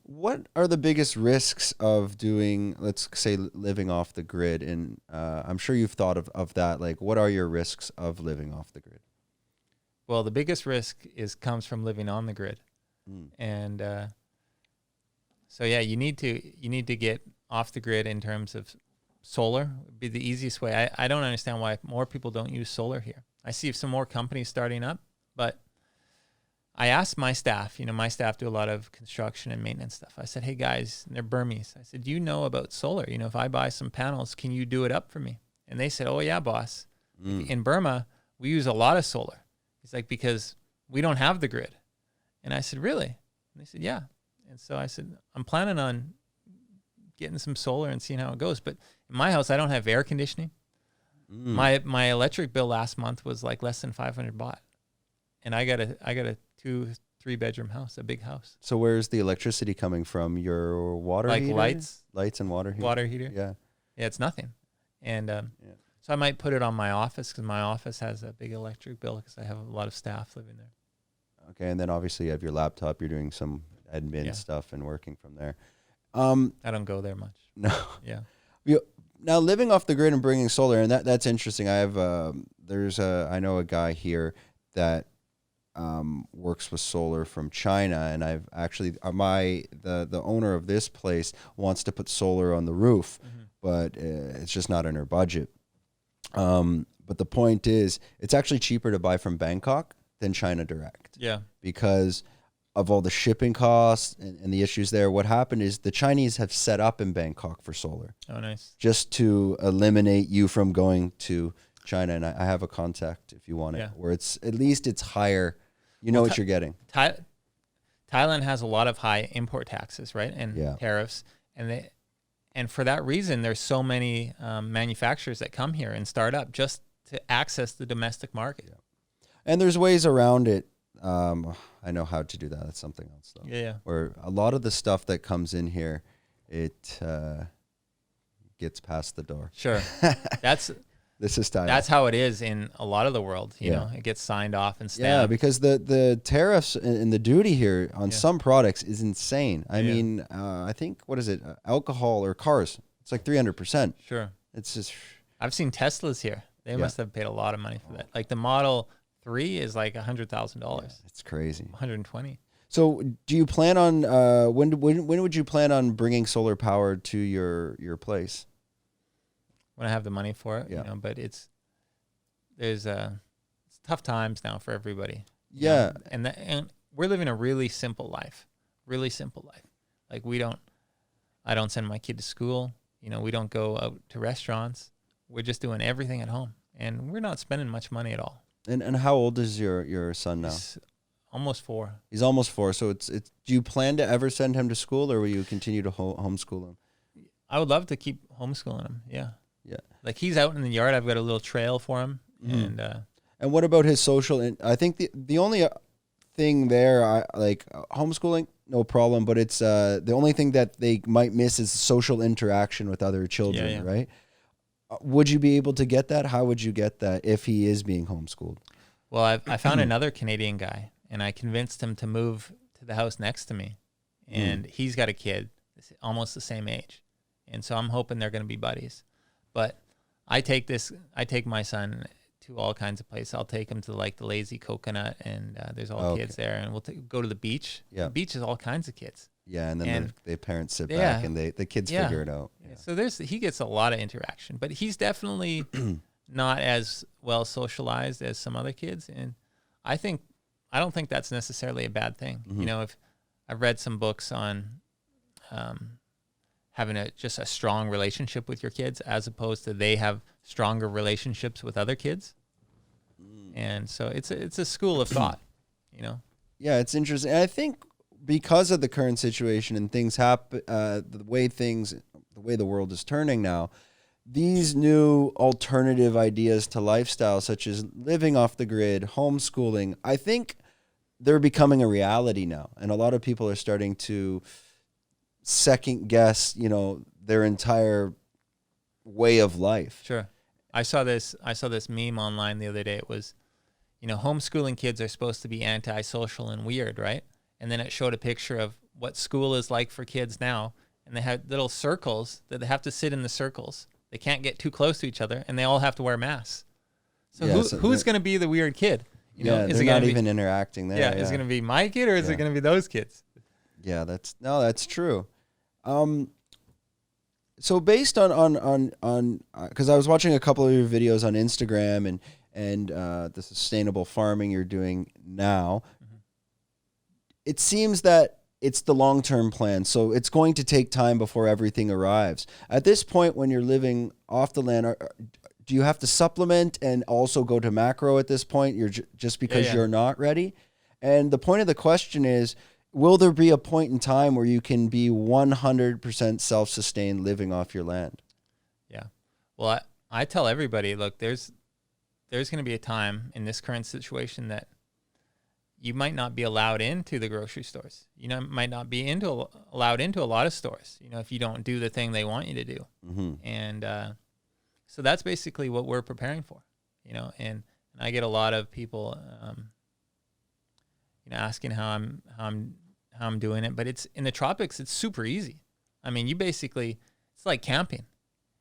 What are the biggest risks of doing, let's say, living off the grid? And I'm sure you've thought of that. Like, what are your risks of living off the grid? Well, the biggest risk comes from living on the grid, and so yeah, you need to get off the grid in terms of solar. Would be the easiest way. I don't understand why more people don't use solar here. I see some more companies starting up, but I asked my staff, my staff do a lot of construction and maintenance stuff. I said, hey guys, and they're Burmese. I said, do you know about solar? If I buy some panels, can you do it up for me? And they said, oh yeah, boss. In Burma, we use a lot of solar. It's like, because we don't have the grid. And I said, really? And they said, yeah. And so I said, I'm planning on getting some solar and seeing how it goes. But in my house, I don't have air conditioning. My electric bill last month was like less than 500 baht. And I got a 2-3 bedroom house, a big house. So where's the electricity coming from? Your water heater? Lights and water heater? Water heater. Yeah. Yeah, it's nothing. And so I might put it on my office because my office has a big electric bill because I have a lot of staff living there. Okay, and then obviously you have your laptop. You're doing some admin stuff and working from there. I don't go there much. No. Yeah. Now living off the grid and bringing solar, and that's interesting. I have I know a guy here that works with solar from China, and I've actually the owner of this place wants to put solar on the roof, but it's just not in her budget. But the point is, it's actually cheaper to buy from Bangkok than China direct. Yeah. Because of all the shipping costs and the issues there. What happened is the Chinese have set up in Bangkok for solar. Oh, nice. Just to eliminate you from going to China. And I have a contact if you want it, where it's at least it's higher. You know what you're getting. Thailand has a lot of high import taxes, right? And tariffs. And for that reason, there's so many manufacturers that come here and start up just to access the domestic market. Yeah. And there's ways around it. I know how to do that. That's something else though. Yeah. Where a lot of the stuff that comes in here, it gets past the door. Sure. This is style. That's how it is in a lot of the world. You know, it gets signed off and stamped. Yeah, because the tariffs and the duty here on some products is insane. I mean, I think, what is it? Alcohol or cars. It's like 300%. Sure. It's just. I've seen Teslas here. They must have paid a lot of money for that. Like the Model 3 is like $100,000. It's crazy. 120. So do you plan on, when would you plan on bringing solar power to your place? When I have the money for it, you know, but it's tough times now for everybody. Yeah. And we're living a really simple life. Like I don't send my kid to school. You know, we don't go out to restaurants. We're just doing everything at home, and we're not spending much money at all. And how old is your son now? He's almost 4. He's almost 4. So it's. Do you plan to ever send him to school, or will you continue to homeschool him? I would love to keep homeschooling him. Yeah. Yeah. Like he's out in the yard. I've got a little trail for him, And what about his social? I think the only thing there, homeschooling, no problem. But it's the only thing that they might miss is social interaction with other children, right? Would you be able to get that? How would you get that if he is being homeschooled? Well, I found another Canadian guy, and I convinced him to move to the house next to me, and he's got a kid almost the same age, and so I'm hoping they're going to be buddies. But I take my son to all kinds of places. I'll take him to like the Lazy Coconut, and there's all kids there, and we'll go to the beach. Yeah, the beach is all kinds of kids. Yeah, and then the parents sit back and the kids figure it out. Yeah. So he gets a lot of interaction, but he's definitely not as well socialized as some other kids, and I don't think that's necessarily a bad thing. You know, if I've read some books on having just a strong relationship with your kids as opposed to they have stronger relationships with other kids. And so it's a school of thought, you know? Yeah, it's interesting. And I think because of the current situation and things happen, the way the world is turning now, these new alternative ideas to lifestyle, such as living off the grid, homeschooling, I think they're becoming a reality now. And a lot of people are starting to second guess, you know, their entire way of life. Sure. I saw this meme online the other day. It was, you know, homeschooling kids are supposed to be antisocial and weird, right? And then it showed a picture of what school is like for kids now. And they had little circles that they have to sit in the circles. They can't get too close to each other, and they all have to wear masks. So who's going to be the weird kid? You know, they're not even interacting there. Yeah, is it going to be my kid or is it going to be those kids? Yeah, that's true. So based on because I was watching a couple of your videos on Instagram and the sustainable farming you're doing now, it seems that it's the long-term plan. So it's going to take time before everything arrives. At this point, when you're living off the land, do you have to supplement and also go to macro at this point? You're just because you're not ready. And the point of the question is, will there be a point in time where you can be 100% self-sustained living off your land? Yeah. Well, I tell everybody, look, there's going to be a time in this current situation that you might not be allowed into the grocery stores. You know, might not be allowed into a lot of stores, you know, if you don't do the thing they want you to do. And so that's basically what we're preparing for, you know, and I get a lot of people, you know, asking how I'm doing it, but it's in the tropics. It's super easy. I mean, it's like camping.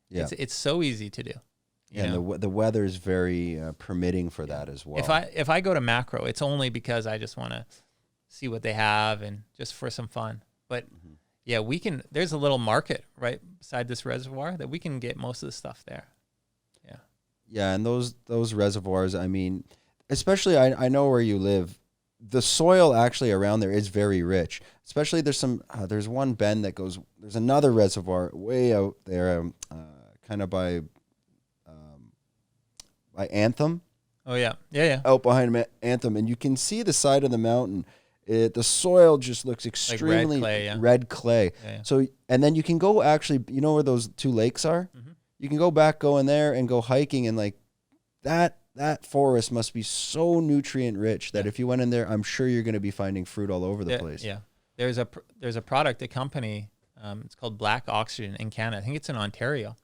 Yeah. It's so easy to do. And the weather is very permitting for that as well. If I go to macro, it's only because I just want to see what they have and just for some fun. But yeah, there's a little market right beside this reservoir that we can get most of the stuff there. Yeah. Yeah. And those reservoirs, I mean, especially I know where you live, the soil actually around there is very rich. Especially there's one bend that goes, there's another reservoir way out there, kind of by Anthem. Oh yeah. Yeah. Out behind Anthem, and you can see the side of the mountain. The soil just looks extremely like red clay. Yeah. So, and then you can go actually, you know where those two lakes are? You can go in there and go hiking, and like that that forest must be so nutrient rich that if you went in there, I'm sure you're going to be finding fruit all over the place. Yeah. There's a product, a company, it's called Black Oxygen in Canada. I think it's in Ontario.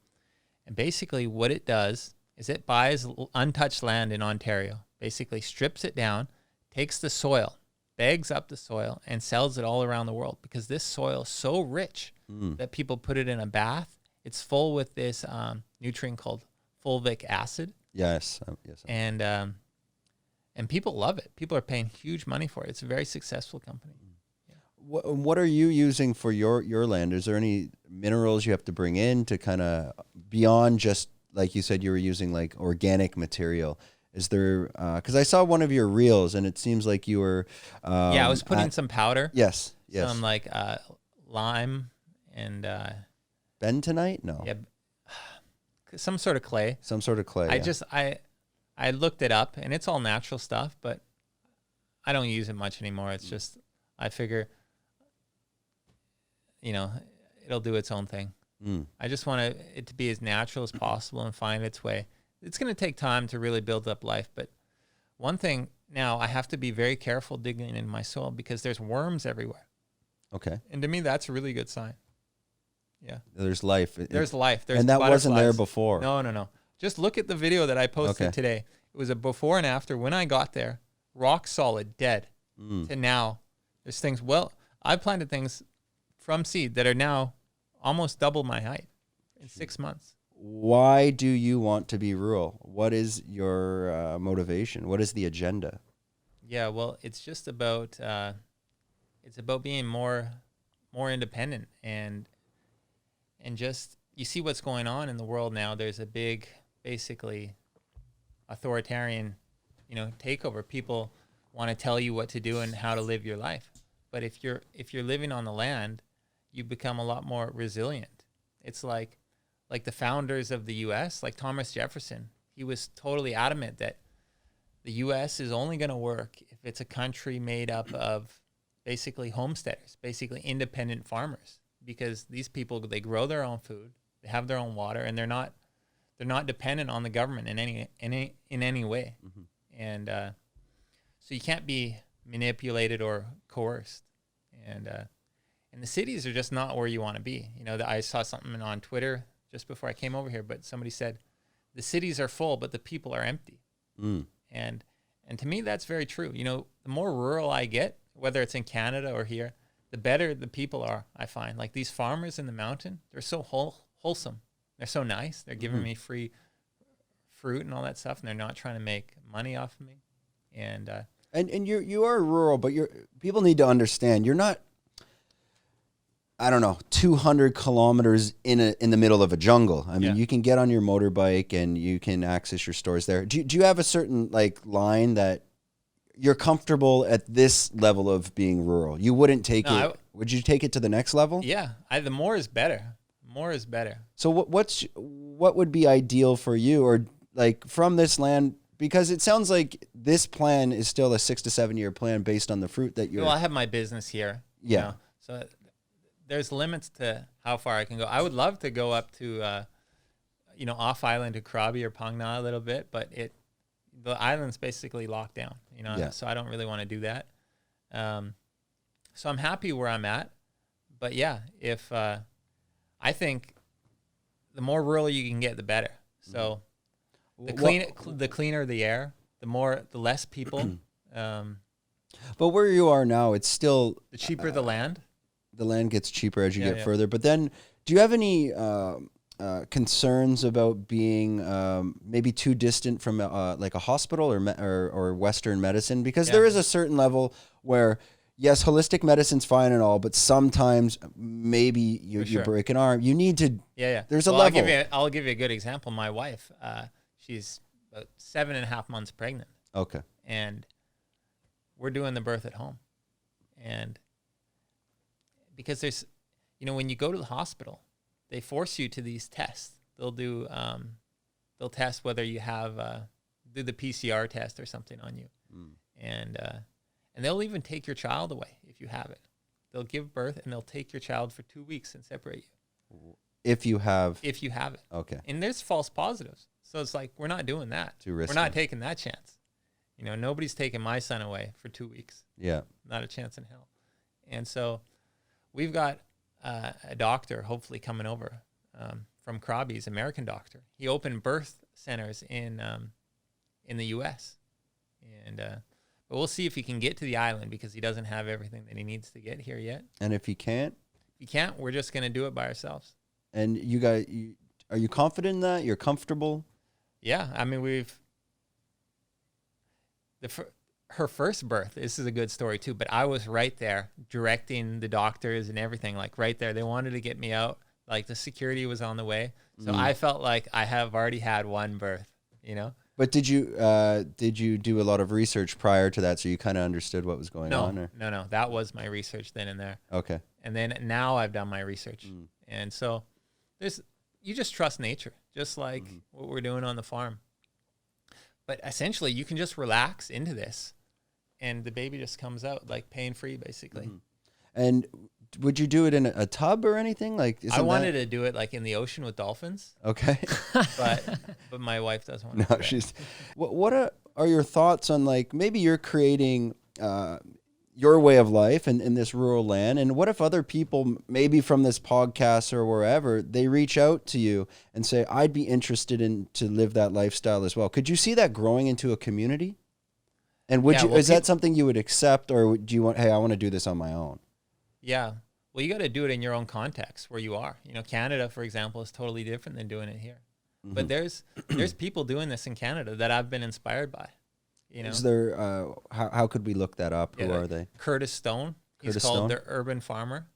And basically what it does is it buys untouched land in Ontario, basically strips it down, takes the soil, bags up the soil, and sells it all around the world, because this soil is so rich that people put it in a bath. It's full with this nutrient called fulvic acid. Yes. Yes. And people love it. People are paying huge money for it. It's a very successful company. What are you using for your land? Is there any minerals you have to bring in to kind of beyond just, like you said, you were using like organic material? Is there, because I saw one of your reels and it seems like you were. I was putting some powder. Yes. Some like lime and. Bentonite? No. Yeah. Some sort of clay. Some sort of clay. I looked it up and it's all natural stuff, but I don't use it much anymore. It's just, I figure, it'll do its own thing. I just want it to be as natural as possible and find its way. It's going to take time to really build up life. But one thing now, I have to be very careful digging in my soil because there's worms everywhere. Okay. And to me, that's a really good sign. Yeah. There's life. There's life. There's and that butterflies. wasn't there before. No. Just look at the video that I posted today. It was a before and after. When I got there, rock solid, dead. To now, there's things. Well, I planted things from seed that are now almost double my height in 6 months. Why do you want to be rural? What is your motivation? What is the agenda? Yeah, well, it's just about being more independent and just, you see what's going on in the world now. There's a big, basically, authoritarian, takeover. People want to tell you what to do and how to live your life. But if you're living on the land, you become a lot more resilient. It's like the founders of the U.S., like Thomas Jefferson. He was totally adamant that the U.S. is only going to work if it's a country made up of basically homesteaders, basically independent farmers, because these people, they grow their own food, they have their own water, and they're not dependent on the government in any way. And so you can't be manipulated or coerced. And the cities are just not where you want to be. I saw something on Twitter just before I came over here, but somebody said the cities are full, but the people are empty. And to me, that's very true. The more rural I get, whether it's in Canada or here, the better the people are, I find. Like these farmers in the mountain, they're so wholesome. They're so nice. They're giving me free fruit and all that stuff, and they're not trying to make money off of me. And you are rural, but people need to understand you're not, I don't know, 200 kilometers in the middle of a jungle. I mean, you can get on your motorbike and you can access your stores there. Do you have a certain line that you're comfortable at this level of being rural? You wouldn't take it. Would you take it to the next level? Yeah, the more is better. More is better. So what would be ideal for you, or like from this land? Because it sounds like this plan is still a 6 to 7 year plan based on the fruit that you're. Well, I have my business here. Yeah. So there's limits to how far I can go. I would love to go up to, off island to Krabi or Pangna a little bit, but the island's basically locked down. So I don't really want to do that. So I'm happy where I'm at, but yeah, if I think the more rural you can get, the better. So the cleaner the air, the less people. But where you are now, it's still the cheaper the land. The land gets cheaper as you get further. But then, do you have any concerns about being maybe too distant from like a hospital or Western medicine? Because there is a certain level where, yes, holistic medicine's fine and all, but sometimes maybe you break an arm. You need to. There's a level. I'll give you a good example. My wife, she's about 7.5 months pregnant. Okay. And we're doing the birth at home, and because there's, when you go to the hospital, they force you to these tests. They'll do, they'll test whether you have, do the PCR test or something on you. And they'll even take your child away if you have it. They'll give birth and they'll take your child for 2 weeks and separate you. if you have. If you have it. Okay. And there's false positives. So it's like, we're not doing that. Too risky. We're not taking that chance. You know, nobody's taking my son away for 2 weeks. Yeah. Not a chance in hell. And so we've got a doctor hopefully coming over from Krabi's, American doctor. He opened birth centers in the U.S. And but we'll see if he can get to the island because he doesn't have everything that he needs to get here yet. And if he can't? If he can't, we're just going to do it by ourselves. And you guys, are you confident in that? You're comfortable? Yeah. I mean, her first birth, this is a good story too, but I was right there directing the doctors and everything, like right there. They wanted to get me out. Like the security was on the way. So I felt like I have already had one birth, you know? But did you do a lot of research prior to that so you kind of understood what was going on? Or? No. That was my research then and there. Okay. And then now I've done my research. And so you just trust nature, just like what we're doing on the farm. But essentially you can just relax into this and the baby just comes out like pain-free basically. And would you do it in a tub or anything? Like I wanted to do it like in the ocean with dolphins. Okay. but my wife doesn't want to. No, do she's. What are your thoughts on, like, maybe you're creating your way of life in this rural land, and what if other people, maybe from this podcast or wherever, they reach out to you and say, I'd be interested in to live that lifestyle as well? Could you see that growing into a community? And is that something you would accept, or do you want, hey, I want to do this on my own? Yeah. Well, you got to do it in your own context where you are. You know, Canada, for example, is totally different than doing it here. But there's people doing this in Canada that I've been inspired by. You know, is there? How could we look that up? Who are they? Curtis Stone. He's called the Urban Farmer.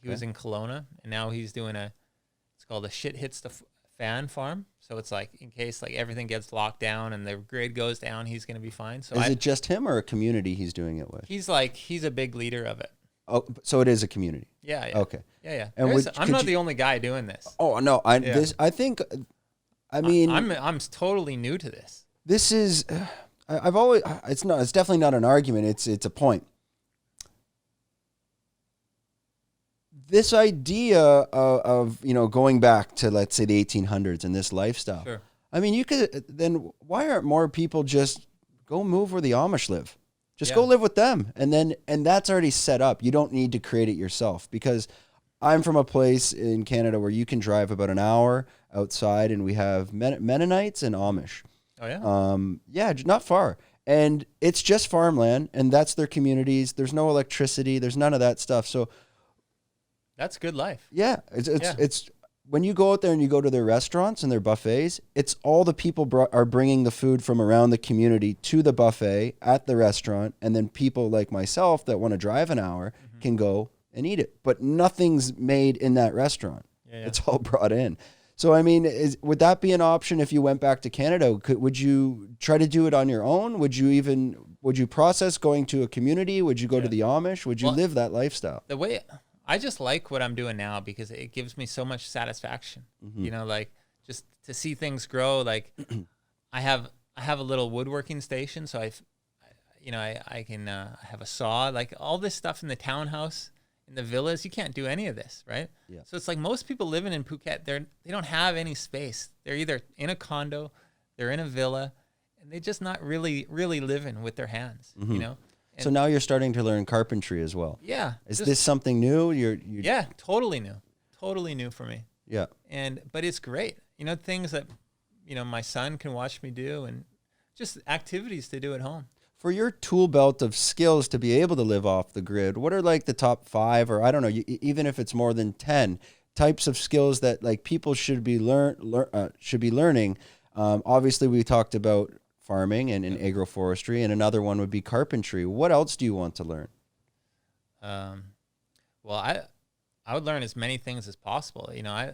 He was in Kelowna, and now he's doing it's called a shit hits the fan farm. So it's like in case like everything gets locked down and the grid goes down, he's going to be fine. So is it just him or a community he's doing it with? He's a big leader of it. Oh, so it is a community. Yeah. Okay. Yeah. And I'm not the only guy doing this. Oh no, I think. I mean, I'm totally new to this. This is, I've always. It's definitely not an argument. It's a point. This idea of going back to, let's say, the 1800s and this lifestyle. Sure. I mean, you could then. Why aren't more people just go move where the Amish live? Just go live with them, and that's already set up. You don't need to create it yourself, because I'm from a place in Canada where you can drive about an hour outside, and we have Mennonites and Amish. Oh yeah. Yeah, not far, and it's just farmland, and that's their communities. There's no electricity. There's none of that stuff. So that's good life. Yeah, it's when you go out there and you go to their restaurants and their buffets, it's all the people are bringing the food from around the community to the buffet at the restaurant. And then people like myself that want to drive an hour can go and eat it. But nothing's made in that restaurant. Yeah. It's all brought in. So, I mean, would that be an option if you went back to Canada? Would you try to do it on your own? Would you process going to a community? Would you go to the Amish? Would you live that lifestyle? The way I just like what I'm doing now because it gives me so much satisfaction, you know, like just to see things grow. Like I have a little woodworking station. So I can have a saw, like all this stuff in the townhouse, in the villas. You can't do any of this, right? Yeah. So it's like most people living in Phuket, they don't have any space. They're either in a condo, they're in a villa, and they're just not really living with their hands, you know? And so now you're starting to learn carpentry as well. Yeah. Is this something new? Yeah, totally new for me. Yeah. But it's great. You know, things that, you know, my son can watch me do and just activities to do at home. For your tool belt of skills to be able to live off the grid, what are like the top 5, or I don't know, even if it's more than 10 types of skills that like people should be learning? Obviously we talked about farming and agroforestry, and another one would be carpentry. What else do you want to learn? Well, I would learn as many things as possible. You know,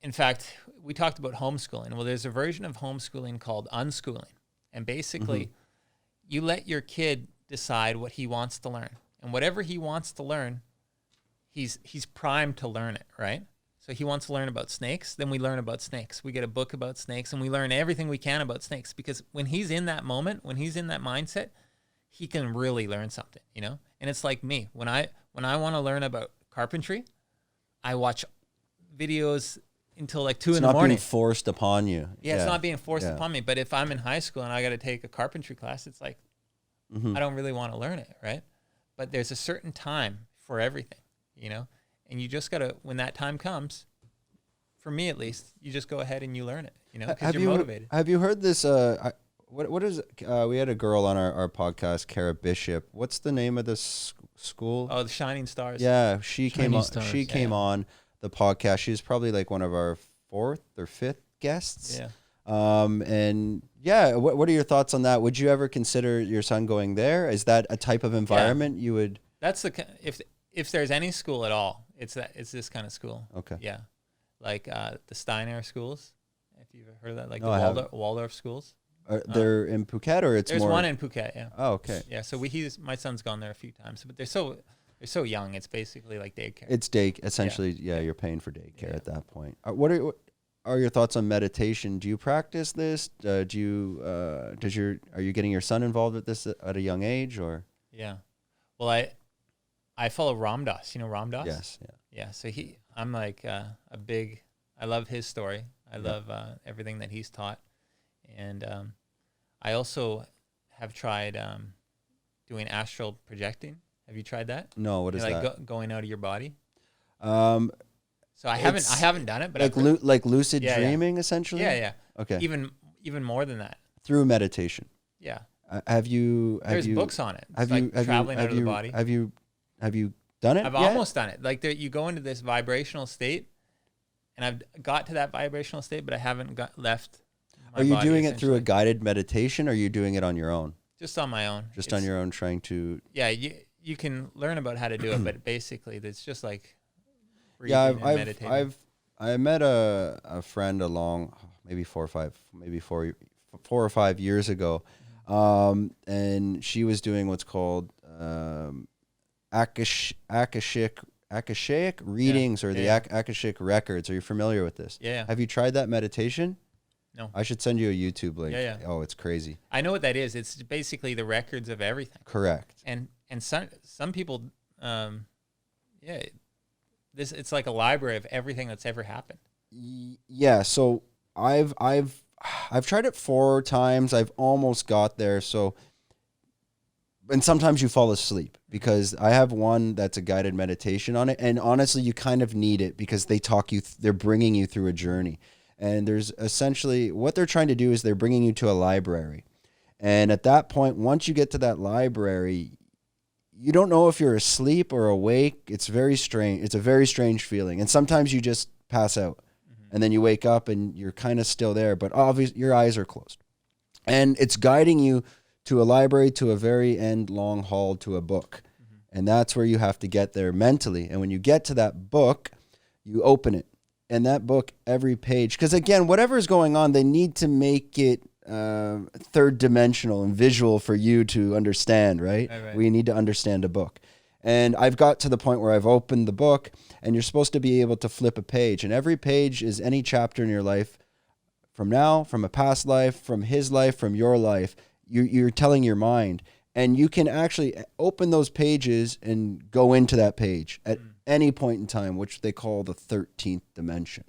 in fact, we talked about homeschooling. Well, there's a version of homeschooling called unschooling. And basically, you let your kid decide what he wants to learn. And whatever he wants to learn, he's primed to learn it, right? So he wants to learn about snakes, then we learn about snakes. We get a book about snakes, and we learn everything we can about snakes, because when he's in that moment, when he's in that mindset, he can really learn something, you know? And it's like me. When I want to learn about carpentry, I watch videos until like 2 It's in the not morning. being forced upon you. Yeah, it's not being forced Yeah. upon me. But if I'm in high school and I got to take a carpentry class, it's like, Mhm. I don't really want to learn it, right? But there's a certain time for everything, and you just got to, when that time comes, for me at least, you just go ahead and you learn it, because you're motivated. Have you heard this? What is? We had a girl on our podcast, Kara Bishop. What's the name of this school? Oh, the Shining Stars. Yeah, she came Shining on. Stars, She came on the podcast. She was probably like one of our 4th or 5th guests. Yeah. And yeah, what are your thoughts on that? Would you ever consider your son going there? Is that a type of environment you would? That's if there's any school at all, it's this kind of school. Okay. Yeah, like the Steiner schools, if you've heard of that, like No, the I haven't. Waldorf schools. They're in Phuket, or it's There's more? one in Phuket. Yeah. Oh, okay. Yeah. So my son's gone there a few times, but they're so young. It's basically like daycare. It's essentially. Yeah, you're paying for daycare Yeah. at that point. What are your thoughts on meditation? Do you practice this? Are you getting your son involved with this at a young age, or? Yeah. Well, I follow Ramdas. You know Ramdas? Yes. Yeah. Yeah. So I'm like I love his story. I love everything that he's taught. And I also have tried doing astral projecting. Have you tried that? No. What is that? Going out of your body. So I haven't done it, but like lucid Yeah, yeah. dreaming, essentially. yeah. Okay. Even more than that. Through meditation. Yeah. Have you? There's books on it. Have It's you? like traveling out of the body. Have you done it? I've yet? almost done it. Like you go into this vibrational state, and I've got to that vibrational state, but I haven't left. My Are you body, doing it through a essentially. guided meditation, or are you doing it on your own? Just on my own. Just on your own, trying to. Yeah, you can learn about how to do it, but basically it's just like breathing Yeah, and meditating. I met a friend maybe 4 or 5 years ago, and she was doing what's called Akashic readings, or the Akashic records. Are you familiar with this? Yeah. Have you tried that meditation? No. I should send you a YouTube link. Yeah. Oh, it's crazy. I know what that is. It's basically the records of everything. Correct. And some people, it's like a library of everything that's ever happened. Yeah. So I've tried it 4 times. I've almost got there. So, and sometimes you fall asleep, because I have one that's a guided meditation on it. And honestly, you kind of need it, because they're bringing you through a journey. And there's essentially what they're trying to do is they're bringing you to a library. And at that point, once you get to that library, you don't know if you're asleep or awake. It's very strange. It's a very strange feeling. And sometimes you just pass out, and then you wake up and you're kind of still there, but obviously your eyes are closed. And it's guiding you to a library, to a very end long haul, to a book. And that's where you have to get there mentally. And when you get to that book, you open it. And that book, every page, because again, whatever is going on, they need to make it third dimensional and visual for you to understand, right? Right. We need to understand a book. And I've got to the point where I've opened the book, and you're supposed to be able to flip a page. And every page is any chapter in your life, from now, from a past life, from his life, from your life. You're telling your mind. And you can actually open those pages and go into that page at any point in time, which they call the 13th dimension.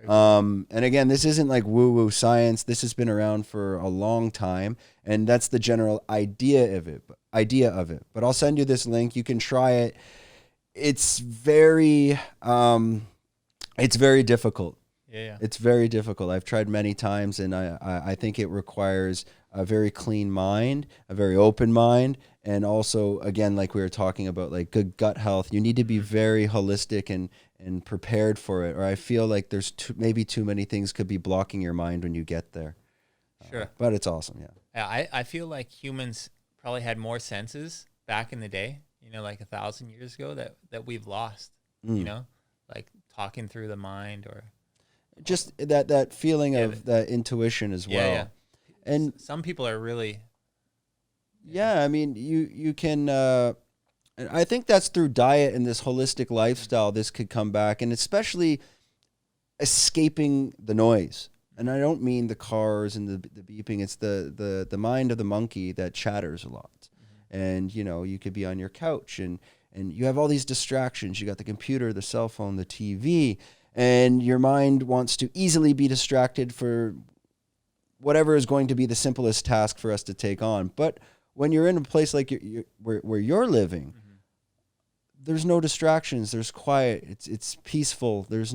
And again, this isn't like woo-woo science. This has been around for a long time, and that's the general idea of it. But I'll send you this link. You can try it. It's very difficult. Yeah. It's very difficult. I've tried many times, and I think it requires a very clean mind, a very open mind, and also, again, like we were talking about, like good gut health. You need to be very holistic and prepared for it, or I feel like there's maybe too many things could be blocking your mind when you get there. Sure. But it's awesome, yeah. Yeah, I feel like humans probably had more senses back in the day, like 1,000 years ago that we've lost, like talking through the mind, or just that feeling of that intuition as well. Yeah. And some people are really. Yeah, I mean, you can. And I think that's through diet and this holistic lifestyle. This could come back, and especially escaping the noise. And I don't mean the cars and the beeping. It's the mind of the monkey that chatters a lot. And you could be on your couch and you have all these distractions. You got the computer, the cell phone, the TV, and your mind wants to easily be distracted for whatever is going to be the simplest task for us to take on. But when you're in a place like where you're living, there's no distractions. There's quiet. It's peaceful. There's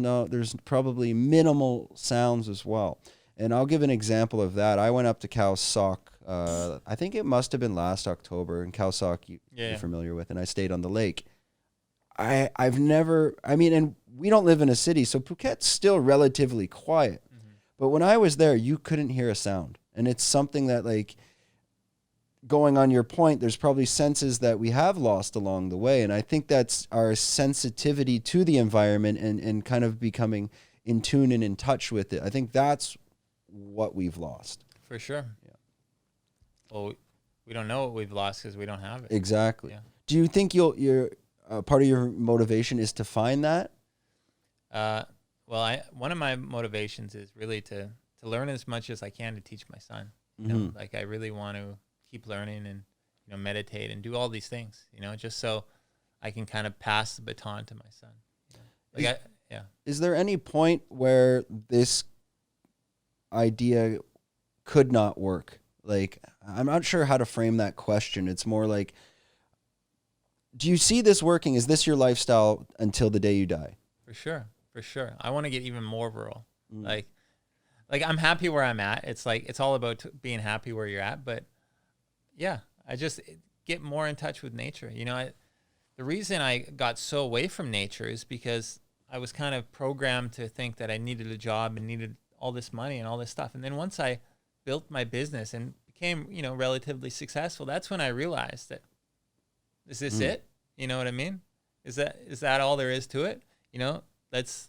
probably minimal sounds as well. And I'll give an example of that. I went up to Khao Sok. I think it must have been last October in Khao Sok. You're familiar with, and I stayed on the lake. And we don't live in a city, so Phuket's still relatively quiet. But when I was there, you couldn't hear a sound. And it's something that, like, going on your point, there's probably senses that we have lost along the way. And I think that's our sensitivity to the environment and kind of becoming in tune and in touch with it. I think that's what we've lost. For sure. Yeah. Well, we don't know what we've lost because we don't have it. Exactly. Yeah. Do you think your part of your motivation is to find that? Well, one of my motivations is really to learn as much as I can to teach my son. You know, like I really want to keep learning and, you know, meditate and do all these things, you know, just so I can kind of pass the baton to my son. You know? Is there any point where this idea could not work? Like, I'm not sure how to frame that question. It's more like, do you see this working? Is this your lifestyle until the day you die? For sure. I want to get even more rural. Like I'm happy where I'm at. It's like, it's all about being happy where you're at. But yeah, I just get more in touch with nature. You know, the reason I got so away from nature is because I was kind of programmed to think that I needed a job and needed all this money and all this stuff. And then once I built my business and became, you know, relatively successful, that's when I realized that, is this it? You know what I mean? Is that all there is to it? You know, that's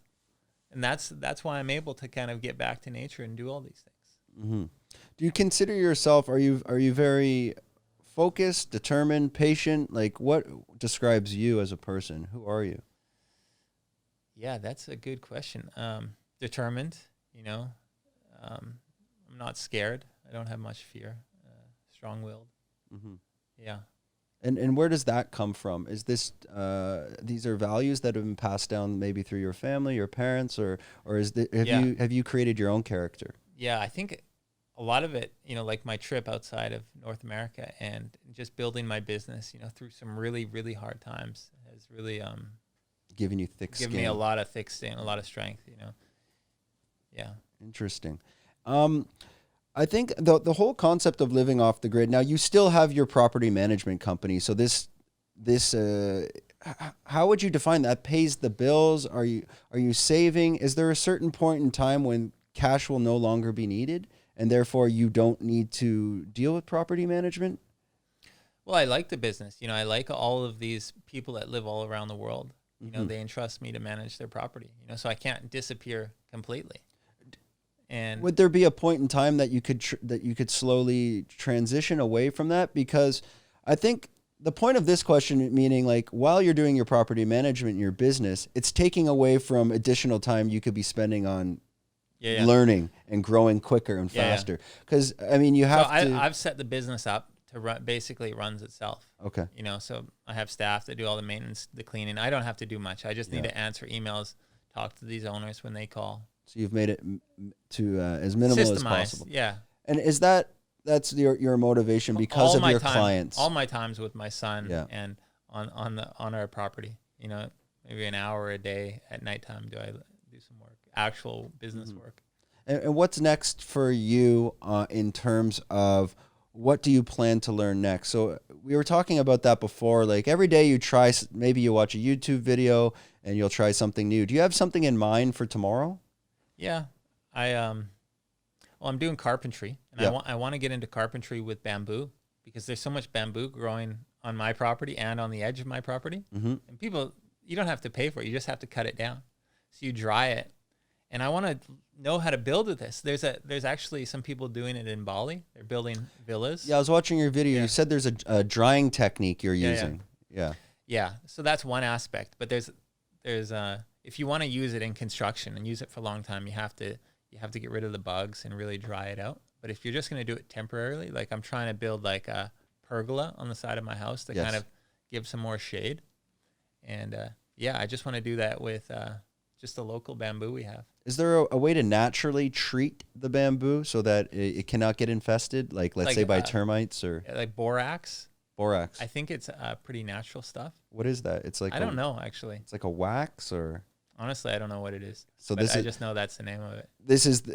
why I'm able to kind of get back to nature and do all these things. Do you consider yourself, are you very focused, determined, patient? Like, what describes you as a person? Who are you? Yeah, that's a good question. Determined, you know, I'm not scared. I don't have much fear. Strong-willed. Yeah. And where does that come from? Is this these are values that have been passed down maybe through your family, your parents, or have you created your own character? Yeah, I think a lot of it, you know, like my trip outside of North America and just building my business, you know, through some really, really hard times has really given you thick skin. Given me a lot of thick skin, a lot of strength, you know. Yeah. Interesting. I think the whole concept of living off the grid. Now, you still have your property management company, so this how would you define that? Pays the bills? Are you saving? Is there a certain point in time when cash will no longer be needed, and therefore you don't need to deal with property management? Well, I like the business. You know, I like all of these people that live all around the world. You know, they entrust me to manage their property. You know, so I can't disappear completely. And would there be a point in time that you could slowly transition away from that? Because I think the point of this question, meaning like while you're doing your property management in your business, it's taking away from additional time you could be spending on learning and growing quicker and faster. Because I mean, I've set the business up to run. Basically, it runs itself. Okay. You know, so I have staff that do all the maintenance, the cleaning. I don't have to do much. I just need to answer emails, talk to these owners when they call. So you've made it to as minimal as possible. Yeah. And is that's your motivation because of your clients? All my times with my son and on our property. You know, maybe an hour a day at nighttime do I do some work, actual business work. And what's next for you in terms of what do you plan to learn next? So we were talking about that before. Like every day you try, maybe you watch a YouTube video and you'll try something new. Do you have something in mind for tomorrow? Yeah, I'm doing carpentry, and I want to get into carpentry with bamboo because there's so much bamboo growing on my property and on the edge of my property. And people, you don't have to pay for it; you just have to cut it down. So you dry it, and I want to know how to build with this. There's actually some people doing it in Bali. They're building villas. Yeah, I was watching your video. You said there's a drying technique you're using. Yeah. So that's one aspect, but there's if you want to use it in construction and use it for a long time, you have to get rid of the bugs and really dry it out. But if you're just going to do it temporarily, like I'm trying to build like a pergola on the side of my house to kind of give some more shade. And I just want to do that with just the local bamboo we have. Is there a way to naturally treat the bamboo so that it cannot get infested? Like, let's say by termites or like borax. Borax. I think it's pretty natural stuff. What is that? It's like I don't know actually. It's like a wax or. Honestly, I don't know what it is. So but I just know that's the name of it. This is the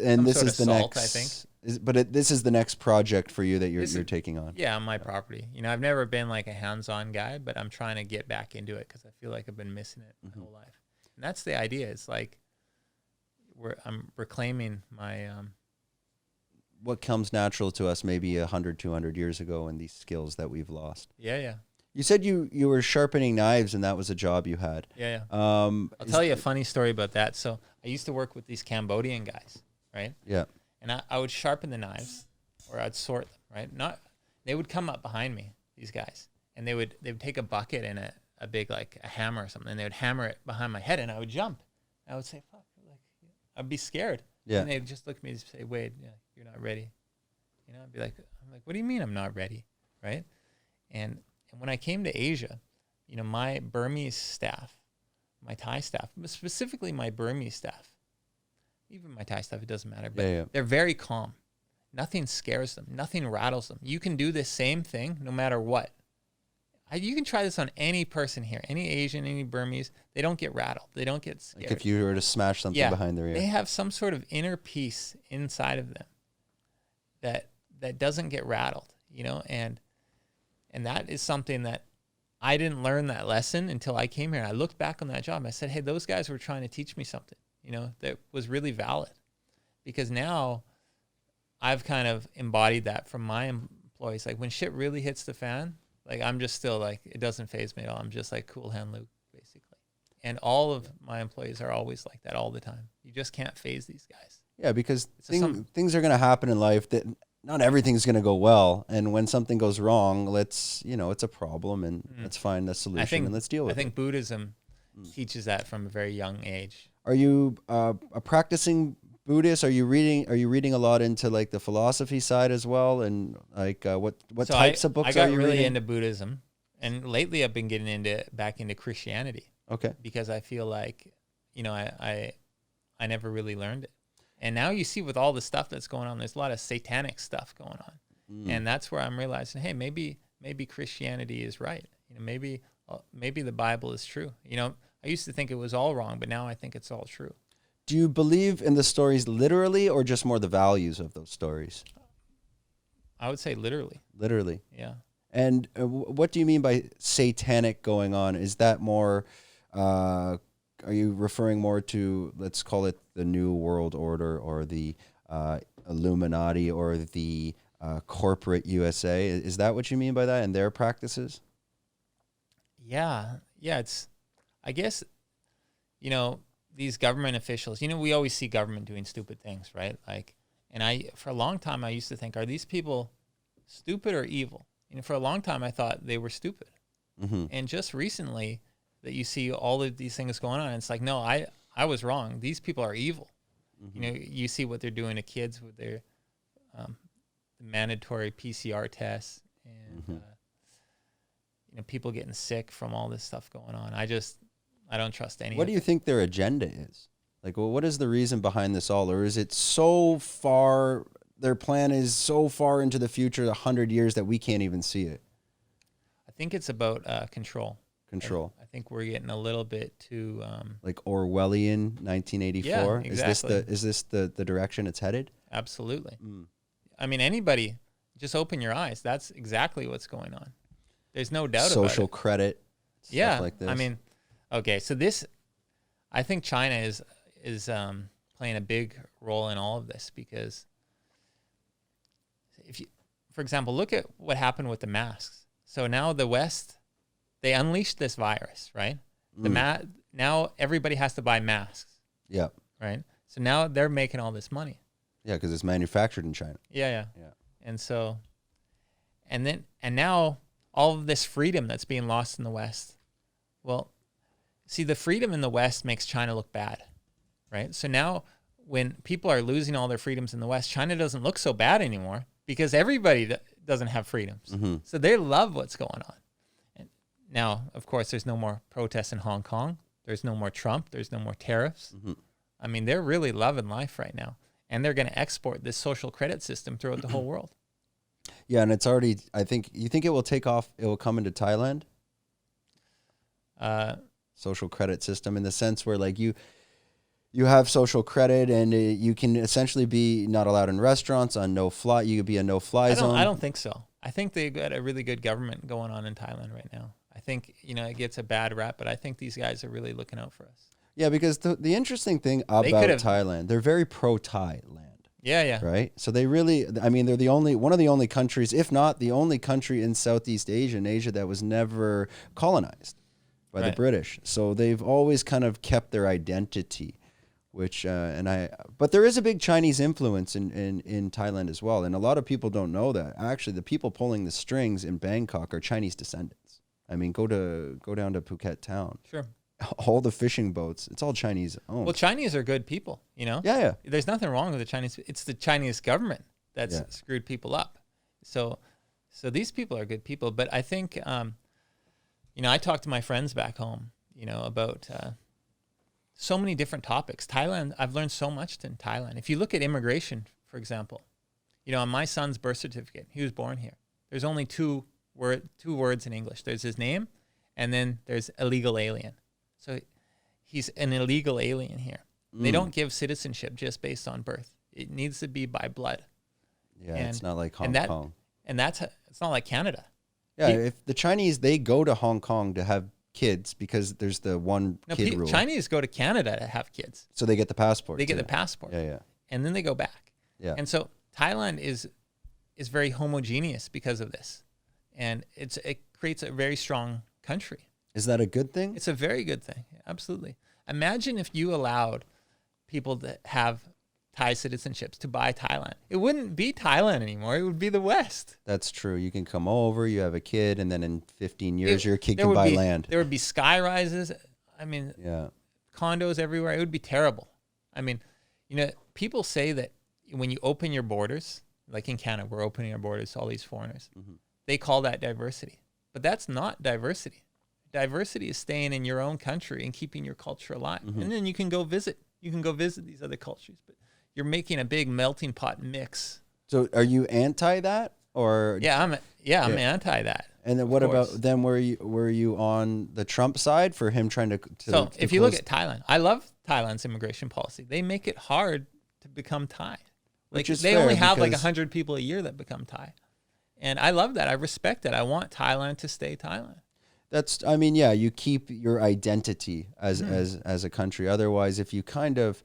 salt, next. I think. This is the next project for you that you're taking on. Yeah, on my property. You know, I've never been like a hands-on guy, but I'm trying to get back into it because I feel like I've been missing it my whole life. And that's the idea. It's like I'm reclaiming my. What comes natural to us maybe 100, 200 years ago, and these skills that we've lost. Yeah. You said you were sharpening knives, and that was a job you had. Yeah. I'll tell you a funny story about that. So I used to work with these Cambodian guys, right? Yeah. And I would sharpen the knives, or I'd sort them, right? They would come up behind me, these guys, and they would take a bucket and a big like a hammer or something, and they would hammer it behind my head, and I would jump. I would say, "Fuck!" Like I'd be scared. Yeah. And they'd just look at me and say, "Wade, you're not ready." You know, I'm like, "What do you mean I'm not ready?" Right? And when I came to Asia, you know, my Burmese staff, my Thai staff, but specifically my Burmese staff, even my Thai staff, it doesn't matter, but they're very calm. Nothing scares them. Nothing rattles them. You can do the same thing no matter what. You can try this on any person here, any Asian, any Burmese. They don't get rattled. They don't get scared. Like if you were to smash something behind their ear. They have some sort of inner peace inside of them that doesn't get rattled, you know, and that is something that I didn't learn that lesson until I came here. And I looked back on that job. And I said, hey, those guys were trying to teach me something, you know, that was really valid. Because now I've kind of embodied that from my employees. Like when shit really hits the fan, like I'm just still like, it doesn't faze me at all. I'm just like cool hand Luke, basically. And all of my employees are always like that all the time. You just can't faze these guys. Yeah, because things are going to happen in life that not everything's going to go well. And when something goes wrong, it's a problem and let's find a solution and let's deal with it. I think Buddhism teaches that from a very young age. Are you a practicing Buddhist? Are you reading a lot into like the philosophy side as well? And like what types of books are you reading? I got really into Buddhism, and lately I've been getting back into Christianity. Okay. Because I feel like, you know, I never really learned it. And now you see with all the stuff that's going on, there's a lot of satanic stuff going on. And that's where I'm realizing, hey, maybe Christianity is right. You know, maybe the Bible is true. You know, I used to think it was all wrong, but now I think it's all true. Do you believe in the stories literally or just more the values of those stories? I would say literally. Literally. Yeah. And what do you mean by satanic going on? Is that more, are you referring more to, let's call it the New World Order or the Illuminati or the corporate USA? Is that what you mean by that and their practices? Yeah. It's, I guess, you know, these government officials, you know, we always see government doing stupid things, right? Like, and for a long time, I used to think, are these people stupid or evil? You know, for a long time, I thought they were stupid. Mm-hmm. And just recently that you see all of these things going on, it's like, no, I was wrong. These people are evil. Mm-hmm. You know, you see what they're doing to kids with their mandatory PCR tests and, you know, people getting sick from all this stuff going on. I don't trust any. What do you think their agenda is? Like, well, what is the reason behind this all? Or is it so far, their plan is so far into the future, 100 years, that we can't even see it? I think it's about control. Control. I think we're getting a little bit too... like Orwellian 1984? Yeah, exactly. Is this the direction it's headed? Absolutely. I mean, anybody, just open your eyes. That's exactly what's going on. There's no doubt about it. Social credit, stuff like this. I mean, okay, so I think China is playing a big role in all of this because if you, for example, look at what happened with the masks. So now the West, they unleashed this virus, right? Now everybody has to buy masks. Yeah. Right? So now they're making all this money. Yeah, because it's manufactured in China. Yeah. And so, and now all of this freedom that's being lost in the West. Well, see, the freedom in the West makes China look bad, right? So now when people are losing all their freedoms in the West, China doesn't look so bad anymore because everybody doesn't have freedoms. Mm-hmm. So they love what's going on. And now, of course, there's no more protests in Hong Kong, There's no more Trump. There's no more tariffs. Mm-hmm. I mean, they're really loving life right now. And they're going to export this social credit system throughout the whole world. Yeah, and it's already, you think it will take off, it will come into Thailand? Social credit system, in the sense where like you have social credit, and you can essentially be not allowed in restaurants, on no-fly, you could be a no-fly zone. I don't think so. I think they've got a really good government going on in Thailand right now. I think, it gets a bad rap, but I think these guys are really looking out for us. Yeah, because the interesting thing about Thailand, they're very pro-Thai land. Yeah. Right? So they really, I mean, they're one of the only countries, if not the only country in Southeast Asia and Asia that was never colonized by the British. So they've always kind of kept their identity, which, but there is a big Chinese influence in Thailand as well. And a lot of people don't know that. Actually, the people pulling the strings in Bangkok are Chinese descendants. I mean, go down to Phuket town. Sure. All the fishing boats, it's all Chinese owned. Well, Chinese are good people, Yeah. There's nothing wrong with the Chinese. It's the Chinese government that's screwed people up. So these people are good people. But I think, I talk to my friends back home, about so many different topics. Thailand, I've learned so much in Thailand. If you look at immigration, for example, on my son's birth certificate, he was born here. There's only two words in English. There's his name, and then there's illegal alien. So he's an illegal alien here. They don't give citizenship just based on birth. It needs to be by blood. Yeah, it's not like Hong Kong. And it's not like Canada. Yeah, if the Chinese, they go to Hong Kong to have kids because there's the kid rule. Chinese go to Canada to have kids. So they get the passport. They get the passport. Yeah. And then they go back. Yeah. And so Thailand is very homogeneous because of this. And it creates a very strong country. Is that a good thing? It's a very good thing. Absolutely. Imagine if you allowed people that have Thai citizenships to buy Thailand. It wouldn't be Thailand anymore. It would be the West. That's true. You can come over, you have a kid, and then in 15 years, your kid can buy land. There would be sky rises. I mean, condos everywhere. It would be terrible. I mean, people say that when you open your borders, like in Canada, we're opening our borders to all these foreigners. Mm-hmm. They call that diversity. But that's not diversity. Diversity is staying in your own country and keeping your culture alive. Mm-hmm. And then you can go visit. You can go visit these other cultures. But you're making a big melting pot mix. So are you anti that? Or I'm anti that. And then what about them? Were you on the Trump side for him trying to So if you look at Thailand, I love Thailand's immigration policy. They make it hard to become Thai. Like they only have like 100 people a year that become Thai. And I love that. I respect it. I want Thailand to stay Thailand. You keep your identity as a country. Otherwise, if you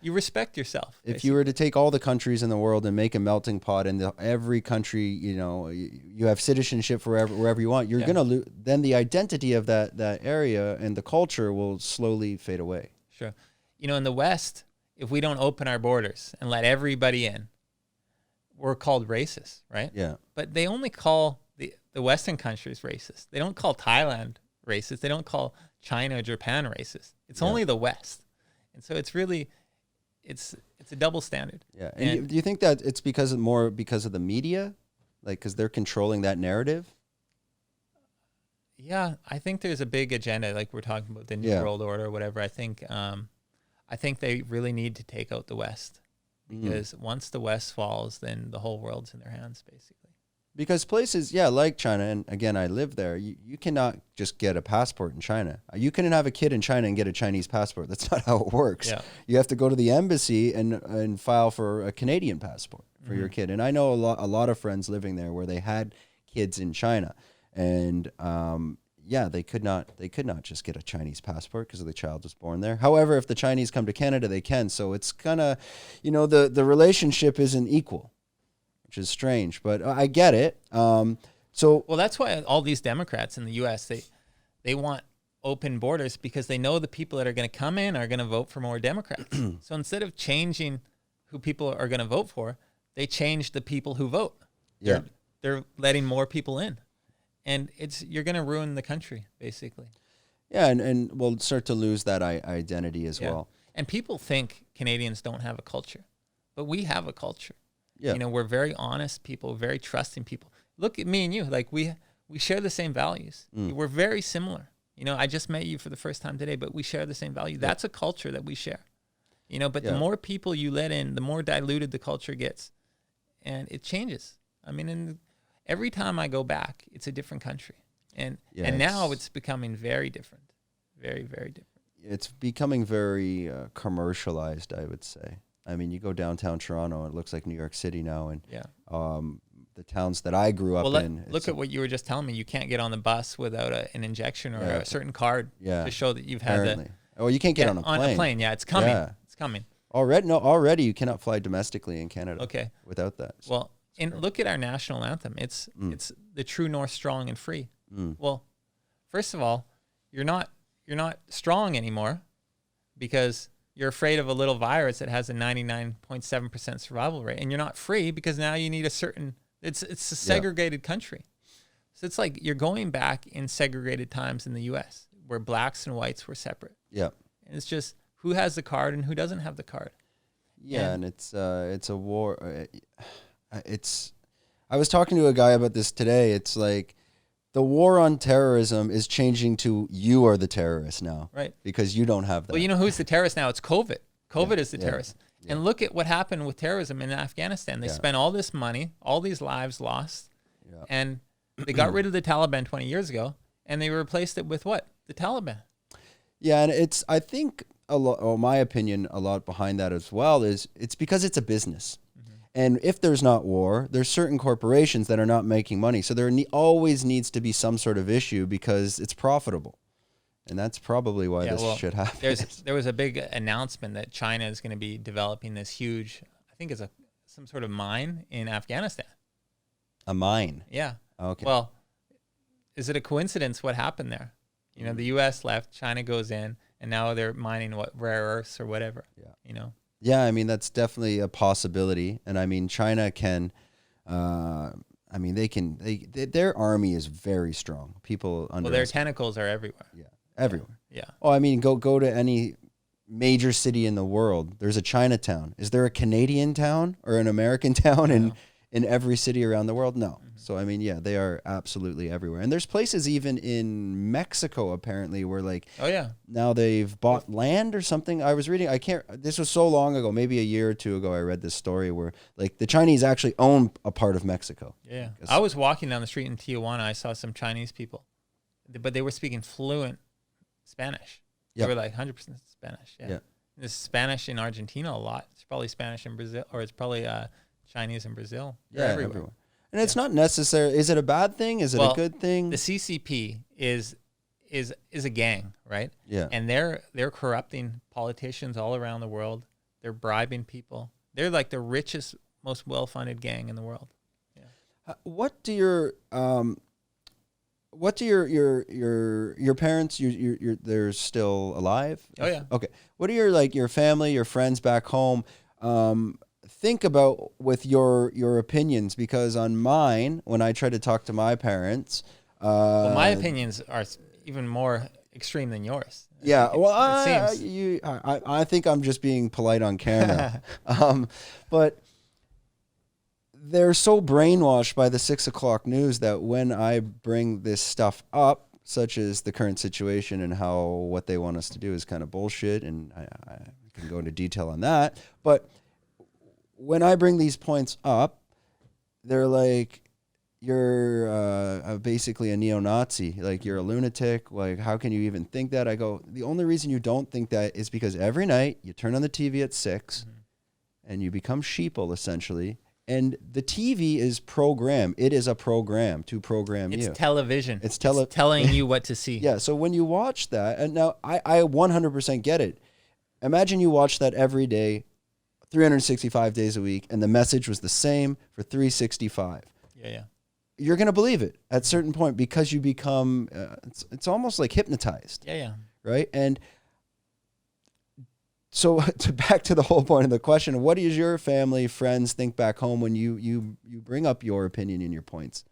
you respect yourself. If you were to take all the countries in the world and make a melting pot, and every country, you have citizenship wherever you want, you're gonna lose. Then the identity of that area and the culture will slowly fade away. Sure. In the West, if we don't open our borders and let everybody in, we're called racist, right? Yeah. But they only call the Western countries racist. They don't call Thailand racist. They don't call China or Japan racist. It's only the West. And so it's really, it's a double standard. Yeah. And do you think that it's because of the media? Like, because they're controlling that narrative? Yeah. I think there's a big agenda, like we're talking about the New World Order or whatever. I think they really need to take out the West. Because once the West falls, then the whole world's in their hands, basically. Because places, like China, and again, I live there, you cannot just get a passport in China. You couldn't have a kid in China and get a Chinese passport. That's not how it works. Yeah. You have to go to the embassy and file for a Canadian passport for your kid. And I know a lot of friends living there where they had kids in China. And they could not just get a Chinese passport because the child was born there. However, if the Chinese come to Canada, they can. So it's kind of, the relationship isn't equal, which is strange, but I get it. Well, that's why all these Democrats in the U.S., they want open borders because they know the people that are going to come in are going to vote for more Democrats. So instead of changing who people are going to vote for, they change the people who vote. Yeah. They're letting more people in. And you're going to ruin the country, basically. Yeah, and we'll start to lose that identity as well. And people think Canadians don't have a culture, but we have a culture. Yeah. We're very honest people, very trusting people. Look at me and you. Like, we share the same values. We're very similar. You know, I just met you for the first time today, but we share the same value. That's a culture that we share. You know, but the more people you let in, the more diluted the culture gets, and it changes. I mean, every time I go back, it's a different country, and now it's becoming very different, very, very different. It's becoming very commercialized, I would say. I mean, you go downtown Toronto, and it looks like New York City now, and the towns that I grew up in. Look at what you were just telling me. You can't get on the bus without an injection or a certain card to show that you've had the. Oh, you can't get on a plane. On a plane, it's coming. Yeah. It's coming. Already you cannot fly domestically in Canada. Okay. Without that. So well, and look at our national anthem. It's the true north, strong and free. Well, first of all, you're not strong anymore because you're afraid of a little virus that has a 99.7% survival rate, and you're not free because now you need a certain. It's a segregated country, so it's like you're going back in segregated times in the U.S. where blacks and whites were separate. Yeah, and it's just who has the card and who doesn't have the card. Yeah, and it's a war. I was talking to a guy about this today. It's like the war on terrorism is changing to you are the terrorist now, right? Because you don't have that. Well, you know who's the terrorist now? It's COVID. COVID is the terrorist. Yeah. And look at what happened with terrorism in Afghanistan. They spent all this money, all these lives lost, and they got rid of the Taliban 20 years ago, and they replaced it with what? The Taliban. Yeah, and I think my opinion, a lot behind that as well is it's because it's a business. And if there's not war, there's certain corporations that are not making money. So there always needs to be some sort of issue because it's profitable. And that's probably why this should happen. There was a big announcement that China is going to be developing this huge, I think it's some sort of mine in Afghanistan. A mine? Yeah. Okay. Well, is it a coincidence what happened there? You know, the U.S. left, China goes in, and now they're mining rare earths or whatever. Yeah. You know. Yeah, I mean that's definitely a possibility, and I mean China can. I mean their army is very strong. People Well, their tentacles are everywhere. Yeah, everywhere. Yeah. Oh, I mean go to any major city in the world. There's a Chinatown. Is there a Canadian town or an American town in every city around the world? No. So, I mean, yeah, they are absolutely everywhere. And there's places even in Mexico, apparently, where, like, now they've bought land or something. I was reading, this was so long ago, maybe a year or two ago, I read this story where, like, the Chinese actually own a part of Mexico. Yeah. I was walking down the street in Tijuana. I saw some Chinese people, but they were speaking fluent Spanish. They were like 100% Spanish. Yeah. There's Spanish in Argentina a lot. It's probably Spanish in Brazil, or it's probably Chinese in Brazil. They're everywhere. And it's not necessary. Is it a bad thing? Is it a good thing? The CCP is a gang, right? Yeah. And they're corrupting politicians all around the world. They're bribing people. They're like the richest, most well-funded gang in the world. Yeah. What do your parents? They're still alive? Oh yeah. Okay. What do your family, your friends back home? Think about with your opinions, because on mine, when I try to talk to my parents, well, my opinions are even more extreme than yours. Yeah, well, I think I'm just being polite on camera, but they're so brainwashed by the 6 o'clock news that when I bring this stuff up, such as the current situation and how what they want us to do is kind of bullshit, and I can go into detail on that, but when I bring these points up, they're like, you're basically a neo-Nazi. Like, you're a lunatic. Like, how can you even think that? I go, the only reason you don't think that is because every night you turn on the TV at 6 and you become sheeple, essentially. And the TV is programmed. It is a program to program you. It's television. It's telling you what to see. Yeah, so when you watch that, and now I 100% get it. Imagine you watch that every day, 365 days a week, and the message was the same for 365. Yeah. You're going to believe it at a certain point because you become, it's almost like hypnotized. Yeah. Right? And so back to the whole point of the question, what does your family, friends think back home when you bring up your opinion and your points?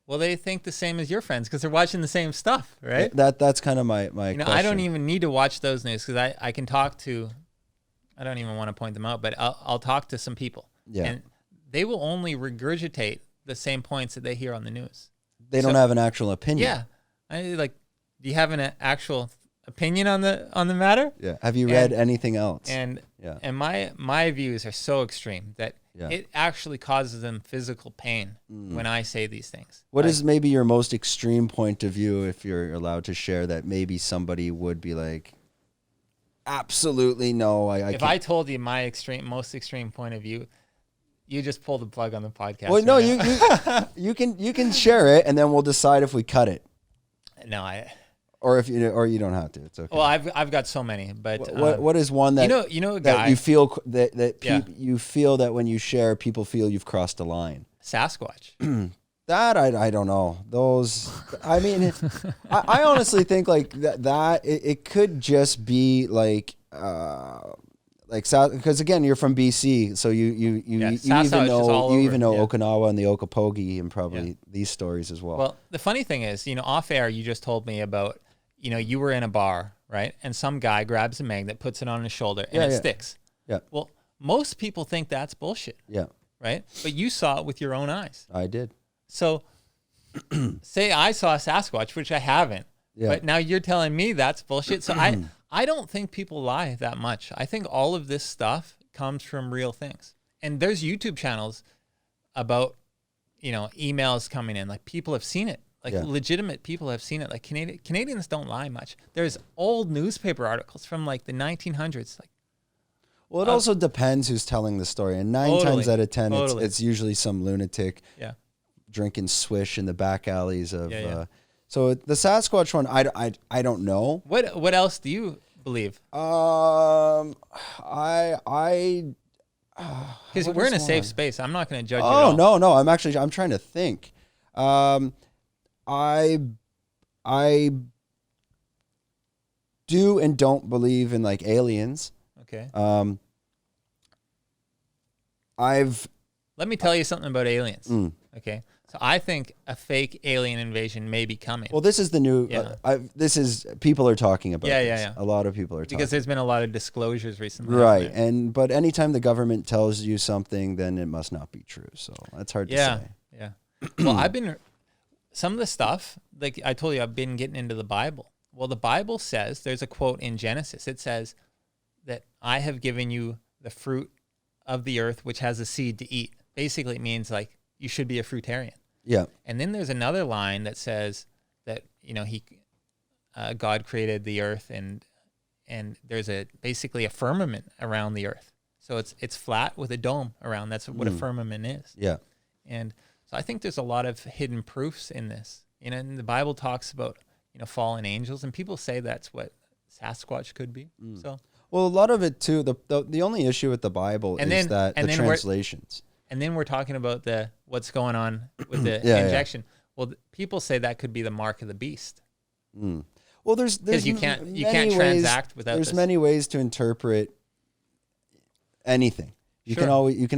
Well, they think the same as your friends because they're watching the same stuff, right? That's kind of my question. I don't even need to watch those news because I can talk to, I don't even want to point them out, but I'll talk to some people. Yeah. And they will only regurgitate the same points that they hear on the news. They don't have an actual opinion. Yeah. Do Do you have an actual opinion on the matter? Yeah. Have you read anything else? And yeah. and my views are so extreme that Yeah. it actually causes them physical pain when I say these things. What is maybe your most extreme point of view, if you're allowed to share, that maybe somebody would be like, absolutely no, I if can't. I told you my most extreme point of view, you just pull the plug on the podcast. Well, no, right you can share it, and then we'll decide if we cut it. No, or if you don't have to. It's okay. Well, I've got so many, but what is one that you know a that guy you feel you feel that when you share, people feel you've crossed a line? Sasquatch. That I don't know. Those, I mean, I honestly think like that it could just be like South, because again, you're from BC, so you even know Okinawa and the Okopogi and probably these stories as well. Well, the funny thing is, off air, you just told me about, you were in a bar, right? And some guy grabs a magnet, puts it on his shoulder, and it sticks. Yeah. Well, most people think that's bullshit. Yeah. Right? But you saw it with your own eyes. I did. So say I saw a Sasquatch, which I haven't, but now you're telling me that's bullshit. So I don't think people lie that much. I think all of this stuff comes from real things. And there's YouTube channels about, emails coming in. Like, people have seen it. Like, legitimate people have seen it. Like, Canadians don't lie much. There's old newspaper articles from like the 1900s. Like, well, it also depends who's telling the story. And 9 times out of 10, it's usually some lunatic drinking swish in the back alleys of. So the Sasquatch one, I don't know. What else do you believe? Because we're in a safe space. I'm not going to judge you. Oh, no. I'm trying to think. I do and don't believe in like aliens. Okay. Let me tell you something about aliens. Okay. So I think a fake alien invasion may be coming. Well, this is the new. People are talking about. Yeah. A lot of people are talking. Because there's been a lot of disclosures recently. Right, but anytime the government tells you something, then it must not be true. So that's hard to say. Yeah. Well, some of the stuff, like I told you, I've been getting into the Bible. Well, the Bible says, there's a quote in Genesis. It says that I have given you the fruit of the earth, which has a seed to eat. Basically, it means like, you should be a fruitarian. Yeah. And then there's another line that says that, God created the earth and there's basically a firmament around the earth. So it's flat with a dome around. That's what a firmament is. Yeah. And so I think there's a lot of hidden proofs in this. And the Bible talks about, fallen angels, and people say that's what Sasquatch could be. So, well, a lot of it too, the only issue with the Bible is that the translations. And then we're talking about what's going on with the injection. Yeah. Well, people say that could be the mark of the beast. Well, there's because you can't transact without. There's many ways to interpret anything. You can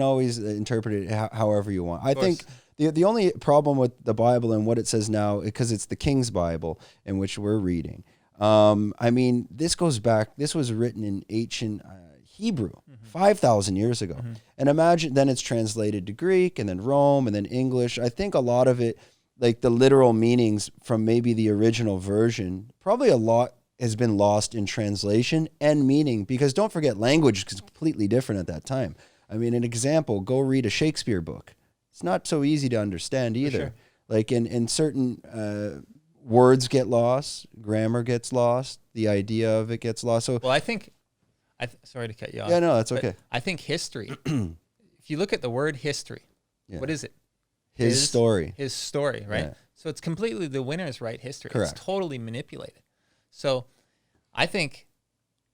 always interpret it however you want. I think the only problem with the Bible and what it says now, because it's the King's Bible in which we're reading. This goes back. This was written in ancient Hebrew 5,000 years ago. And imagine then it's translated to Greek and then Rome and then English. I think a lot of it, like the literal meanings from maybe the original version, probably a lot has been lost in translation and meaning, because don't forget, language is completely different at that time. An example, go read a Shakespeare book. It's not so easy to understand either. Sure. Like in certain words get lost, grammar gets lost, the idea of it gets lost. So, well, I think, sorry to cut you off. Yeah, no, that's okay. I think history, if you look at the word history, what is it? His story. His story, right? Yeah. So it's completely the winner's right history. Correct. It's totally manipulated. So I think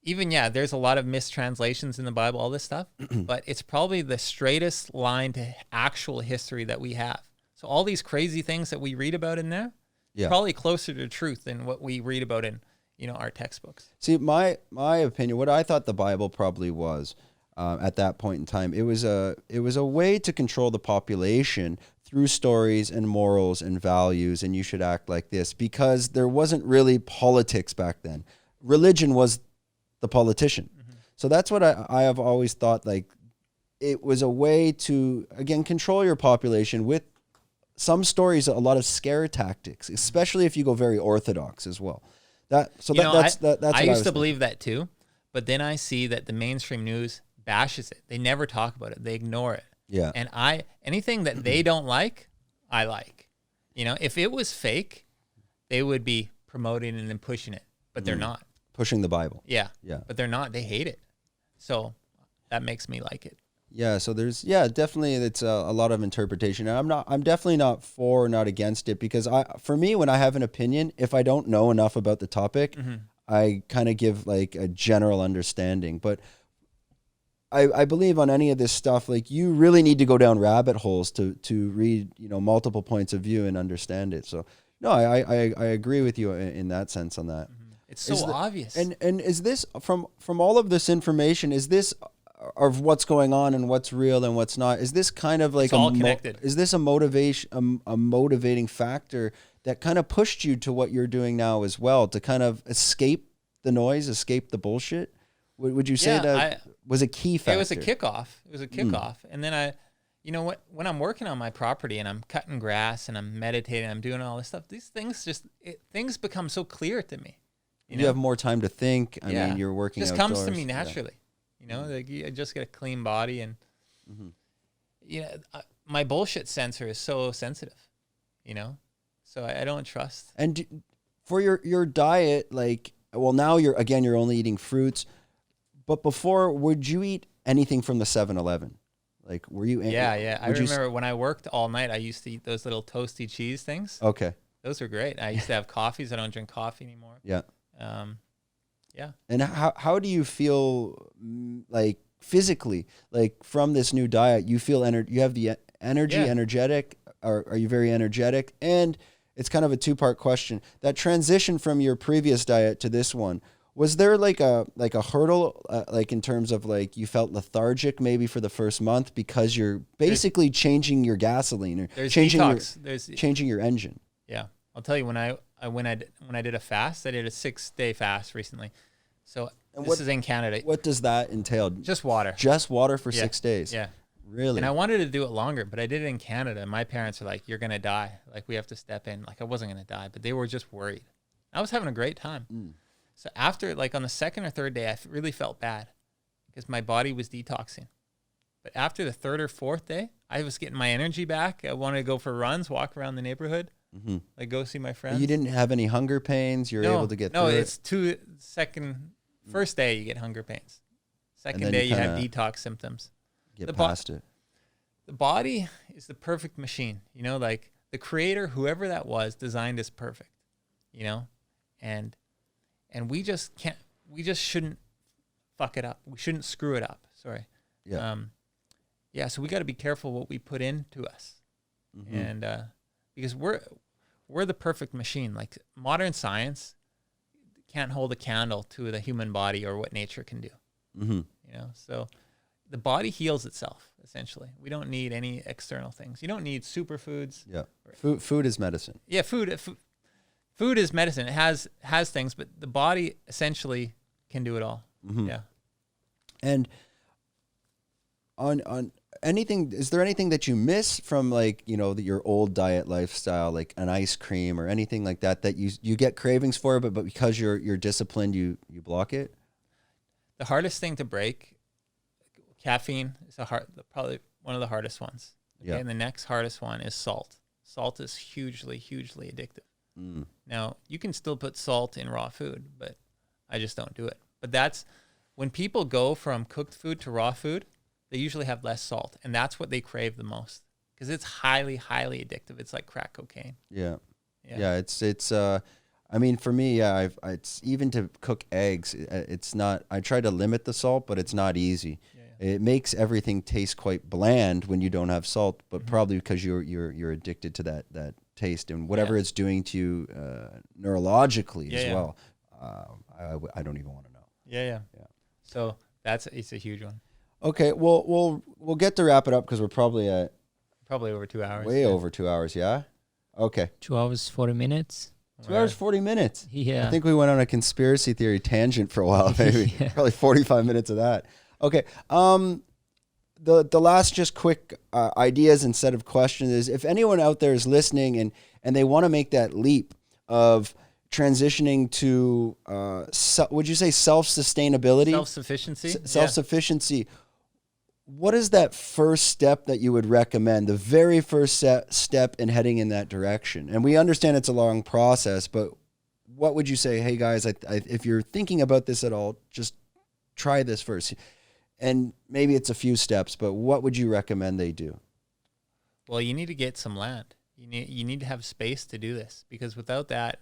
there's a lot of mistranslations in the Bible, all this stuff, but it's probably the straightest line to actual history that we have. So all these crazy things that we read about in there, probably closer to truth than what we read about in our textbooks. See, my opinion, what I thought the Bible probably was at that point in time, it was a way to control the population through stories and morals and values, and you should act like this, because there wasn't really politics back then. Religion was the politician. So that's what I have always thought, like it was a way to, again, control your population with some stories, a lot of scare tactics, especially if you go very orthodox as well. That's I used to believe that too, but then I see that the mainstream news bashes it. They never talk about it. They ignore it. Yeah. And anything that they don't like, I like. You know, if it was fake, they would be promoting it and pushing it, but they're not. Pushing the Bible. Yeah. Yeah. But they're not. They hate it. So that makes me like it. Yeah. So definitely it's a lot of interpretation. And I'm definitely not for or not against it, because for me, when I have an opinion, if I don't know enough about the topic, I kind of give like a general understanding. But I believe on any of this stuff, like you really need to go down rabbit holes to read, multiple points of view and understand it. So no, I agree with you in that sense on that. It's so obvious. And is this from all of this information, is this of what's going on and what's real and what's not, is this kind of like it's all connected? Is this a motivating factor that kind of pushed you to what you're doing now as well, to kind of escape the noise, escape the bullshit? Would you say that was a key factor? It was a kickoff. And then when I'm working on my property and I'm cutting grass and I'm meditating, I'm doing all this stuff, these things things become so clear to me. You have more time to think. I mean, you're working just outdoors. comes to me naturally. Like I just get a clean body, and my bullshit sensor is so sensitive, so I don't trust. And for your diet, like, well, now you're only eating fruits, but before, would you eat anything from the 7-Eleven? Like, were you? Yeah. I remember when I worked all night, I used to eat those little toasty cheese things. Okay. Those are great. I used to have coffees. I don't drink coffee anymore. Yeah. Yeah. And how do you feel, like, physically, like, from this new diet? You feel you have the energy, energetic, or are you very energetic? And it's kind of a two-part question. That transition from your previous diet to this one, was there like a hurdle, like in terms of like you felt lethargic maybe for the first month because you're basically changing your gasoline or changing your engine? Yeah, I'll tell you, when I did a fast, I did a 6-day fast recently. So this is in Canada. What does that entail? Just water. Just water for 6 days. Yeah. Really? And I wanted to do it longer, but I did it in Canada. And my parents are like, "You're gonna die. Like, we have to step in." Like, I wasn't gonna die, but they were just worried. I was having a great time. So after, like, on the second or third day, I really felt bad because my body was detoxing. But after the third or fourth day, I was getting my energy back. I wanted to go for runs, walk around the neighborhood, like go see my friends. You didn't have any hunger pains? You were able to get through it? No, it's first day you get hunger pains. Second day you have detox symptoms. Get past it. The body is the perfect machine. Like the creator, whoever that was, designed us perfect, and we just shouldn't fuck it up. We shouldn't screw it up. Sorry. Yeah. So we got to be careful what we put into us, and because we're the perfect machine. Like, modern science can't hold a candle to the human body or what nature can do. So the body heals itself essentially. We don't need any external things. You don't need superfoods. Yeah. Food is medicine. Yeah. Food is medicine. It has things, but the body essentially can do it all. Yeah. And on anything, is there anything that you miss from, like, your old diet lifestyle, like an ice cream or anything like that you get cravings for, but because you're disciplined, you block it? The hardest thing to break, caffeine, is probably one of the hardest ones. Okay? Yeah. And the next hardest one is salt. Salt is hugely, hugely addictive. Now, you can still put salt in raw food, but I just don't do it. But that's when people go from cooked food to raw food, they usually have less salt, and that's what they crave the most because it's highly, highly addictive. It's like crack cocaine. Yeah. It's I mean, for me, it's even to cook eggs. It's not. I try to limit the salt, but it's not easy. It makes everything taste quite bland when you don't have salt, but probably because you're addicted to that taste and whatever it's doing to you neurologically as well. I don't even want to know. Yeah. So it's a huge one. Okay, well, we'll get to wrap it up because we're probably at over 2 hours. Way over 2 hours, yeah. Okay. 2 hours 40 minutes. 2 hours 40 minutes. Yeah. I think we went on a conspiracy theory tangent for a while, maybe. Probably 45 minutes of that. Okay. The last just quick ideas and set of questions is, if anyone out there is listening and they want to make that leap of transitioning to, would you say self-sustainability? Self-sufficiency. Self-sufficiency. What is that first step that you would recommend? The very first step in heading in that direction? And we understand it's a long process, but what would you say? Hey guys, if you're thinking about this at all, just try this first. And maybe it's a few steps, but what would you recommend they do? Well, you need to get some land. You need to have space to do this, because without that,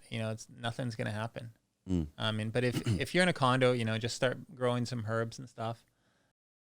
nothing's going to happen. But if you're in a condo, just start growing some herbs and stuff.